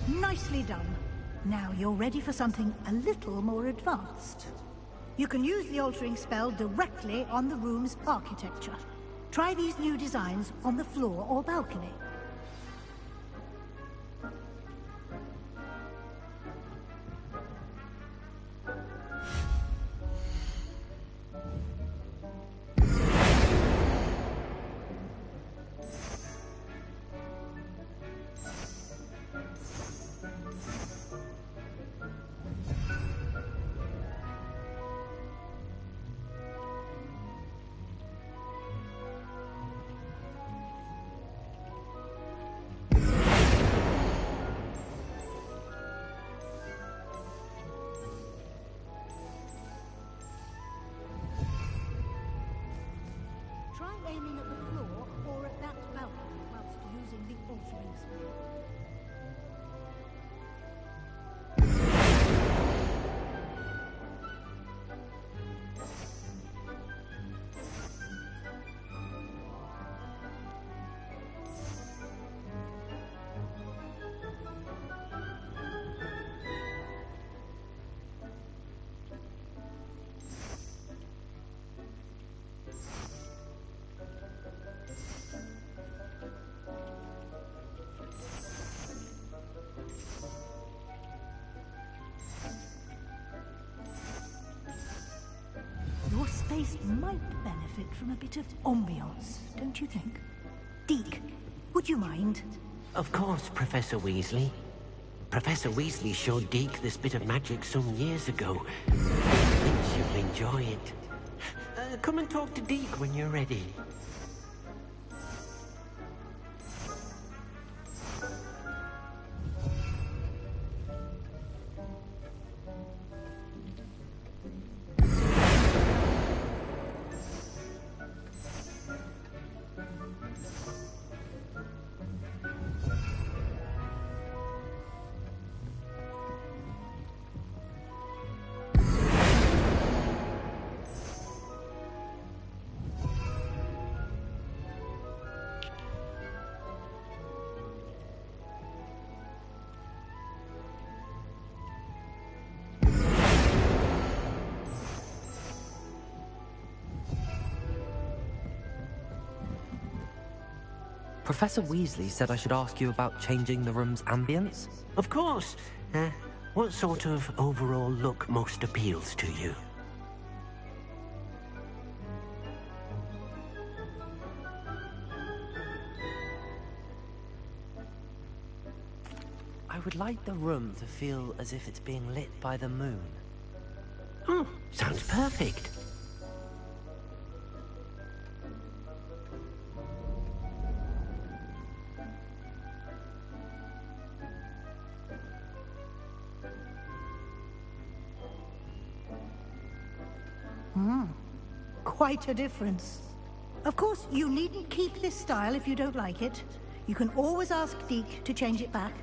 Nicely done. Now you're ready for something a little more advanced. You can use the altering spell directly on the room's architecture. Try these new designs on the floor or balcony. place might benefit from a bit of ambiance, don't you think? Deke, would you mind? Of course, Professor Weasley. Professor Weasley showed Deke this bit of magic some years ago. He thinks you'll enjoy it. Come and talk to Deke when you're ready. Professor Weasley said I should ask you about changing the room's ambience? Of course. What sort of overall look most appeals to you? I would like the room to feel as if it's being lit by the moon. Oh, sounds perfect. Quite a difference. Of course, you needn't keep this style if you don't like it. You can always ask Deke to change it back.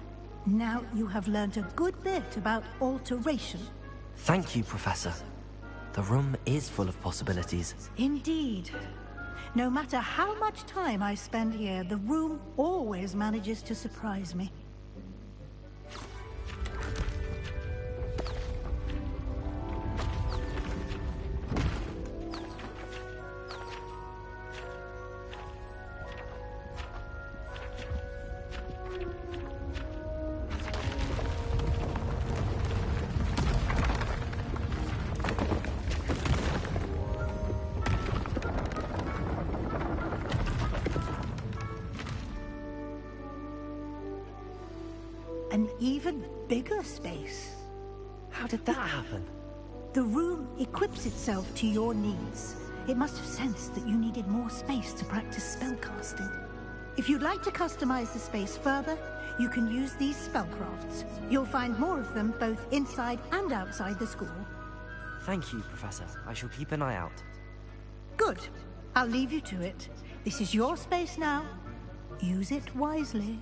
Now you have learnt a good bit about alteration. Thank you, Professor. The room is full of possibilities. Indeed. No matter how much time I spend here, the room always manages to surprise me. An even bigger space. How did that happen? The room equips itself to your needs. It must have sensed that you needed more space to practice spellcasting. If you'd like to customize the space further, you can use these spellcrafts. You'll find more of them both inside and outside the school. Thank you, Professor. I shall keep an eye out. Good. I'll leave you to it. This is your space now. Use it wisely.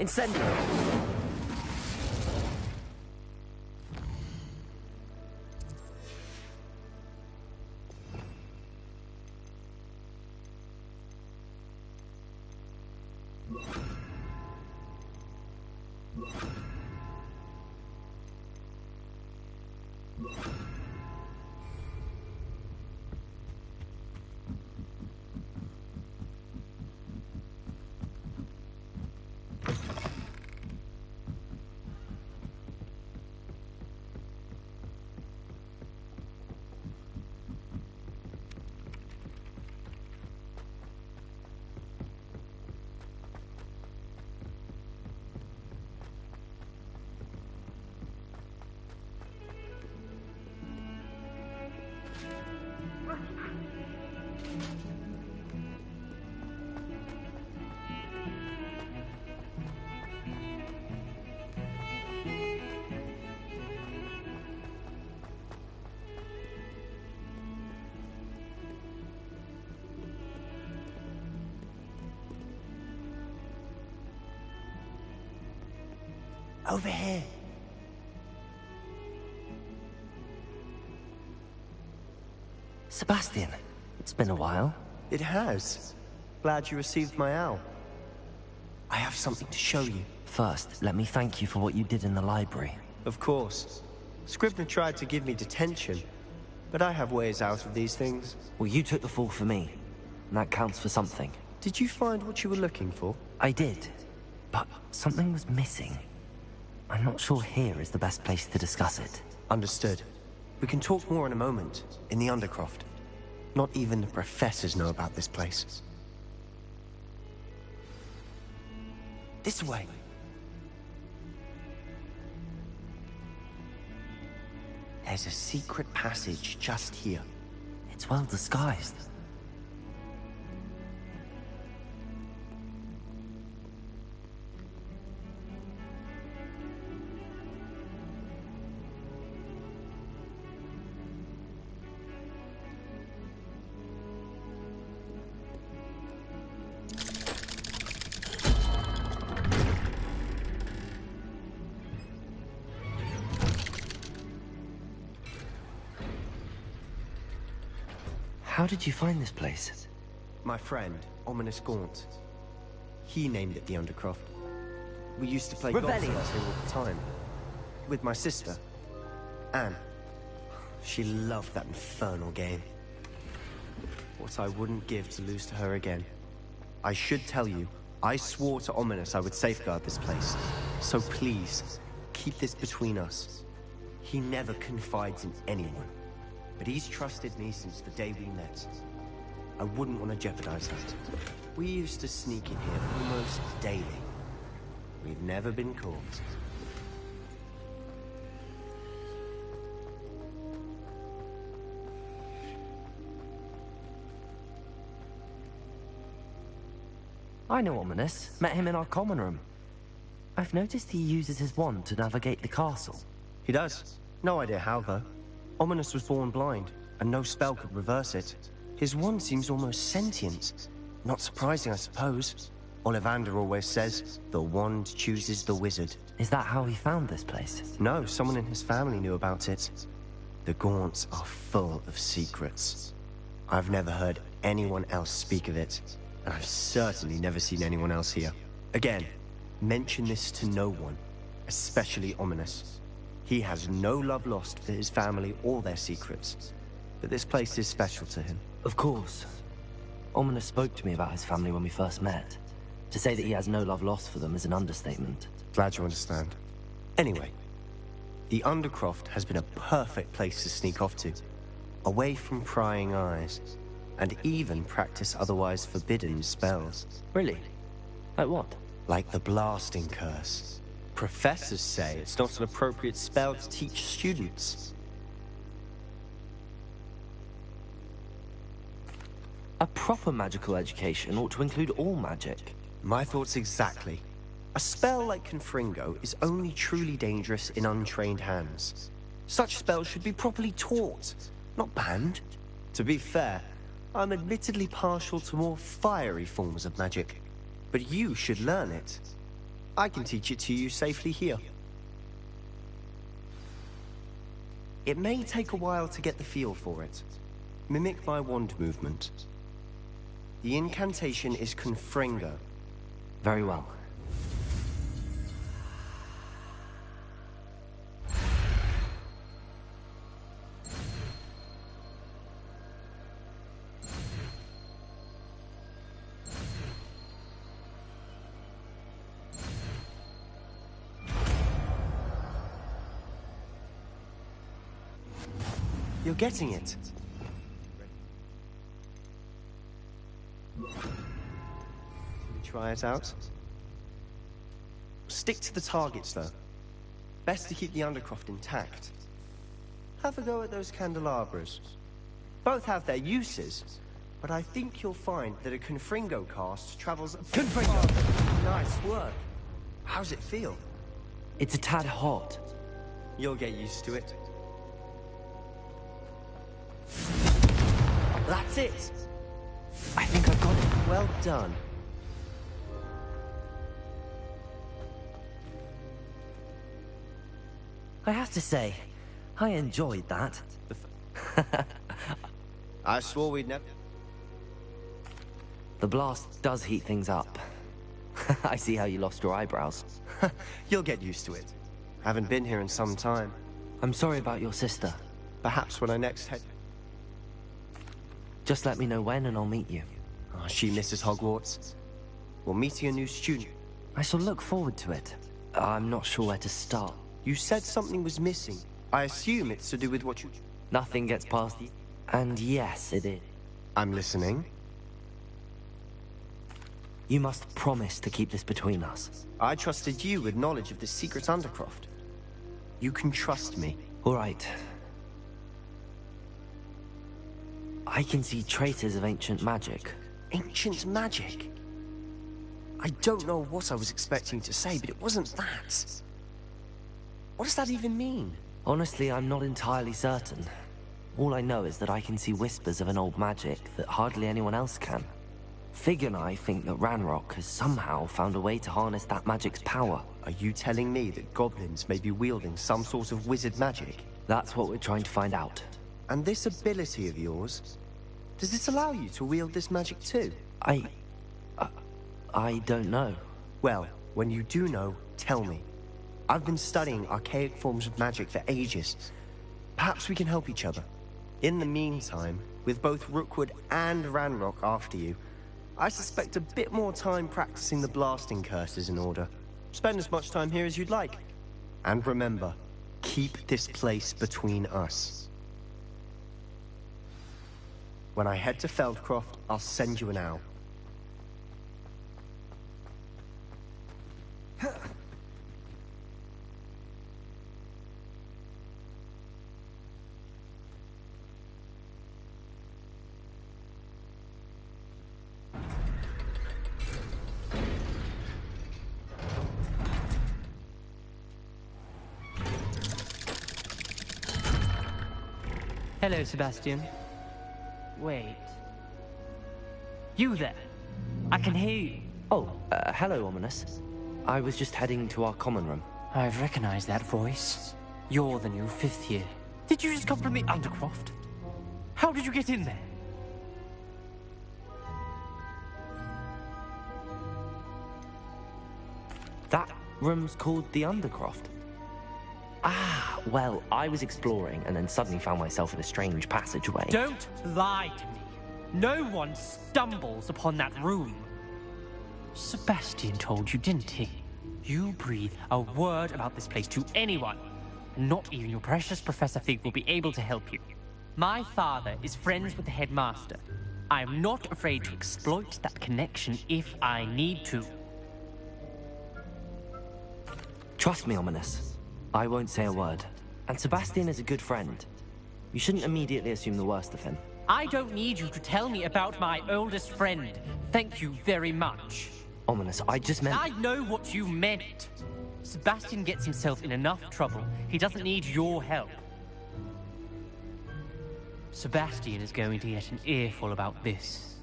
Incendio! Over here. Sebastian, it's been a while. It has. Glad you received my owl. I have something to show you. First, let me thank you for what you did in the library. Of course. Scribner tried to give me detention, but I have ways out of these things. Well, you took the fall for me, and that counts for something. Did you find what you were looking for? I did, but something was missing. I'm not sure here is the best place to discuss it. Understood. We can talk more in a moment, in the Undercroft. Not even the professors know about this place. This way. There's a secret passage just here. It's well disguised. How did you find this place? My friend, Ominous Gaunt. He named it the Undercroft. We used to play golf here all the time. With my sister, Anne. She loved that infernal game. What I wouldn't give to lose to her again. I should tell you, I swore to Ominous I would safeguard this place. So please, keep this between us. He never confides in anyone. But he's trusted me since the day we met. I wouldn't want to jeopardize that. We used to sneak in here almost daily. We've never been caught. I know Ominous. Met him in our common room. I've noticed he uses his wand to navigate the castle. He does. No idea how, though. Ominous was born blind, and no spell could reverse it. His wand seems almost sentient. Not surprising, I suppose. Ollivander always says, the wand chooses the wizard. Is that how he found this place? No, someone in his family knew about it. The Gaunts are full of secrets. I've never heard anyone else speak of it, and I've certainly never seen anyone else here. Again, mention this to no one, especially Ominous. He has no love lost for his family or their secrets, but this place is special to him. Of course. Ominous spoke to me about his family when we first met. To say that he has no love lost for them is an understatement. Glad you understand. Anyway, the Undercroft has been a perfect place to sneak off to, away from prying eyes, and even practice otherwise forbidden spells. Really? Like what? Like the Blasting Curse. Professors say it's not an appropriate spell to teach students. A proper magical education ought to include all magic. My thoughts exactly. A spell like Confringo is only truly dangerous in untrained hands. Such spells should be properly taught, not banned. To be fair, I'm admittedly partial to more fiery forms of magic, but you should learn it. I can teach it to you safely here. It may take a while to get the feel for it. Mimic my wand movement. The incantation is Confringo. Very well. You're getting it. Try it out. Stick to the targets, though. Best to keep the Undercroft intact. Have a go at those candelabras. Both have their uses, but I think you'll find that a Confringo cast travels... Confringo! Nice work. How's it feel? It's a tad hot. You'll get used to it. That's it! I think I've got it. Well done. I have to say, I enjoyed that. I swore we'd never... The blast does heat things up. I see how you lost your eyebrows. You'll get used to it. Haven't been here in some time. I'm sorry about your sister. Perhaps when I next head... Just let me know when and I'll meet you. Oh, she misses Hogwarts. We're meeting a new student. I shall look forward to it. I'm not sure where to start. You said something was missing. I assume it's to do with what you... Nothing gets past you. And yes, it is. I'm listening. You must promise to keep this between us. I trusted you with knowledge of the secret Undercroft. You can trust me. All right. I can see traces of ancient magic. Ancient magic? I don't know what I was expecting to say, but it wasn't that. What does that even mean? Honestly, I'm not entirely certain. All I know is that I can see whispers of an old magic that hardly anyone else can. Fig and I think that Ranrock has somehow found a way to harness that magic's power. Are you telling me that goblins may be wielding some sort of wizard magic? That's what we're trying to find out. And this ability of yours, does it allow you to wield this magic too? I don't know. Well, when you do know, tell me. I've been studying archaic forms of magic for ages. Perhaps we can help each other. In the meantime, with both Rookwood and Ranrock after you, I suspect a bit more time practicing the blasting curse is in order. Spend as much time here as you'd like. And remember, keep this place between us. When I head to Feldcroft, I'll send you an owl. Hello, Sebastian. Wait. You there? I can hear you. Oh, hello, Ominous. I was just heading to our common room. I've recognized that voice. You're the new 5th year. Did you just come from the Undercroft? How did you get in there? That room's called the Undercroft. Ah, well, I was exploring and then suddenly found myself in a strange passageway. Don't lie to me. No one stumbles upon that room. Sebastian told you, didn't he? You breathe a word about this place to anyone, and not even your precious Professor Fig will be able to help you. My father is friends with the headmaster. I am not afraid to exploit that connection if I need to. Trust me, Ominous. I won't say a word. And Sebastian is a good friend. You shouldn't immediately assume the worst of him. I don't need you to tell me about my oldest friend. Thank you very much. Ominous, I just meant... I know what you meant. Sebastian gets himself in enough trouble. He doesn't need your help. Sebastian is going to get an earful about this.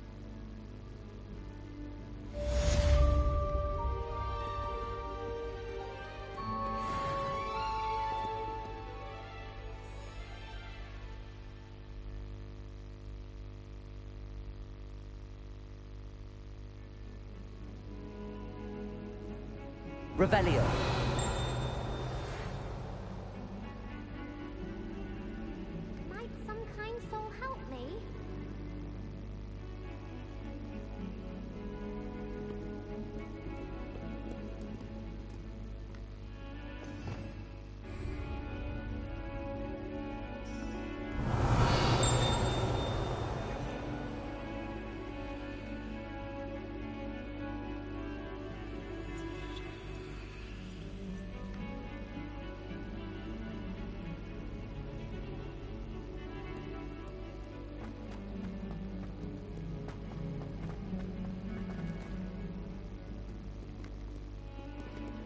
Revelio. Might some kind soul help me?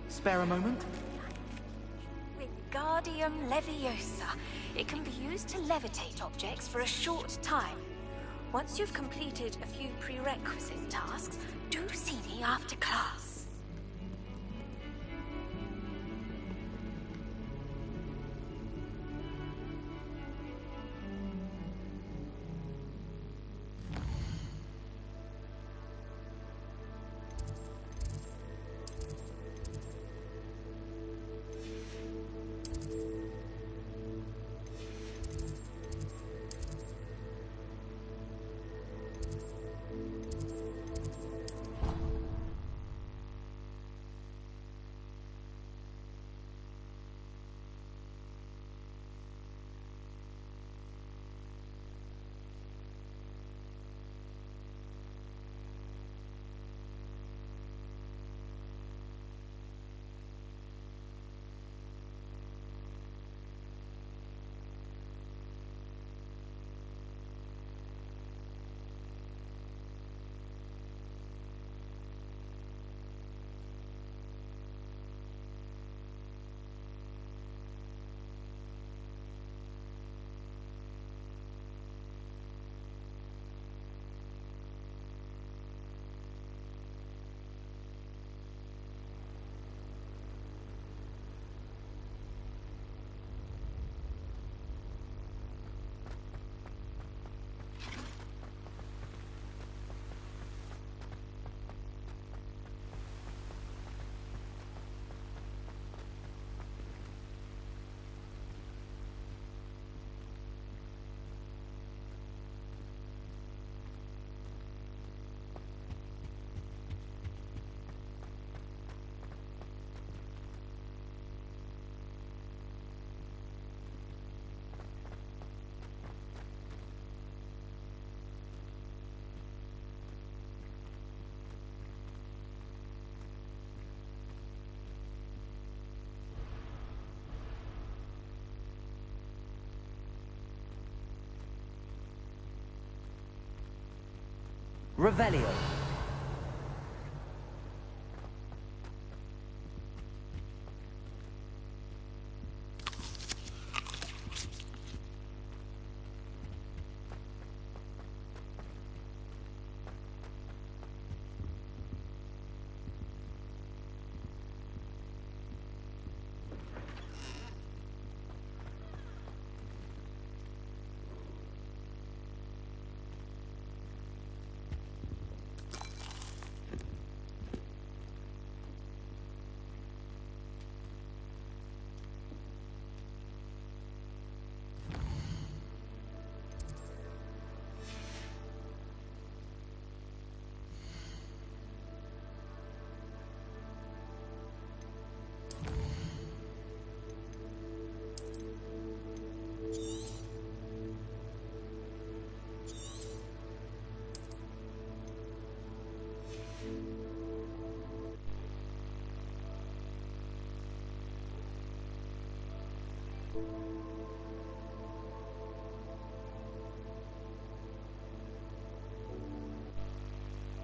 Spare a moment? Wingardium Leviosa. It can be used to levitate objects for a short time. Once you've completed a few prerequisite tasks, do see me after class. Revelio.